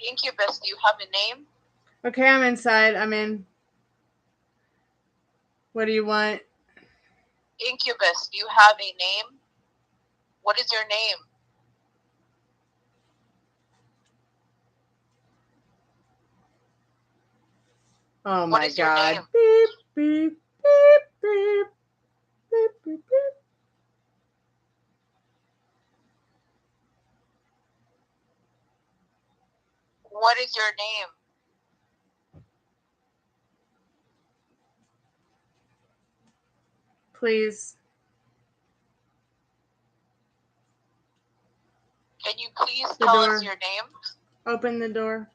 Incubus, do you have a name? Okay, I'm inside. I'm in. What do you want? Incubus, do you have a name? What is your name? Oh What my is your God. name? Beep, beep, beep, beep, beep, beep, beep. What is your name? Please. Can you please The tell door. us your name? Open the door.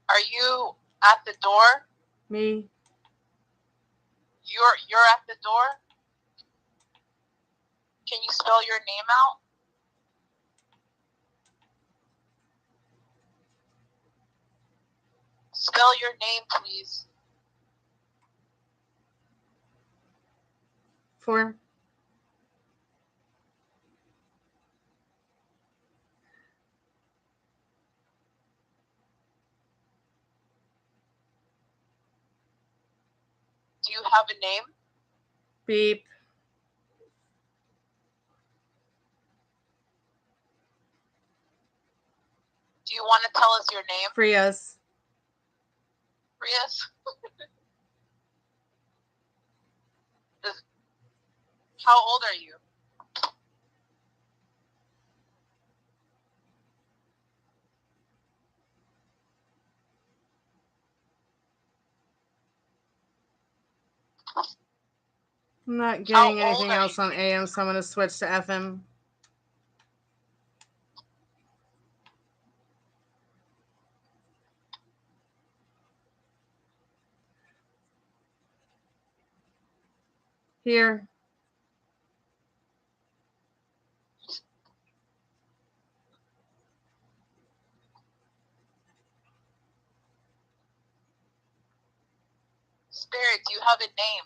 Are you at the door? Me. You're at the door? Can you spell your name out? Spell your name, please. 4. Do you have a name? Beep. Do you want to tell us your name? Free us. Rias? How old are you? I'm not How getting old anything are else you? on AM, so I'm going to switch to FM. Here. Spirit, do you have a name?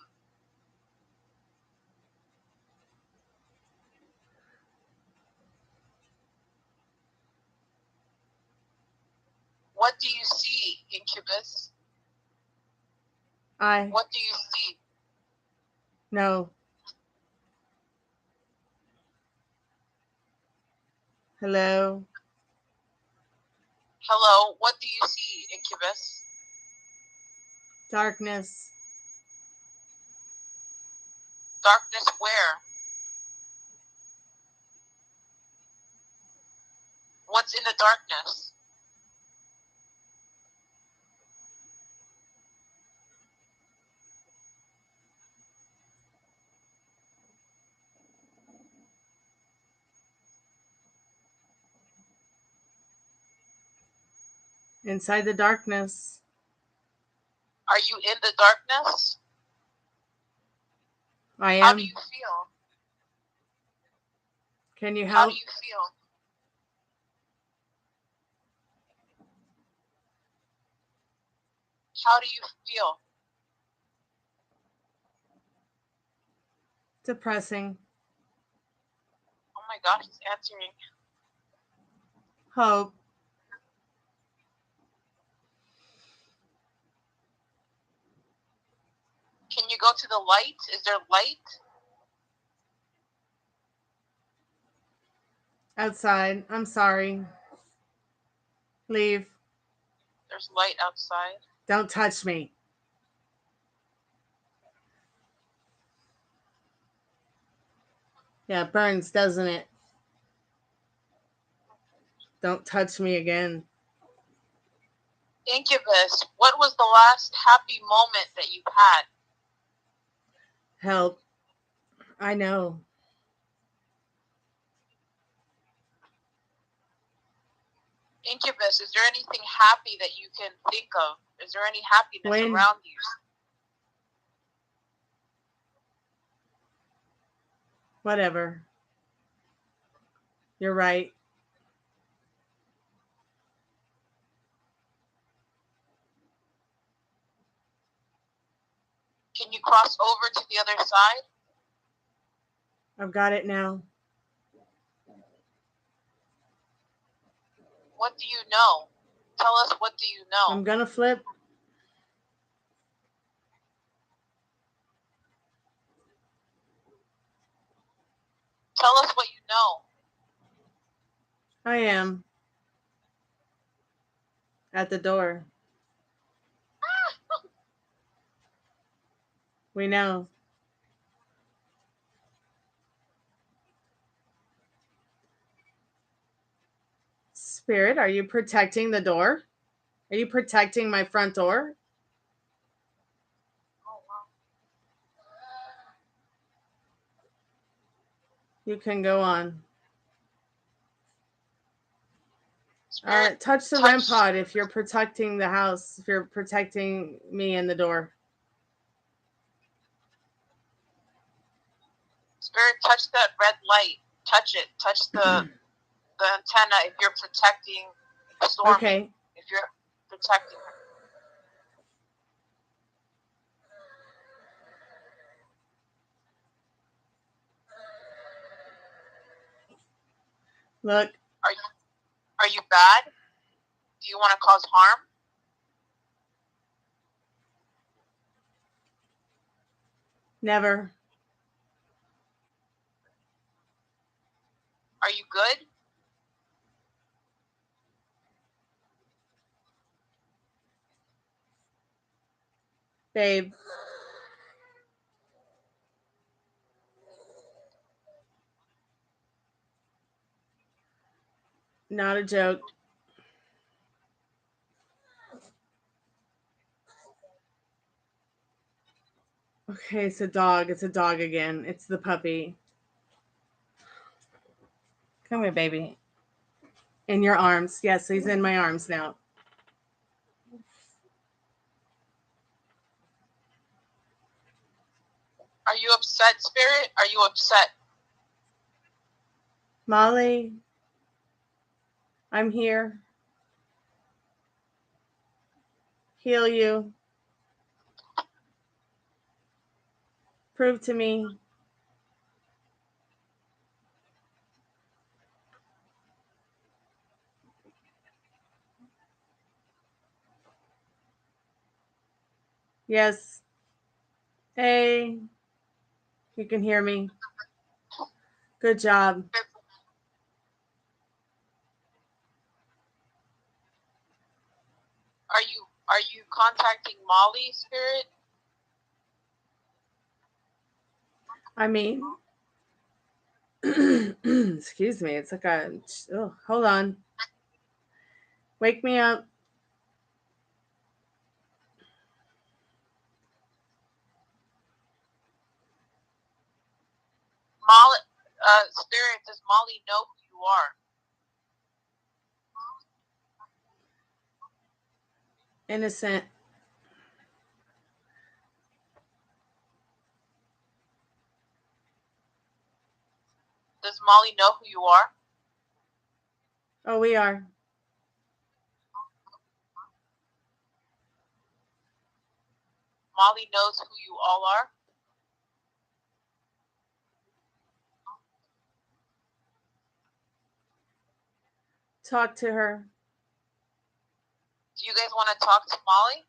What do you see, Incubus? What do you see? No. Hello. Hello, what do you see, Incubus? Darkness. Darkness where? What's in the darkness? Inside the darkness. Are you in the darkness? I am. How do you feel? Can you How help? do you feel? How do you feel? Depressing. Oh my God, he's answering. Hope. Can you go to the light? Is there light? Outside. I'm sorry. Leave. There's light outside. Don't touch me. Yeah, it burns, doesn't it? Don't touch me again. Incubus, what was the last happy moment that you had? Help. I know. Incubus, is there anything happy that you can think of? Is there any happiness When? around you? Whatever. You're right. Can you cross over to the other side? I've got it now. What do you know? Tell us, what do you know? I'm gonna flip. Tell us what you know. I am at the door. We know. Spirit, are you protecting the door? Are you protecting my front door? Oh, wow. You can go on. Spirit, Touch the REM pod if you're protecting the house, if you're protecting me and the door. Spirit, touch that red light. Touch it. Touch the antenna if you're protecting Stormy. Okay. If you're protecting her. Look. Are you bad? Do you want to cause harm? Never. Are you good? Babe. Not a joke. Okay, it's a dog. It's a dog again. It's the puppy. Come here, baby. In your arms. Yes, he's in my arms now. Are you upset, Spirit? Are you upset? Molly, I'm here. Heal you. Prove to me. Yes. Hey. You can hear me. Good job. Are you contacting Molly, Spirit? I mean, excuse me. It's like hold on. Wake me up. Molly, Spirit, does Molly know who you are? Innocent. Does Molly know who you are? Oh, we are. Molly knows who you all are? Talk to her. Do you guys want to talk to Molly?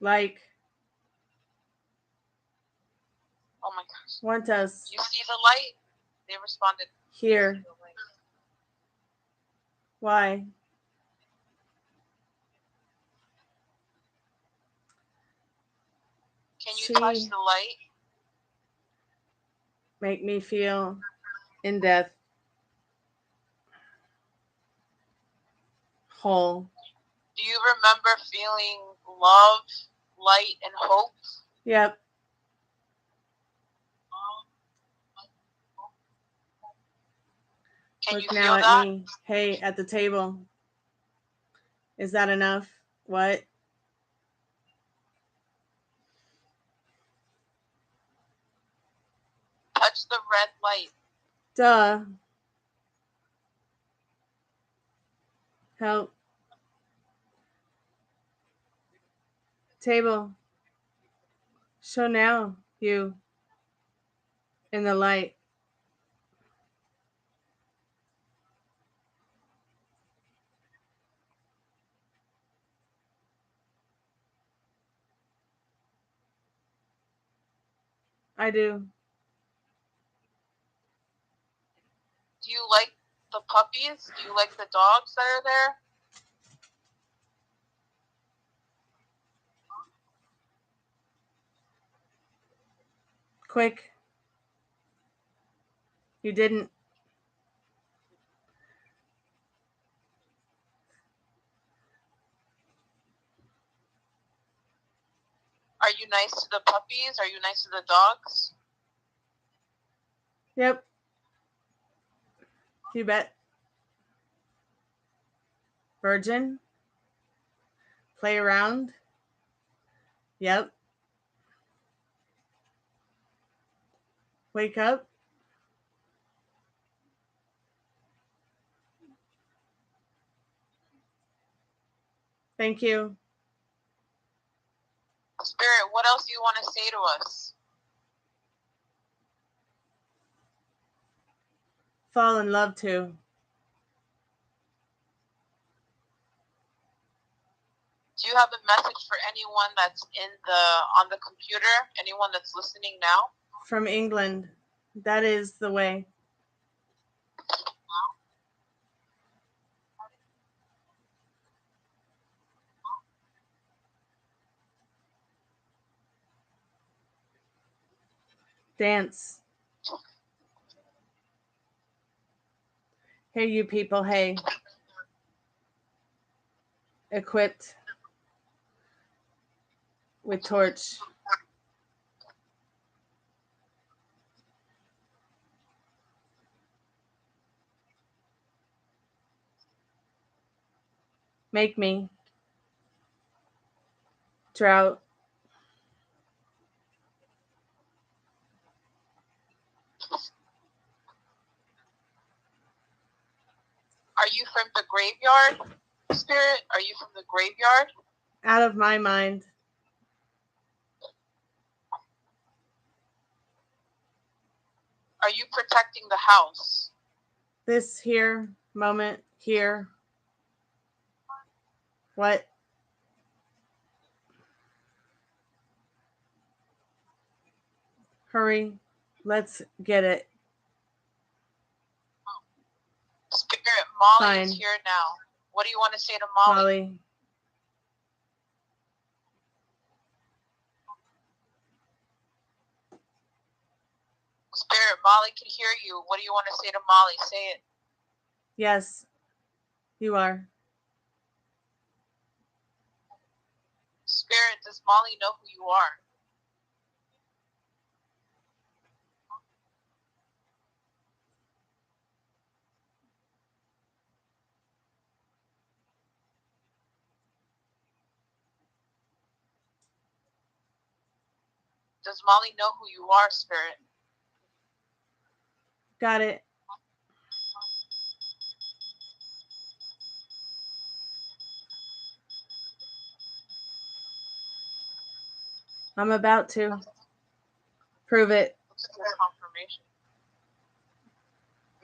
Like. Oh my gosh. Want us. You see the light? They responded. Here. Why? Can you touch the light? Make me feel in death. Whole. Do you remember feeling love, light, and hope? Yep. Can Look you now feel at that? me. Hey, at the table. Is that enough? What? Touch the red light. Duh. Help. Table. Show now, you. In the light. I do. Do you like the puppies? Do you like the dogs that are there? Quick. You didn't. Are you nice to the puppies? Are you nice to the dogs? Yep. You bet. Virgin. Play around. Yep. Wake up. Thank you. Spirit, what else do you want to say to us? Fall in love too. Do you have a message for anyone that's on the computer? Anyone that's listening now? From England. That is the way. Dance. Hey, you people. Hey. Equipped with torch. Make me. Drought. Are you from the graveyard, Spirit? Are you from the graveyard? Out of my mind. Are you protecting the house? This here moment here. What? Hurry. Let's get it. Spirit, Molly Fine. is here now. What do you want to say to Molly? Molly. Spirit, Molly can hear you. What do you want to say to Molly? Say it. Yes, you are. Spirit, does Molly know who you are? Does Molly know who you are, Spirit? Got it. I'm about to. Prove it. Confirmation.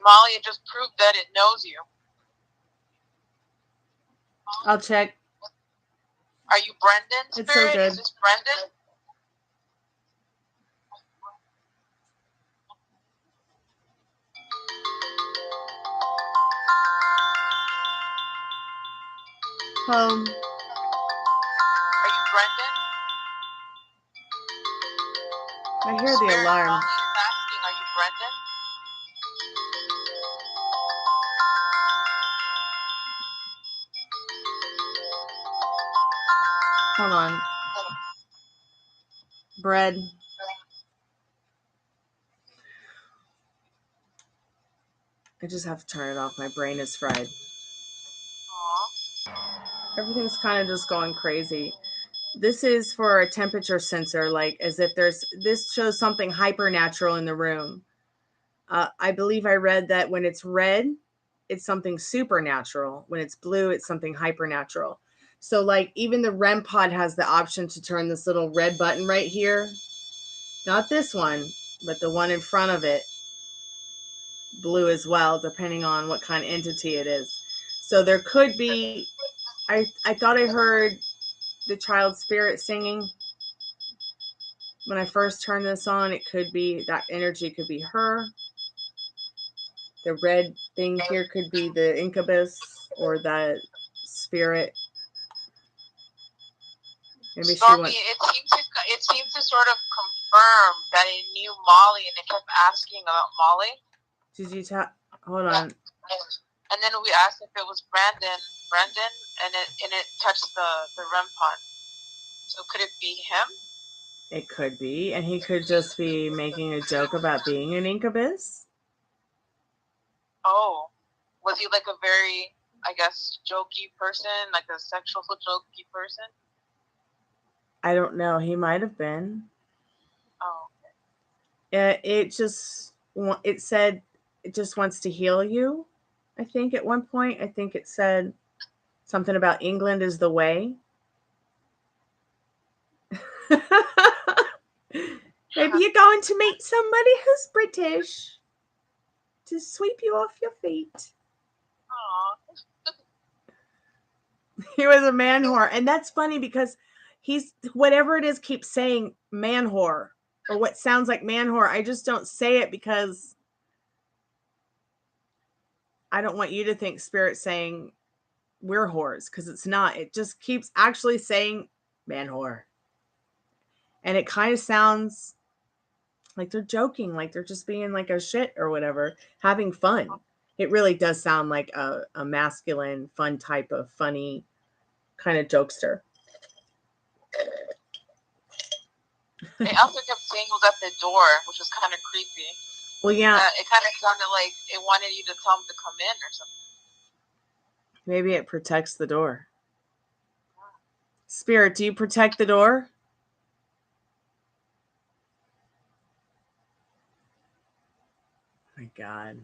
Molly, it just proved that it knows you. I'll check. Are you Brendan, Spirit? It's so good. Is this Brendan? Home. Are you Brendan? I hear the Spirit, alarm. Molly is asking, are you Brendan? Hold on. Bread. I just have to turn it off. My brain is fried. Aww. Everything's kind of just going crazy. This is for a temperature sensor, like as if this shows something hypernatural in the room. I believe I read that when it's red, it's something supernatural. When it's blue, it's something hypernatural. So like even the REM pod has the option to turn this little red button right here. Not this one, but the one in front of it, blue as well, depending on what kind of entity it is. So there could be, I thought I heard the child spirit singing when I first turned this on. It could be, that energy could be her. The red thing here could be the incubus or that spirit. Maybe Stormy, it seemed to sort of confirm that it knew Molly, and it kept asking about Molly. Did you hold on? And then we asked if it was Brendan, and it touched the REM pod. So could it be him? It could be, and he could just be making a joke about being an incubus. Oh, was he like a very, I guess, jokey person, like a sexual jokey person? I don't know. He might have been. Oh, okay. It said it just wants to heal you. I think at one point, I think it said something about England is the way. Maybe you're going to meet somebody who's British to sweep you off your feet. Aww. He was a man whore. And that's funny because he's, whatever it is, keeps saying man whore or what sounds like man whore. I just don't say it because I don't want you to think Spirit's saying we're whores, because it's not. It just keeps actually saying man whore. And it kind of sounds like they're joking, like they're just being like a shit or whatever, having fun. It really does sound like a masculine, fun type of funny kind of jokester. It also kept saying it was at the door, which was kind of creepy. Well, yeah. It kind of sounded like it wanted you to tell him to come in or something. Maybe it protects the door. Spirit, do you protect the door? Oh my God.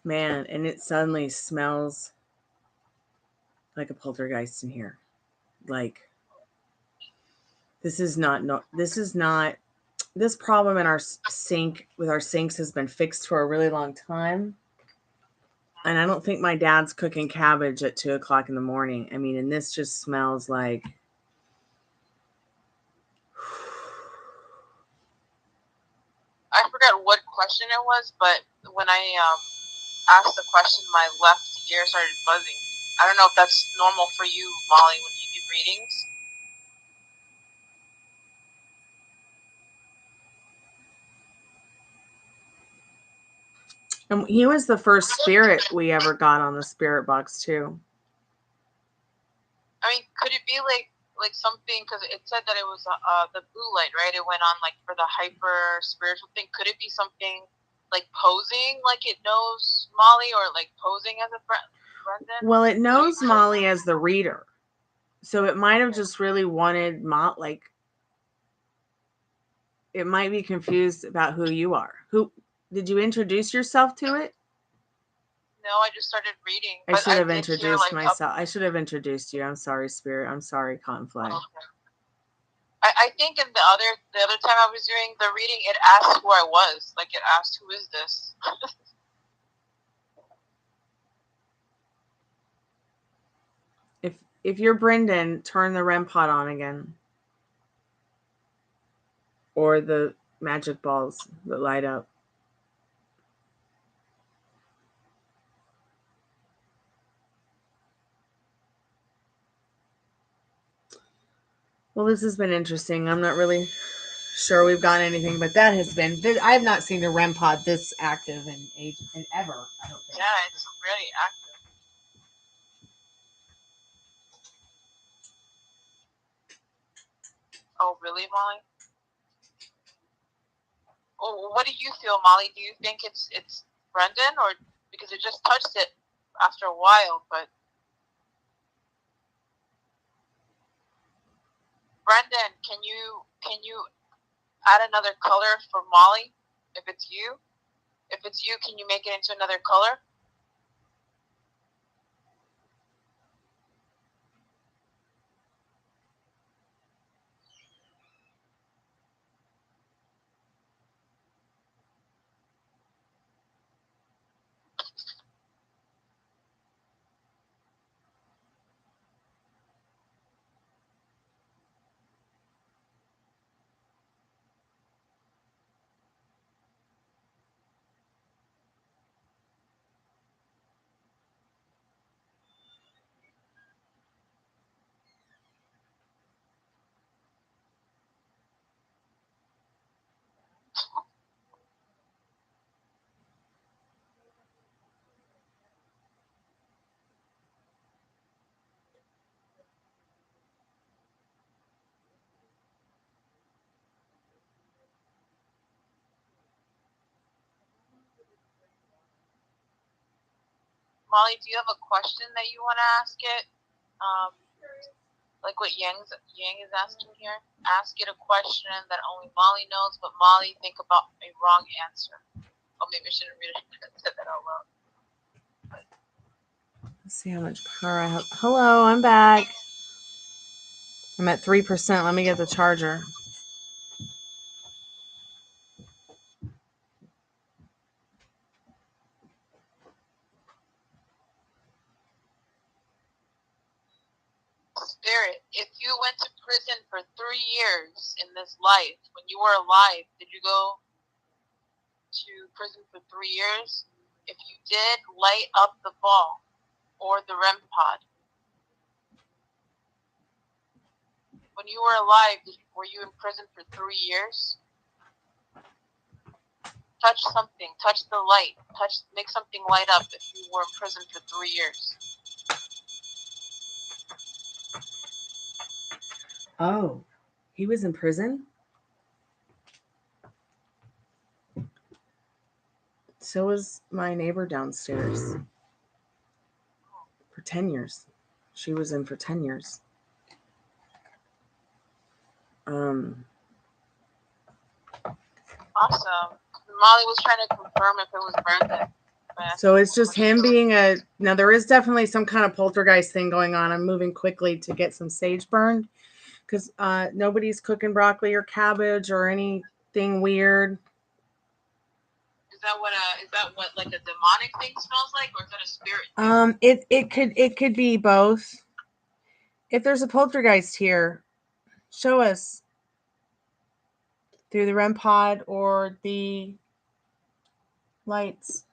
Man, and it suddenly smells like a poltergeist in here. Like, this problem in our sink with our sinks has been fixed for a really long time. And I don't think my dad's cooking cabbage at 2:00 in the morning. I mean, and this just smells like. I forgot what question it was, but when I asked the question, my left ear started buzzing. I don't know if that's normal for you, Molly, when you do readings. And he was the first spirit we ever got on the Spiritbox too. I mean, could it be like something, because it said that it was the blue light, right? It went on like for the hyper spiritual thing. Could it be something like posing, like it knows Molly, or like posing as a Brendan? Well, it knows Molly as the reader, so it might have just really wanted like. It might be confused about who you are. Who did you introduce yourself to it? No, I just started reading. I should have introduced myself. I should have introduced you. I'm sorry, Spirit. I'm sorry, Cottonfly. Okay. I think in the other time I was doing the reading, it asked who I was. Like it asked, "Who is this?" If you're Brendan, turn the REM pod on again, or the magic balls that light up. Well, this has been interesting. I'm not really sure we've got anything, but that has been. I have not seen a REM pod this active in ever. I don't think. Yeah, it's really active. Oh, really, Molly? Oh, what do you feel, Molly? Do you think it's Brendan, or because it just touched it after a while? But Brendan, can you add another color for Molly, if it's you. If it's you, can you make it into another color? Molly, do you have a question that you want to ask it? Like what Yang is asking here? Ask it a question that only Molly knows, but Molly think about a wrong answer. Oh, maybe I shouldn't read it. Said that out loud. Let's see how much power I have. Hello, I'm back. I'm at 3%. Let me get the charger. Spirit, if you went to prison for 3 years in this life, when you were alive, did you go to prison for 3 years? If you did, light up the ball or the REM pod. When you were alive, were you in prison for 3 years? Touch something, touch the light, make something light up if you were in prison for 3 years. Oh, he was in prison? So was my neighbor downstairs. For 10 years. She was in for 10 years. Awesome. Molly was trying to confirm if it was Brandon. So it's just him being now there is definitely some kind of poltergeist thing going on. I'm moving quickly to get some sage burned because nobody's cooking broccoli or cabbage or anything weird. Is that what like a demonic thing smells like, or is that a spirit thing? It could be both. If there's a poltergeist here, show us through the REM pod or the lights.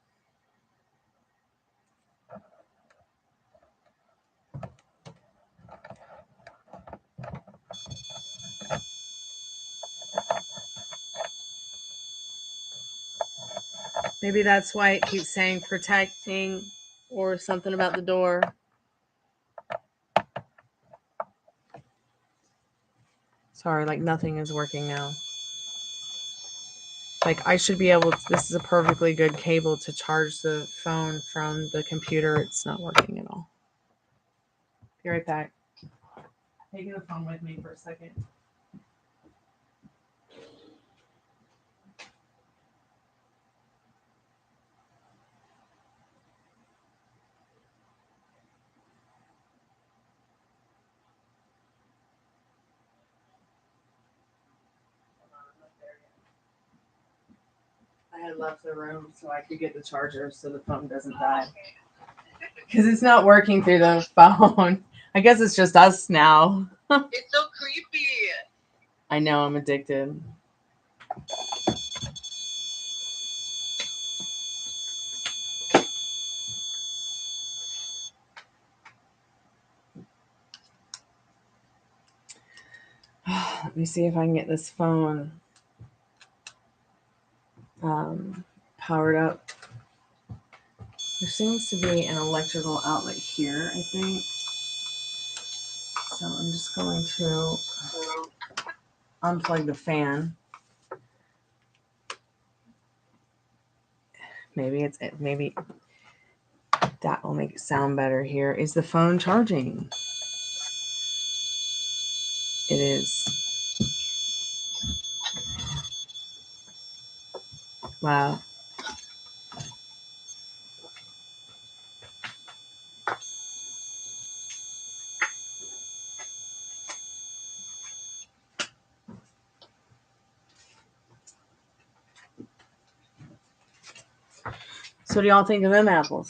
Maybe that's why it keeps saying protecting or something about the door. Sorry, like nothing is working now. Like I should be able to, this is a perfectly good cable to charge the phone from the computer. It's not working at all. Be right back. Taking the phone with me for a second. I had left the room so I could get the charger so the phone doesn't die. Because it's not working through the phone. I guess it's just us now. It's so creepy. I know, I'm addicted. Let me see if I can get this phone powered up. There seems to be an electrical outlet here, I think. So I'm just going to unplug the fan. Maybe that will make it sound better here. Is the phone charging? It is. Wow. So what do y'all think of them apples?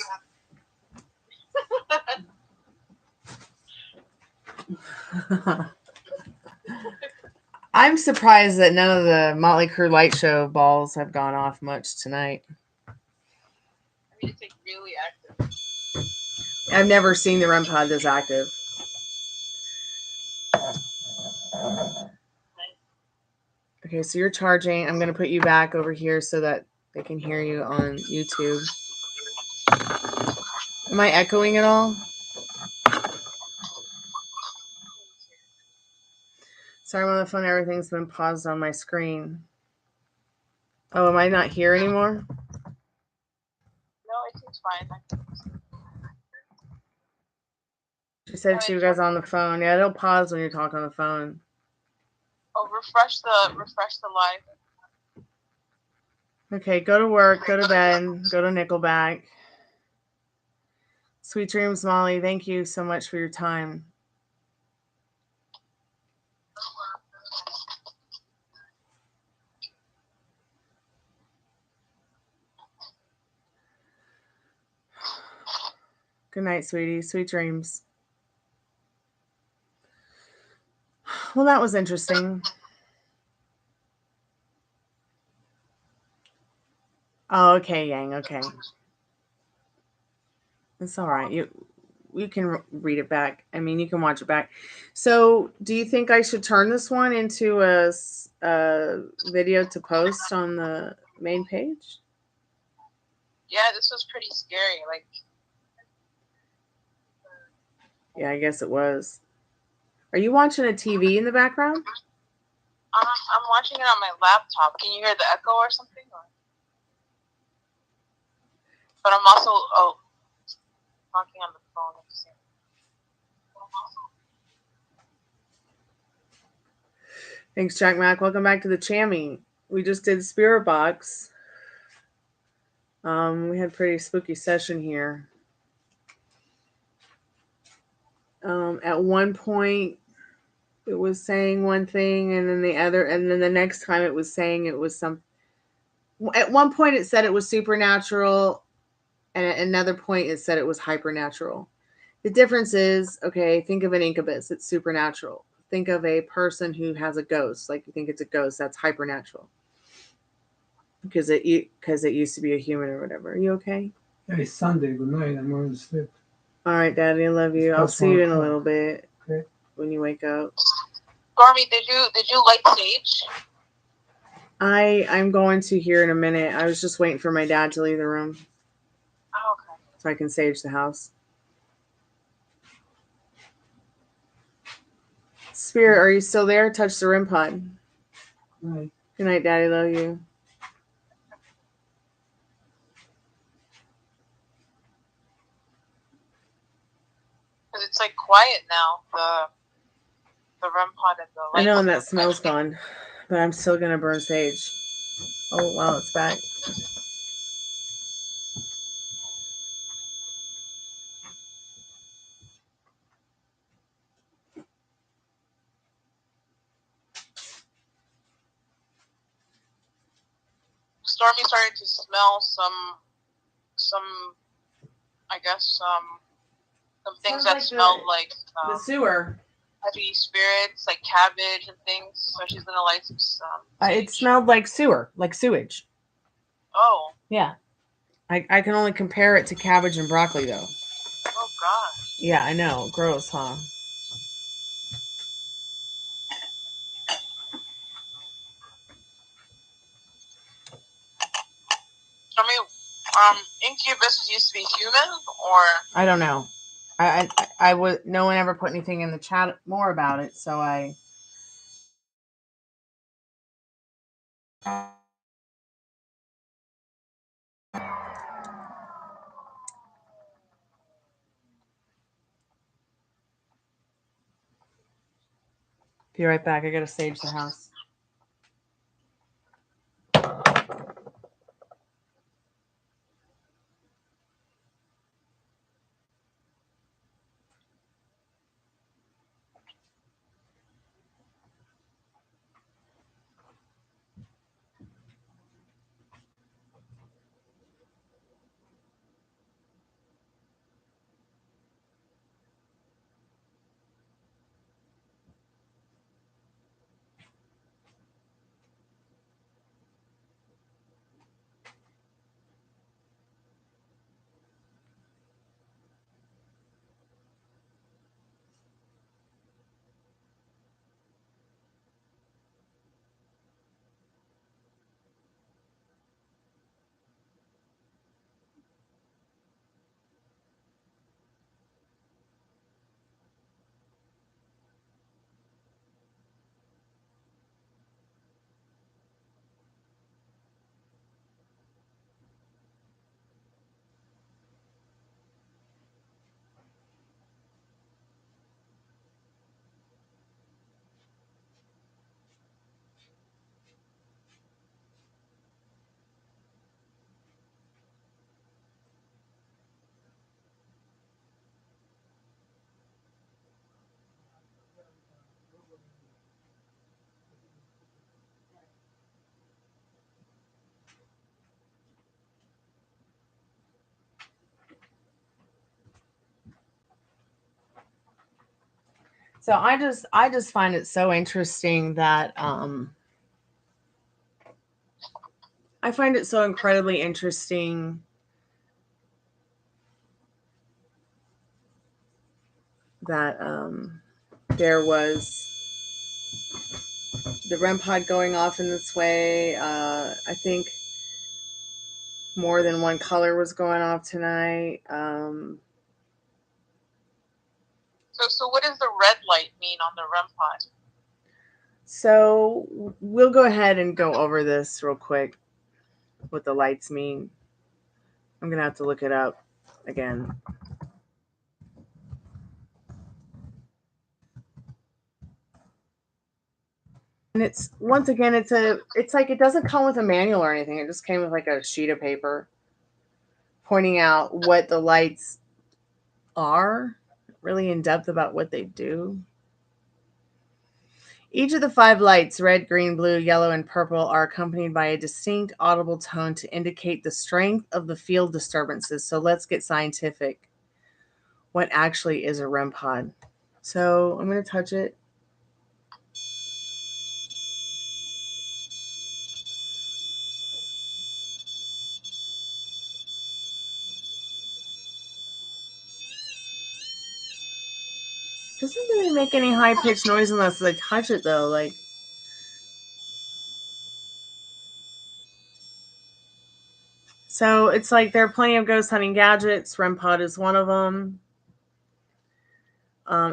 I'm surprised that none of the Motley Crue light show balls have gone off much tonight. I mean, it's like really active. I've never seen the REM pod this active. Okay, so you're charging. I'm going to put you back over here so that they can hear you on YouTube. Am I echoing at all? Sorry, I'm on the phone. Everything's been paused on my screen. Oh, am I not here anymore? No, it seems fine. She said she was on the phone. Yeah, it'll pause when you talk on the phone. Oh, refresh the live. Okay, go to work, go to bed, go to Nickelback. Sweet dreams, Molly. Thank you so much for your time. Good night, sweetie. Sweet dreams. Well, that was interesting. Oh, okay, Yang. Okay. It's all right. You can read it back. I mean, you can watch it back. So, do you think I should turn this one into a video to post on the main page? Yeah, this was pretty scary. Like, yeah, I guess it was. Are you watching a TV in the background? I'm watching it on my laptop. Can you hear the echo or something? But I'm also talking on the phone at the same time. Thanks, Jack Mac. Welcome back to the Chammy. We just did Spiritbox. We had a pretty spooky session here. At one point, it was saying one thing, and then the other, and then the next time it was saying it was some. At one point, it said it was supernatural, and at another point, it said it was hypernatural. The difference is, okay, think of an incubus. It's supernatural. Think of a person who has a ghost. Like you think it's a ghost. That's hypernatural. Because it used to be a human or whatever. Are you okay? Yeah, it's Sunday. Good night. I'm going to sleep. All right, Daddy. I love you. I'll see you in a little bit. Okay. When you wake up. Stormy, did you light sage? I'm going to here in a minute. I was just waiting for my dad to leave the room. Oh, okay. So I can sage the house. Spirit, are you still there? Touch the REM pod. Night. Good night, Daddy. Love you. Because it's like quiet now. The REM pod and the lights. I know, and that smell's gone, but I'm still gonna burn sage. Oh wow, it's back. Stormy started to smell some I guess some things that smelled like the sewer. Heavy spirits, like cabbage and things. So she's gonna light some. It smelled like sewer, like sewage. Oh. Yeah. I can only compare it to cabbage and broccoli though. Oh gosh. Yeah, I know. Gross, huh? I mean, incubuses used to be human, or I don't know. I would. No one ever put anything in the chat more about it, so I. Be right back. I gotta sage the house. So I just find it so interesting that I find it so incredibly interesting that there was the REM pod going off in this way. I think more than one color was going off tonight. So what does the red light mean on the REM pod? So we'll go ahead and go over this real quick, what the lights mean. I'm going to have to look it up again. And it's, once again, it's like it doesn't come with a manual or anything. It just came with like a sheet of paper pointing out what the lights are, really in depth about what they do. Each of the 5 lights, red, green, blue, yellow, and purple, are accompanied by a distinct audible tone to indicate the strength of the field disturbances. So let's get scientific. What actually is a REM pod? So I'm going to touch it. Doesn't really make any high-pitched noise unless I touch it, though. Like, so it's like there are plenty of ghost hunting gadgets. REM pod is one of them.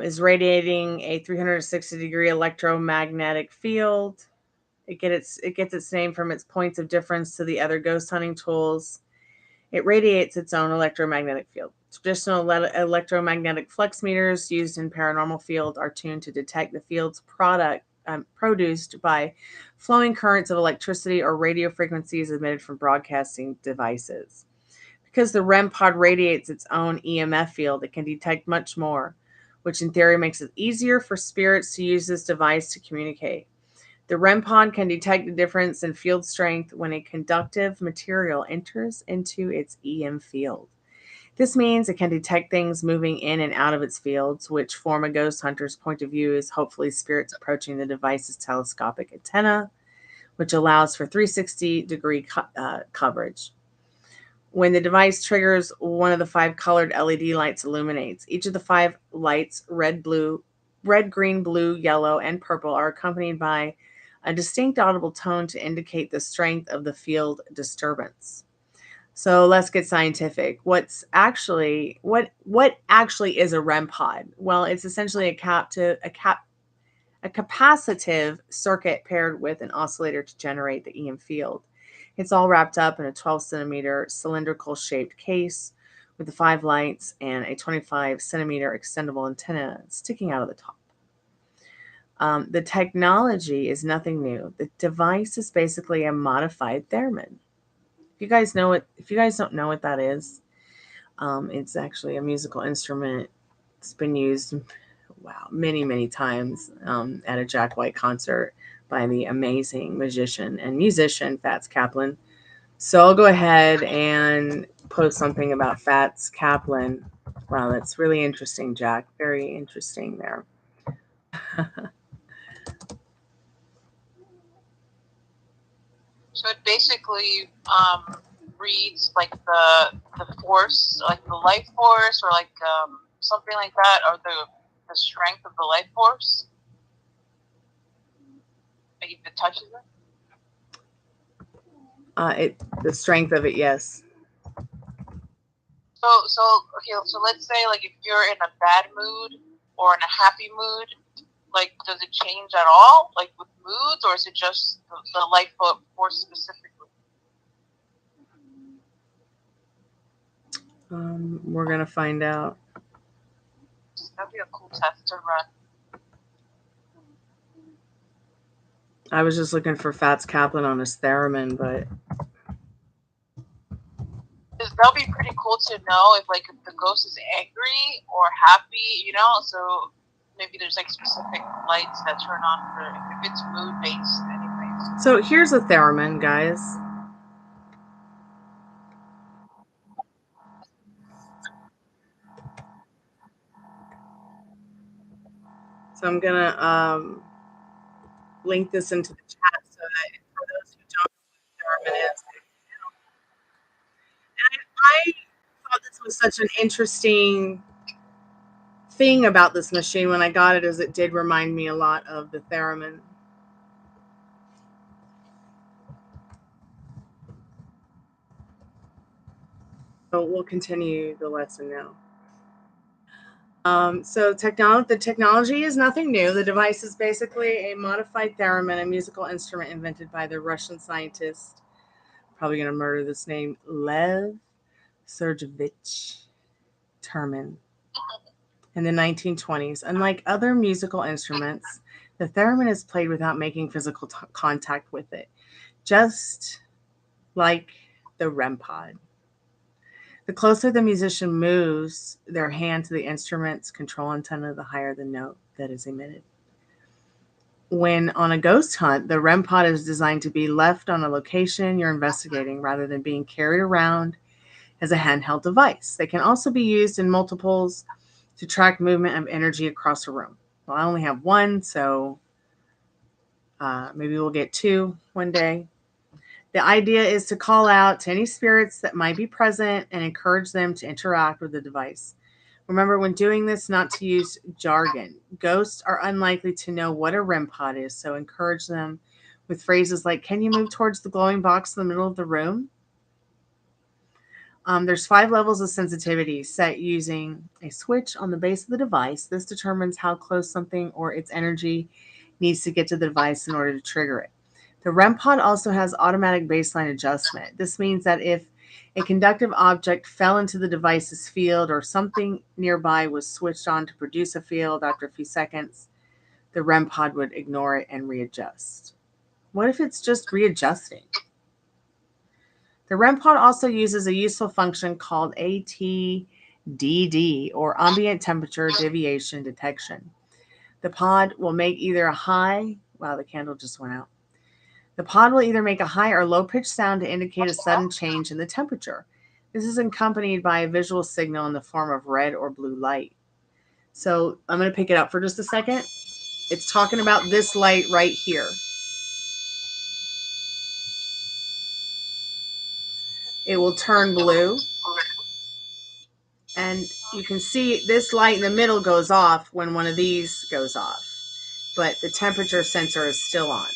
Is radiating a 360-degree electromagnetic field. It gets its name from its points of difference to the other ghost hunting tools. It radiates its own electromagnetic field. Traditional electromagnetic flux meters used in paranormal field are tuned to detect the field's produced by flowing currents of electricity or radio frequencies emitted from broadcasting devices. Because the REM pod radiates its own EMF field, it can detect much more, which in theory makes it easier for spirits to use this device to communicate. The REM pod can detect the difference in field strength when a conductive material enters into its EM field. This means it can detect things moving in and out of its fields, which form a ghost hunter's point of view as hopefully spirits approaching the device's telescopic antenna, which allows for 360-degree coverage. When the device triggers, one of the 5 colored LED lights illuminates. Each of the 5 lights, red, green, blue, yellow, and purple, are accompanied by a distinct audible tone to indicate the strength of the field disturbance. So let's get scientific. What actually is a REM pod? Well, it's essentially a capacitive circuit paired with an oscillator to generate the EM field. It's all wrapped up in a 12-centimeter cylindrical shaped case with the 5 lights and a 25-centimeter extendable antenna sticking out of the top. The technology is nothing new. The device is basically a modified theremin. If you guys don't know what that is, it's actually a musical instrument. It's been used, many, many times at a Jack White concert by the amazing magician and musician Fats Kaplan. So I'll go ahead and post something about Fats Kaplan. Wow, that's really interesting, Jack. Very interesting there. So it basically reads like the force, like the life force, or like something like that, or the strength of the life force. Like if it touches it. The strength of it, yes. So let's say like if you're in a bad mood or in a happy mood, like does it change at all, like with moods, or is it just the life force specifically? We're gonna find out. That'd be a cool test to run. I was just looking for Fats Kaplan on his theremin, but that'll be pretty cool to know if like the ghost is angry or happy, you know. So maybe there's like specific lights that turn on for if it's mood based, anyways. So here's a theremin, guys. So I'm going to link this into the chat so that for those who don't know what a theremin is, I thought this was such an interesting thing about this machine when I got it, as it did remind me a lot of the theremin. So we'll continue the lesson now. So the technology is nothing new. The device is basically a modified theremin, a musical instrument invented by the Russian scientist, probably going to murder this name, Lev Sergeyevich Terman, in the 1920s. Unlike other musical instruments, the theremin is played without making physical contact with it, just like the REM pod. The closer the musician moves their hand to the instrument's control antenna, the higher the note that is emitted. When on a ghost hunt, the REM pod is designed to be left on a location you're investigating rather than being carried around as a handheld device. They can also be used in multiples to track movement of energy across a room. Well, I only have one, so maybe we'll get two one day. The idea is to call out to any spirits that might be present and encourage them to interact with the device. Remember, when doing this, not to use jargon. Ghosts are unlikely to know what a REM pod is, so encourage them with phrases like, "Can you move towards the glowing box in the middle of the room?" There's 5 levels of sensitivity set using a switch on the base of the device. This determines how close something or its energy needs to get to the device in order to trigger it. The REM pod also has automatic baseline adjustment. This means that if a conductive object fell into the device's field or something nearby was switched on to produce a field after a few seconds, the REM pod would ignore it and readjust. What if it's just readjusting? The REM pod also uses a useful function called ATDD, or ambient temperature deviation detection. The pod will make either a high, wow, the candle just went out. The pod will either make a high or low pitched sound to indicate a sudden change in the temperature. This is accompanied by a visual signal in the form of red or blue light. So I'm going to pick it up for just a second. It's talking about this light right here. It will turn blue. And you can see this light in the middle goes off when one of these goes off. But the temperature sensor is still on.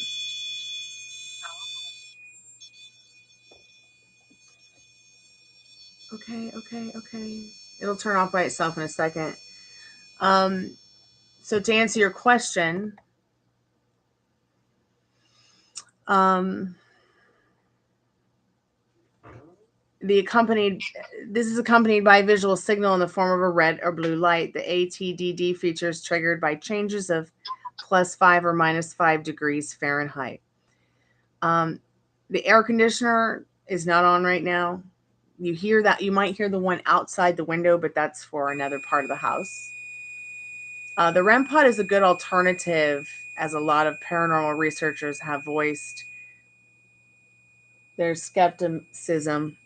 Okay. It'll turn off by itself in a second. So to answer your question, this is accompanied by a visual signal in the form of a red or blue light. The ATDD feature is triggered by changes of +5 or -5 degrees Fahrenheit. The air conditioner is not on right now. You hear that? You might hear the one outside the window, but that's for another part of the house. The REM pod is a good alternative, as a lot of paranormal researchers have voiced their skepticism.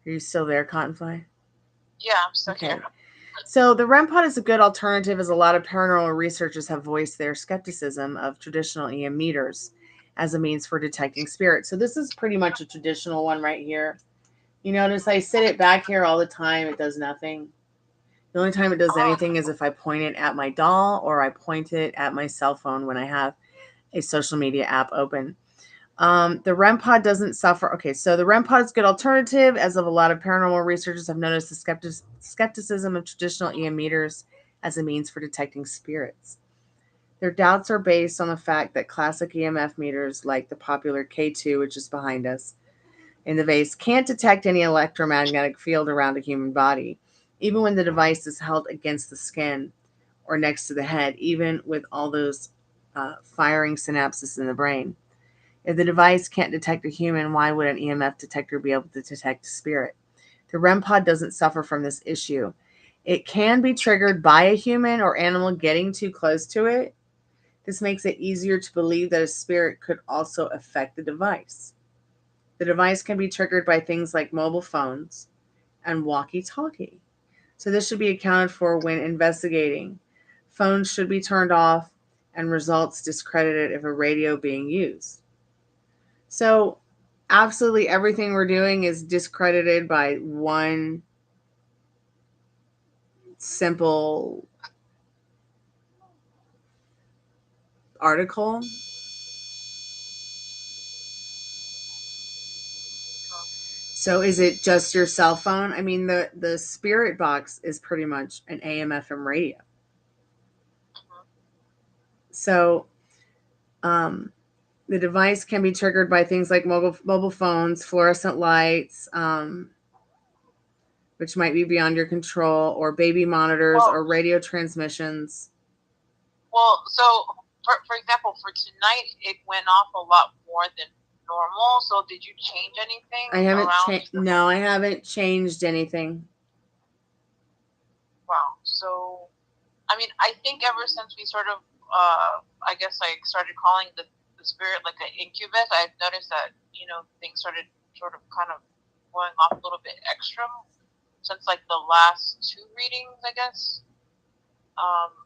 Are you still there, Cottonfly? Yeah, I'm still here. So the REM pod is a good alternative, as a lot of paranormal researchers have voiced their skepticism of traditional EM meters as a means for detecting spirits. So this is pretty much a traditional one right here. You notice I sit it back here all the time. It does nothing. The only time it does anything is if I point it at my doll or I point it at my cell phone when I have a social media app open. The REM pod doesn't suffer. Okay, so the REM pod is a good alternative, as of a lot of paranormal researchers have noticed the skepticism of traditional EM meters as a means for detecting spirits. Their doubts are based on the fact that classic EMF meters, like the popular K2, which is behind us in the vase, can't detect any electromagnetic field around a human body, even when the device is held against the skin or next to the head, even with all those firing synapses in the brain. If the device can't detect a human, why would an EMF detector be able to detect a spirit? The REM pod doesn't suffer from this issue. It can be triggered by a human or animal getting too close to it. This makes it easier to believe that a spirit could also affect the device. The device can be triggered by things like mobile phones and walkie-talkie. So this should be accounted for when investigating. Phones should be turned off and results discredited if a radio being used. So absolutely everything we're doing is discredited by one simple article. So is it just your cell phone? I mean, the Spiritbox is pretty much an AM/FM radio. So the device can be triggered by things like mobile phones, fluorescent lights, which might be beyond your control, or baby monitors, or radio transmissions. Well, so for example, for tonight, it went off a lot more than normal. So did you change anything? I haven't changed. No, I haven't changed anything. Wow. So, I mean, I think ever since we sort of, I guess, like started calling the spirit like an incubus, I've noticed that things started sort of kind of going off a little bit extra since like the last 2 readings, I guess.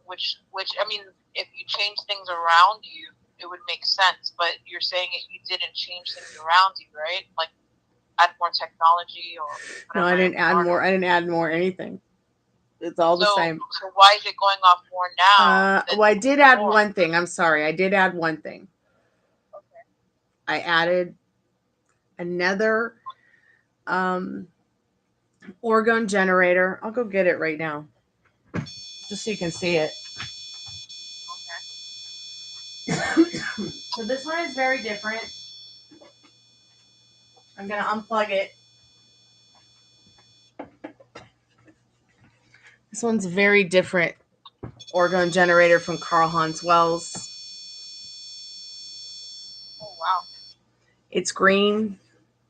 Which I mean, if you change things around you, it would make sense. But you're saying you didn't change things around you, right? Like add more technology or whatever. No, I didn't add more. I didn't add more anything. It's all the same. So why is it going off more now? Well, I did add one thing. I'm sorry. I did add one thing. Okay. I added another orgone generator. I'll go get it right now, just so you can see it. Okay. So this one is very different. I'm going to unplug it. This one's very different orgone generator from Carl Hans Wells. Oh, wow. It's green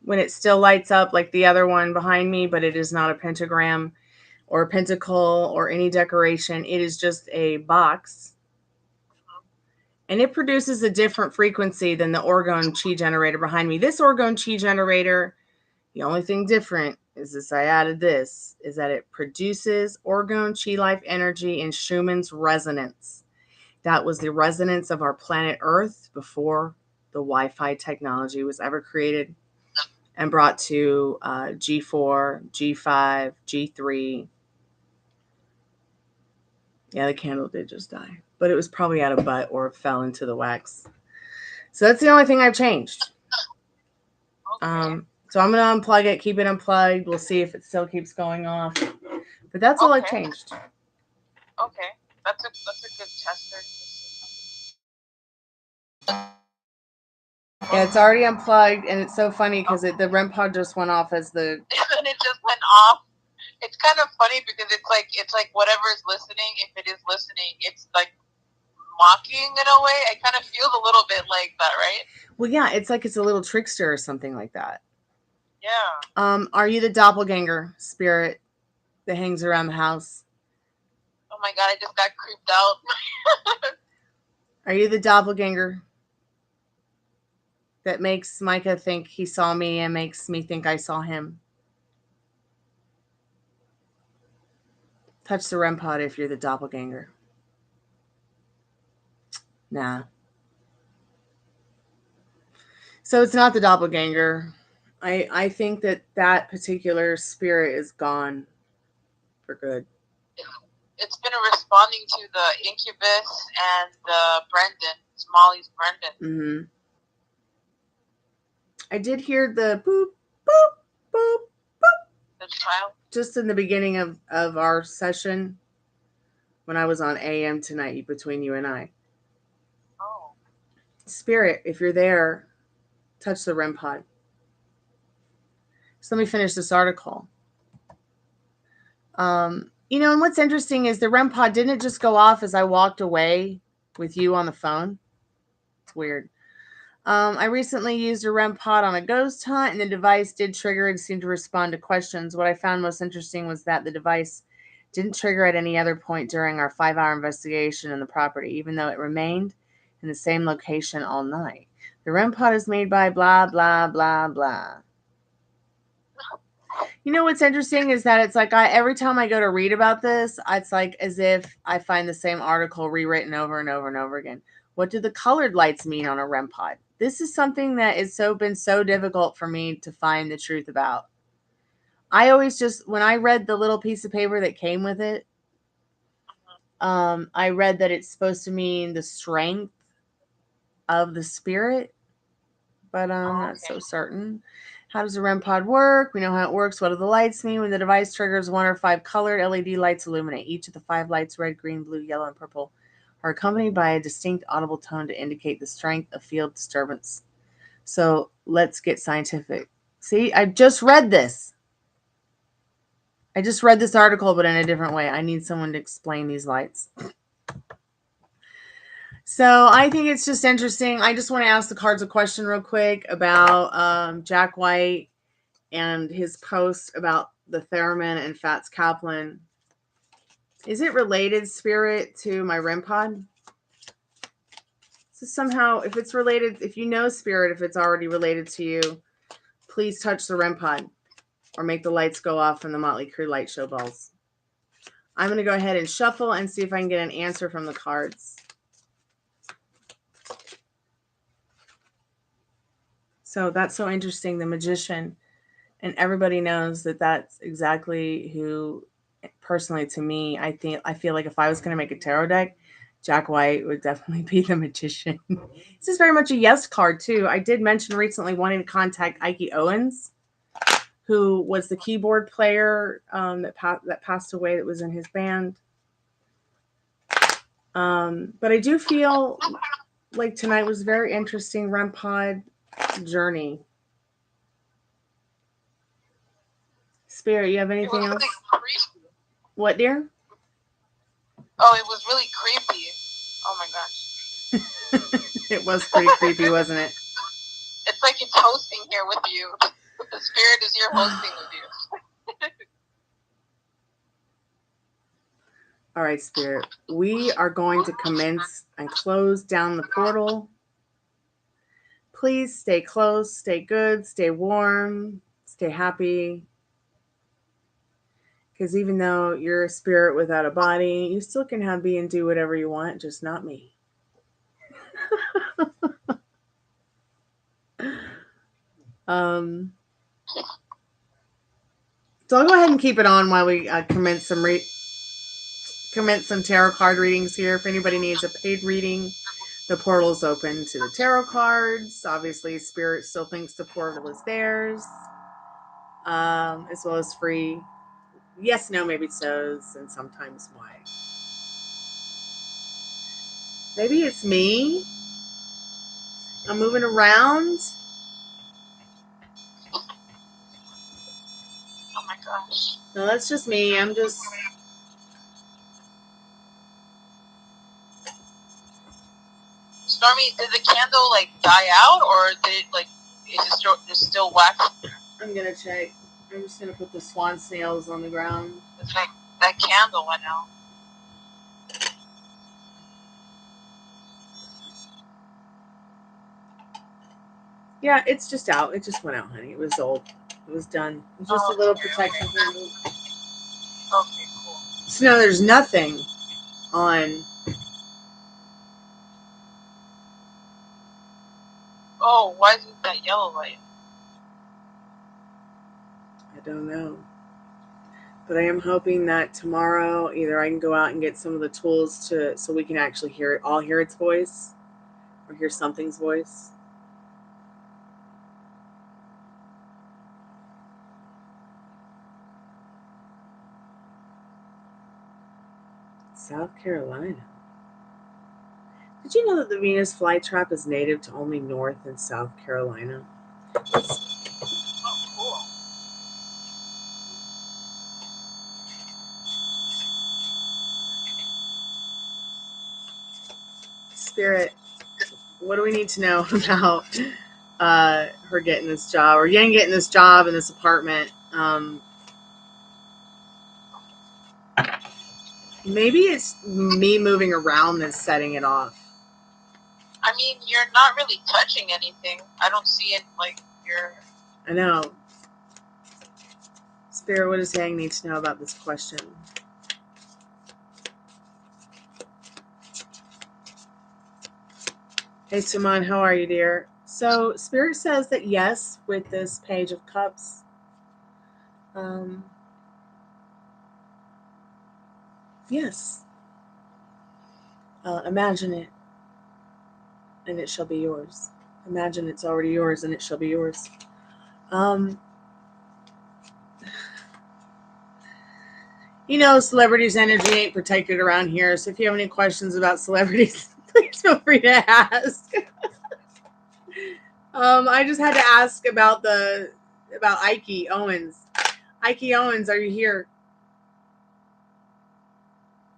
when it still lights up like the other one behind me, but it is not a pentagram or a pentacle or any decoration. It is just a box. And it produces a different frequency than the orgone chi generator behind me. This orgone chi generator, the only thing different is this, I added this, is that it produces orgone chi life energy in Schumann's resonance. That was the resonance of our planet Earth before the Wi-Fi technology was ever created and brought to G4, G5, G3. Yeah, the candle did just die, but it was probably out of butt or fell into the wax. So that's the only thing I've changed. Okay. So I'm going to unplug it, keep it unplugged. We'll see if it still keeps going off. But that's all I've changed. Okay. That's a good tester. Yeah, it's already unplugged, and it's so funny because the REM pod just went off as the... And it just went off. It's kind of funny because it's like whatever is listening, if it is listening, it's like mocking in a way. I kind of feel a little bit like that, right? Well, yeah, it's like it's a little trickster or something like that. Yeah. Are you the doppelganger spirit that hangs around the house? Oh my God, I just got creeped out. Are you the doppelganger that makes Micah think he saw me and makes me think I saw him? Touch the REM pod if you're the doppelganger. Nah. So it's not the doppelganger. I think that particular spirit is gone for good. It's been responding to the incubus and the Brendan. It's Molly's Brendan. Mm-hmm. I did hear the boop, boop, boop, boop. The child? Just in the beginning of our session when I was on AM tonight between you and I. Oh. Spirit, if you're there, touch the REM pod. So let me finish this article. And what's interesting is the REM pod didn't just go off as I walked away with you on the phone. It's weird. I recently used a REM pod on a ghost hunt, and the device did trigger and seemed to respond to questions. What I found most interesting was that the device didn't trigger at any other point during our 5-hour investigation in the property, even though it remained in the same location all night. The REM pod is made by blah, blah, blah, blah. You know what's interesting is that it's like every time I go to read about this, it's like as if I find the same article rewritten over and over and over again. What do the colored lights mean on a REM pod? This is something that is been so difficult for me to find the truth about. I always just, when I read the little piece of paper that came with it, I read that it's supposed to mean the strength of the spirit, but I'm not so certain. How does a REM pod work? We know how it works. What do the lights mean? When the device triggers, 1 or 5 colored LED lights illuminate. Each of the 5 lights, red, green, blue, yellow, and purple, are accompanied by a distinct audible tone to indicate the strength of field disturbance. So let's get scientific. See, I just read this. I just read this article, but in a different way. I need someone to explain these lights. So I think it's just interesting. I just want to ask the cards a question real quick about Jack White and his post about the theremin and Fats Kaplan. Is it related, Spirit, to my REM pod? So somehow, if it's related, if you know, Spirit, if it's already related to you, please touch the REM pod or make the lights go off from the Motley Crue light show balls. I'm going to go ahead and shuffle and see if I can get an answer from the cards. So that's so interesting, the magician. And everybody knows that that's exactly who, personally to me, I feel like if I was going to make a tarot deck, Jack White would definitely be the magician. This is very much a yes card too. I did mention recently wanting to contact Ike Owens, who was the keyboard player that passed away, that was in his band. But I do feel like tonight was a very interesting REM pod journey. Spirit, you have anything else? Really, what, dear? Oh, it was really creepy. Oh my gosh. It was pretty creepy, wasn't it? It's like it's hosting here with you. The spirit is here hosting with you. All right, Spirit. We are going to commence and close down the portal. Please stay close, stay good, stay warm, stay happy. Because even though you're a spirit without a body, you still can be and do whatever you want, just not me. So I'll go ahead and keep it on while we commence some tarot card readings here. If anybody needs a paid reading, the portal is open to the tarot cards. Obviously, Spirit still thinks the portal is theirs, as well as free yes, no, maybe so's, and sometimes why. Maybe it's me. I'm moving around. Oh my gosh. No, that's just me. I'm just... Stormy, did the candle like die out, or did it like is it still wax? I'm gonna check. I'm just gonna put the swan snails on the ground. It's like that candle went out. Yeah, it's just out. It just went out, honey. It was old. It was done. It was just a little protection for me. Okay, cool. So now there's nothing on... Oh, why is it that yellow light? I don't know. But I am hoping that tomorrow either I can go out and get some of the tools so we can actually hear its voice, or hear something's voice. South Carolina. Did you know that the Venus flytrap is native to only North and South Carolina? Oh, cool. Spirit, what do we need to know about her getting this job, or getting this job in this apartment? Maybe it's me moving around that's setting it off. I mean, you're not really touching anything. I don't see it like you're... I know. Spirit, what does Yang need to know about this question? Hey, Suman, how are you, dear? So, Spirit says that yes, with this Page of Cups. Yes. Imagine it, and it shall be yours. Imagine it's already yours, and it shall be yours. You know, celebrities' energy ain't protected around here, so if you have any questions about celebrities, please feel free to ask. I just had to ask about Ike Owens. Ike Owens, are you here?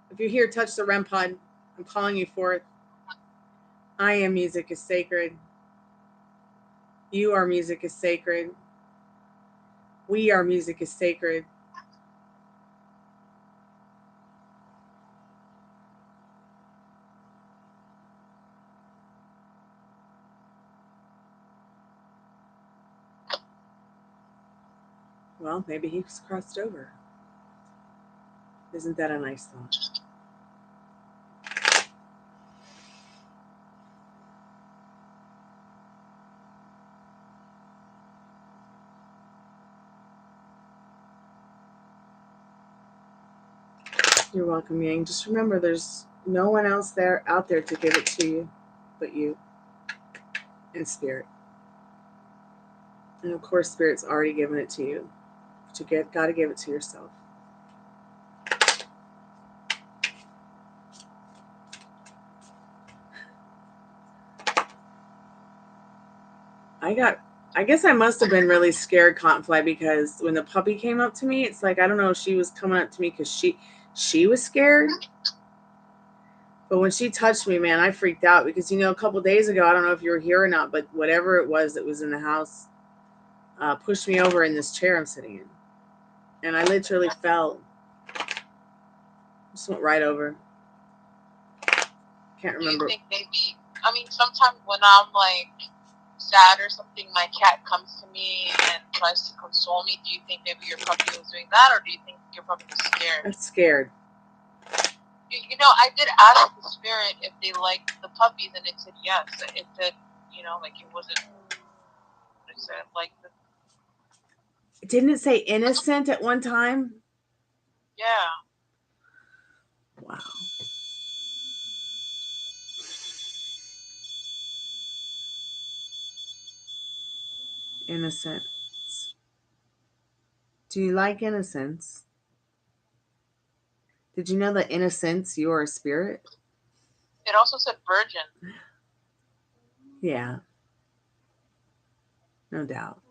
If you're here, touch the REM pod. I'm calling you forth. I am music is sacred. You are music is sacred. We are music is sacred. Well, maybe he's crossed over. Isn't that a nice thought? You're welcome, Yang. Just remember, there's no one else out there to give it to you but you and Spirit. And of course, Spirit's already given it to you. But you got to give it to yourself. I guess I must have been really scared, Cottonfly, because when the puppy came up to me, it's like, I don't know if she was coming up to me because she was scared. But when she touched me, man, I freaked out because, you know, a couple days ago, I don't know if you were here or not, but whatever it was that was in the house pushed me over in this chair I'm sitting in. And I literally fell. Just went right over. Can't remember. Do you think maybe, I mean, sometimes when I'm like sad or something, my cat comes to me and tries to console me. Do you think maybe your puppy was doing that, or do you think your puppy was scared? I'm scared. You know, I did ask the Spirit if they liked the puppies, and it said yes. It said, you know, like it wasn't. It said like the. Didn't it say innocent at one time? Yeah. Wow. Innocence. Do you like innocence? Did you know that innocence, you are a spirit? It also said virgin. Yeah. No doubt.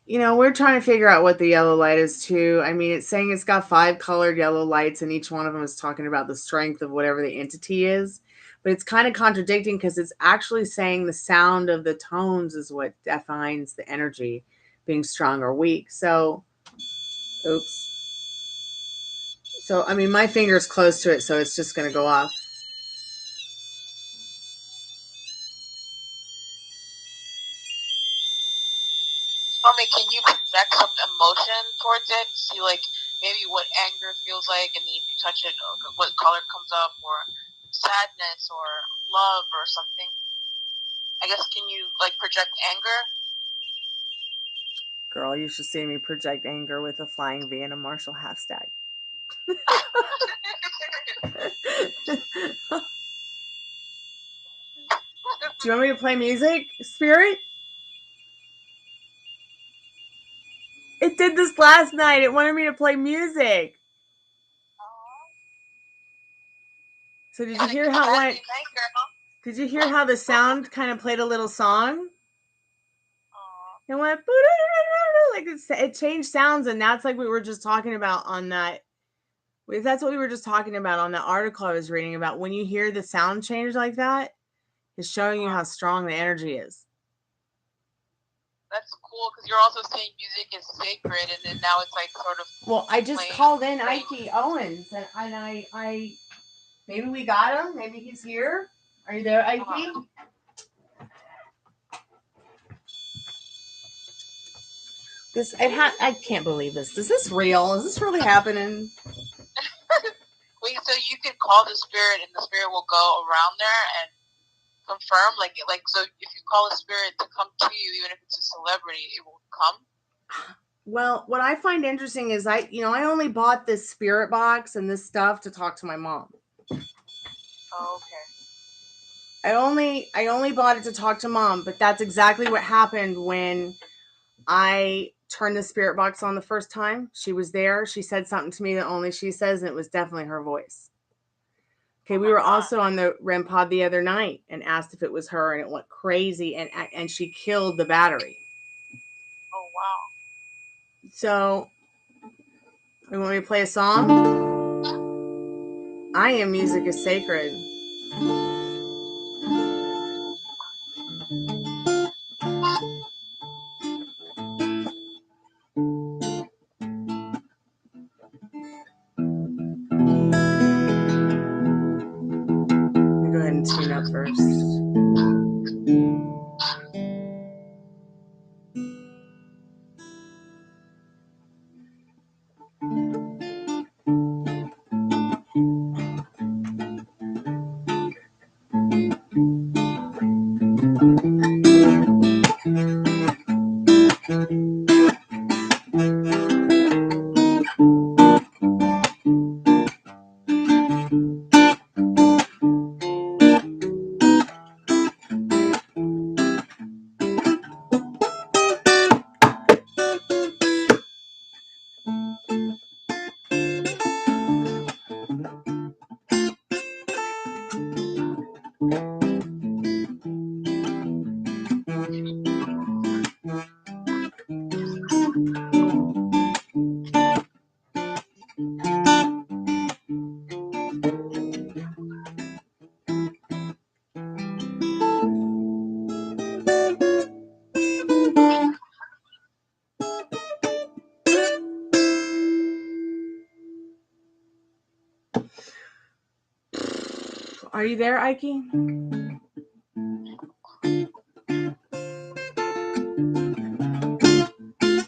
You know, we're trying to figure out what the yellow light is too. I mean, it's saying it's got 5 colored yellow lights, and each one of them is talking about the strength of whatever the entity is. But it's kind of contradicting because it's actually saying the sound of the tones is what defines the energy being strong or weak. So, oops. So, I mean, my finger's close to it, so it's just going to go off. Mommy, can you project some emotion towards it? See, like, maybe what anger feels like, and then if you touch it, what color comes up, or sadness, or love, or something? I guess, can you, like, project anger? Girl, you should see me project anger with a flying V and a Marshall half stack. Do you want me to play music, Spirit? It did this last night. It wanted me to play music. So did you hear how it went? Did you hear how the sound kind of played a little song? It went like it changed sounds, and that's like we were just talking about on that. That's what we were just talking about on the article I was reading about. When you hear the sound change like that, it's showing you how strong the energy is. That's cool, because you're also saying music is sacred, and then now it's like sort of. Well, I just called in Ike Owens, and I maybe we got him. Maybe he's here. Are you there, Ike? I can't believe this. Is this real? Is this really happening? Wait, so you can call the spirit, and the spirit will go around there and confirm, like so. If you call a spirit to come to you, even if it's a celebrity, it will come. Well, what I find interesting is I only bought this spirit box and this stuff to talk to my mom. Oh, okay. I only bought it to talk to Mom, but that's exactly what happened when I turned the spirit box on the first time. She was there. She said something to me that only she says, and it was definitely her voice. Okay, we were also on the REM pod the other night and asked if it was her, and it went crazy, and she killed the battery. Oh, wow. So, you want me to play a song? I Am Music is Sacred. Go ahead and tune up first. Are you there, Ike?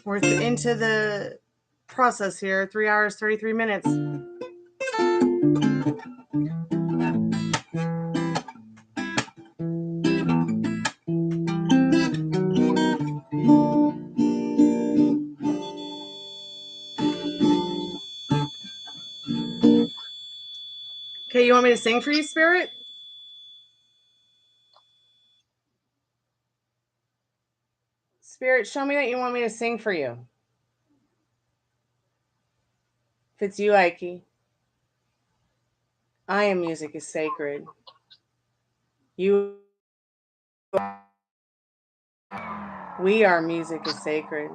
We're into the process here. 3 hours, 33 minutes. Okay, you want me to sing for you, Spirit? Spirit, show me that you want me to sing for you. If it's you, Ike. I Am Music is Sacred. You. We Are Music is Sacred.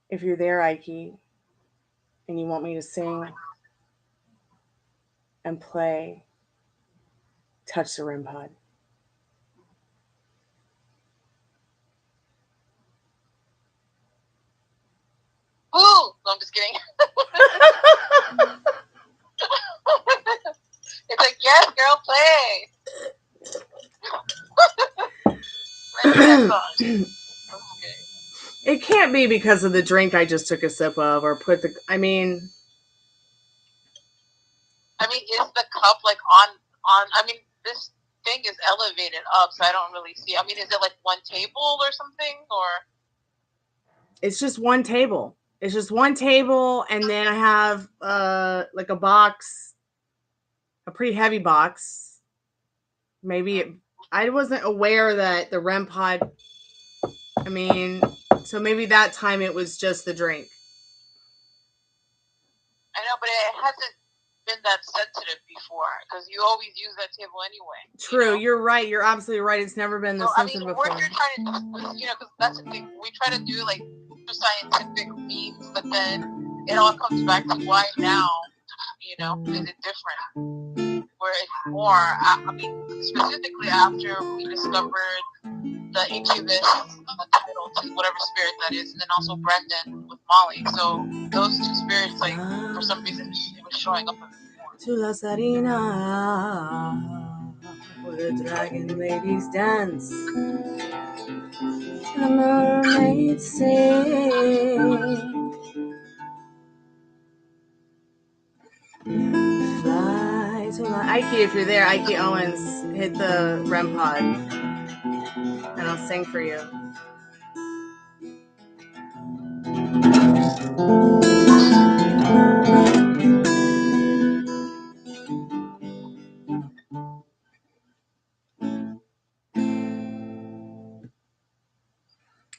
If you're there, Ike, and you want me to sing and play, touch the REM pod. Ooh! No, I'm just kidding. It's like, yes, girl, play. It can't be because of the drink I just took a sip of, or put the. I mean, is the cup like on? I mean, this thing is elevated up, so I don't really see. I mean, is it like one table or something, or? It's just one table. It's just one table, and then I have like a box, a pretty heavy box. I wasn't aware that the REM pod. I mean, so maybe that time it was just the drink. I know, but it hasn't been that sensitive before because you always use that table anyway. True, you're right. You're absolutely right. It's never been this sensitive before. We're trying to, because that's the thing. We try to do like scientific means, but then it all comes back to why now. Is it different? Where it's more. I mean, specifically after we discovered the incubus title to whatever spirit that is, and then also Brendan with Molly. So those two spirits, like for some reason, it was showing up a bit more. To la Sarina. the dragon ladies dance, and the mermaids sing. Fly to light. Ike, if you're there, Ike Owens, hit the REM pod, and I'll sing for you.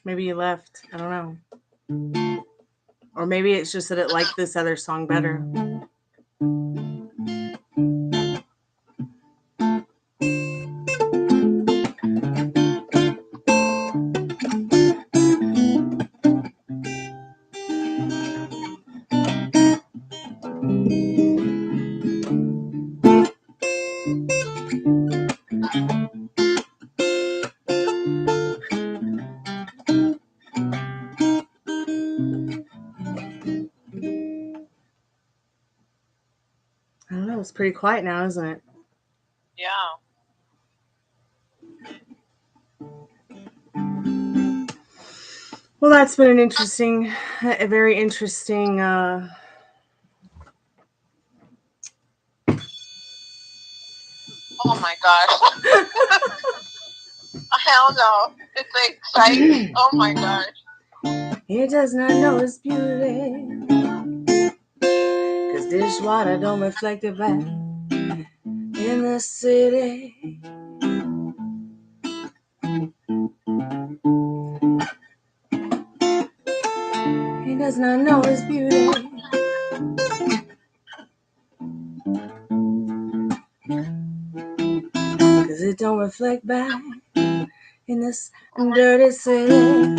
Maybe you left. I don't know. Or maybe it's just that it liked this other song better. I don't know. It's pretty quiet now, isn't it? Yeah. Well, that's been a very interesting. Oh my gosh. I don't know. It's exciting. Oh my gosh. It does not know its beauty, 'cause dishwater don't reflect it back in the city. It does not know its beauty, 'cause it don't reflect back in this dirty city.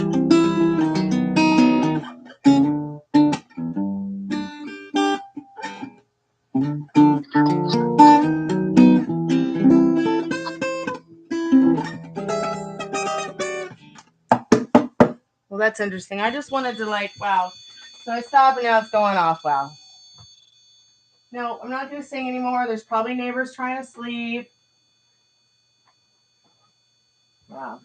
Well, that's interesting. I just wanted to wow. So I stopped and now it's going off. Wow. No, I'm not going to sing anymore. There's probably neighbors trying to sleep. Wow.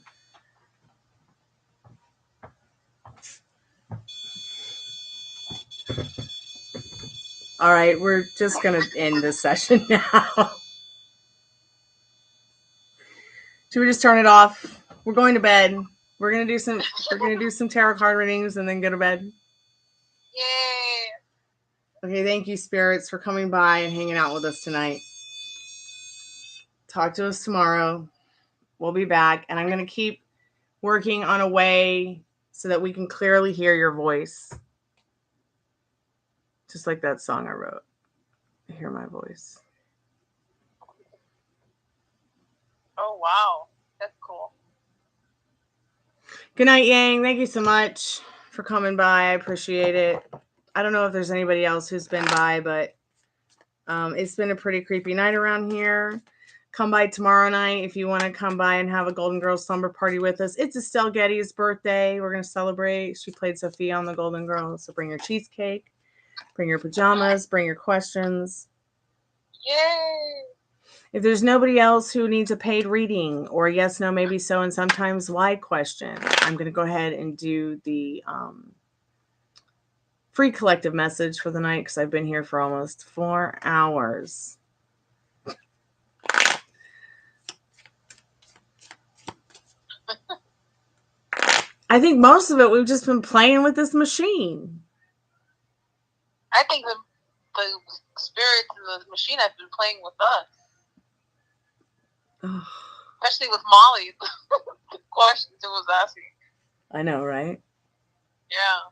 All right, we're just going to end this session now. Should we just turn it off? We're going to bed. We're going to do some tarot card readings and then go to bed. Yay. Okay, thank you, spirits, for coming by and hanging out with us tonight. Talk to us tomorrow. We'll be back, and I'm going to keep working on a way so that we can clearly hear your voice. Just like that song I wrote. Hear my voice. Oh, wow. That's cool. Good night, Yang. Thank you so much for coming by. I appreciate it. I don't know if there's anybody else who's been by, but it's been a pretty creepy night around here. Come by tomorrow night if you want to come by and have a Golden Girls slumber party with us. It's Estelle Getty's birthday. We're going to celebrate. She played Sophia on the Golden Girls. So bring your cheesecake, bring your pajamas, bring your questions. Yay! If there's nobody else who needs a paid reading or a yes, no, maybe so, and sometimes why question, I'm going to go ahead and do the free collective message for the night because I've been here for almost 4 hours. I think most of it we've just been playing with this machine. I think the spirits in the machine have been playing with us. Especially with Molly. The questions it was asking. I know, right? Yeah.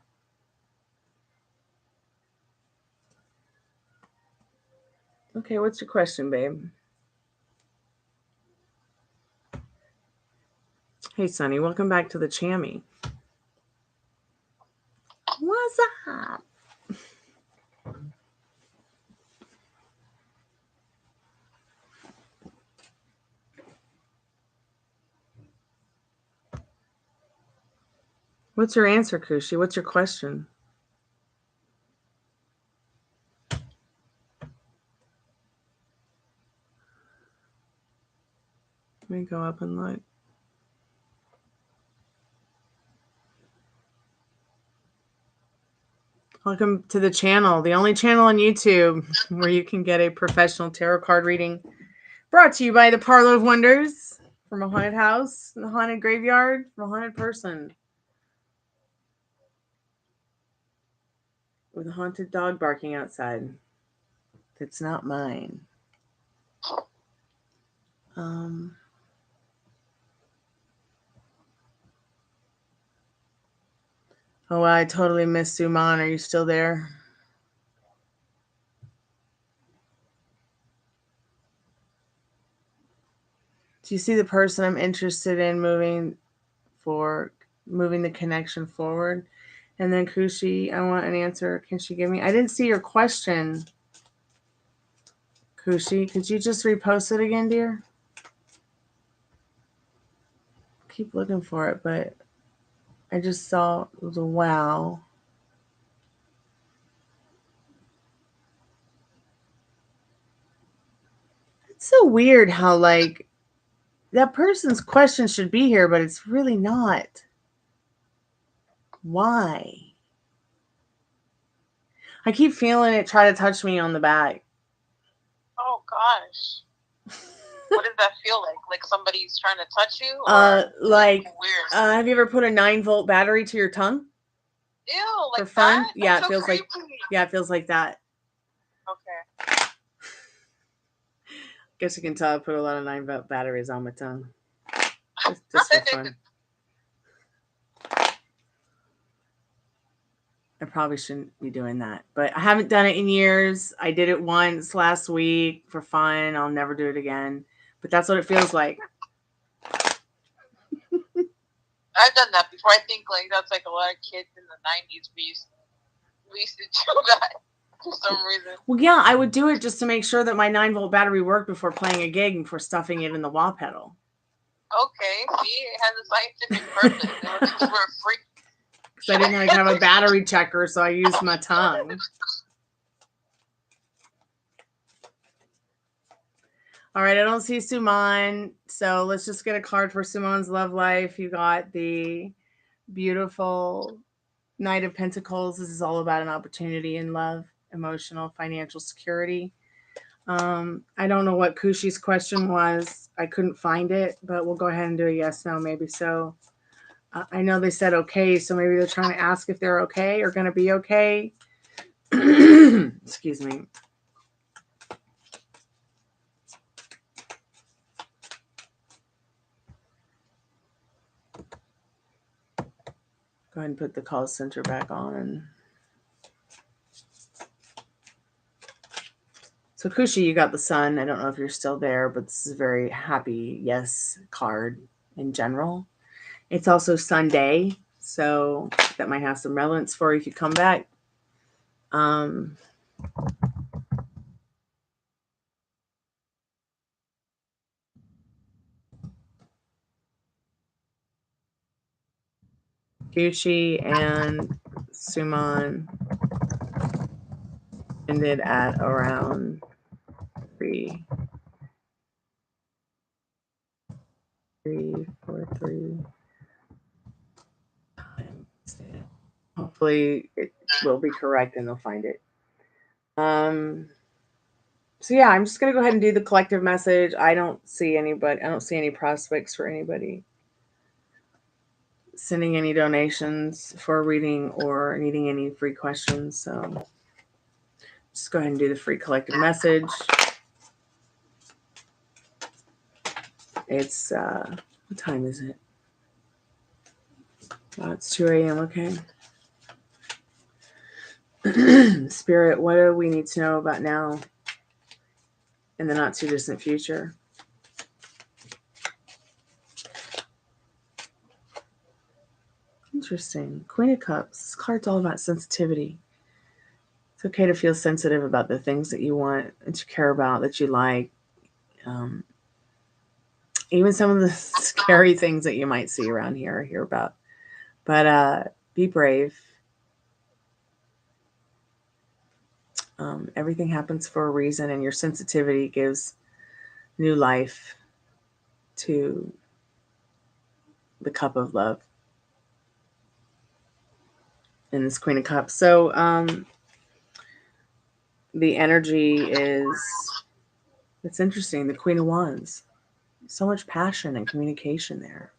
Okay, what's your question, babe? Hey, Sonny, welcome back to the Chammy. What's up? What's your answer, Kushi? What's your question? go up and look. Welcome to the channel, the only channel on YouTube where you can get a professional tarot card reading brought to you by the Parlor of Wonders, from a haunted house, in a haunted graveyard, from a haunted person with a haunted dog barking outside. That's not mine. Oh, I totally missed Suman. Are you still there? Do you see the person I'm interested in moving the connection forward? And then Kushi, I want an answer. Can she give me? I didn't see your question. Kushi, could you just repost it again, dear? Keep looking for it, but I just saw the wow. It's so weird how, like, that person's question should be here, but it's really not. Why? I keep feeling it try to touch me on the back. Oh gosh. What does that feel like? Like somebody's trying to touch you? Or like weird. Have you ever put a 9-volt battery to your tongue? Ew, like for fun? that? Yeah, That's it feels creepy. it feels like that. Okay. Guess you can tell I put a lot of 9-volt batteries on my tongue. Just for fun. I probably shouldn't be doing that, but I haven't done it in years. I did it once last week for fun. I'll never do it again, but that's what it feels like. I've done that before. I think like that's like a lot of kids in the 90s. We used to do that for some reason. Well, yeah, I would do it just to make sure that my 9-volt battery worked before playing a gig and before stuffing it in the wah pedal. Okay, see, it has a scientific purpose. It was just for a freak. Because I didn't have a battery checker, so I used my tongue. All right, I don't see Suman, so let's just get a card for Suman's love life. You got the beautiful Knight of Pentacles. This is all about an opportunity in love, emotional, financial security. I don't know what Kushi's question was. I couldn't find it, but we'll go ahead and do a yes, no, maybe so. I know they said okay, so maybe they're trying to ask if they're okay or going to be okay. Excuse me. Go ahead and put the call center back on. So Kushi, you got the sun. I don't know if you're still there, but this is a very happy yes card in general. It's also Sunday, so that might have some relevance for you if you come back. Gucci and Suman ended at around 3:43. Hopefully it will be correct and they'll find it. So yeah, I'm just gonna go ahead and do the collective message. I don't see anybody. I don't see any prospects for anybody sending any donations for a reading or needing any free questions. So just go ahead and do the free collective message. It's what time is it? Oh, it's 2 a.m. Okay. Spirit, what do we need to know about now in the not too distant future? Interesting. Queen of Cups. This card's all about sensitivity. It's okay to feel sensitive about the things that you want, that you care about, that you like. Even some of the scary things that you might see around here or hear about. But be brave. Everything happens for a reason, and your sensitivity gives new life to the cup of love in this Queen of Cups. So the energy is, it's interesting, the Queen of Wands. So much passion and communication there.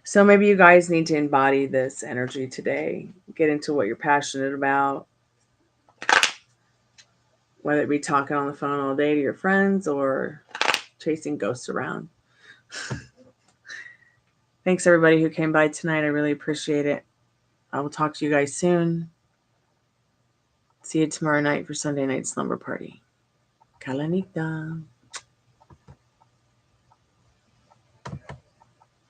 So maybe you guys need to embody this energy today. Get into what you're passionate about. Whether it be talking on the phone all day to your friends or chasing ghosts around. Thanks everybody who came by tonight. I really appreciate it. I will talk to you guys soon. See you tomorrow night for Sunday night slumber party. Kalanita.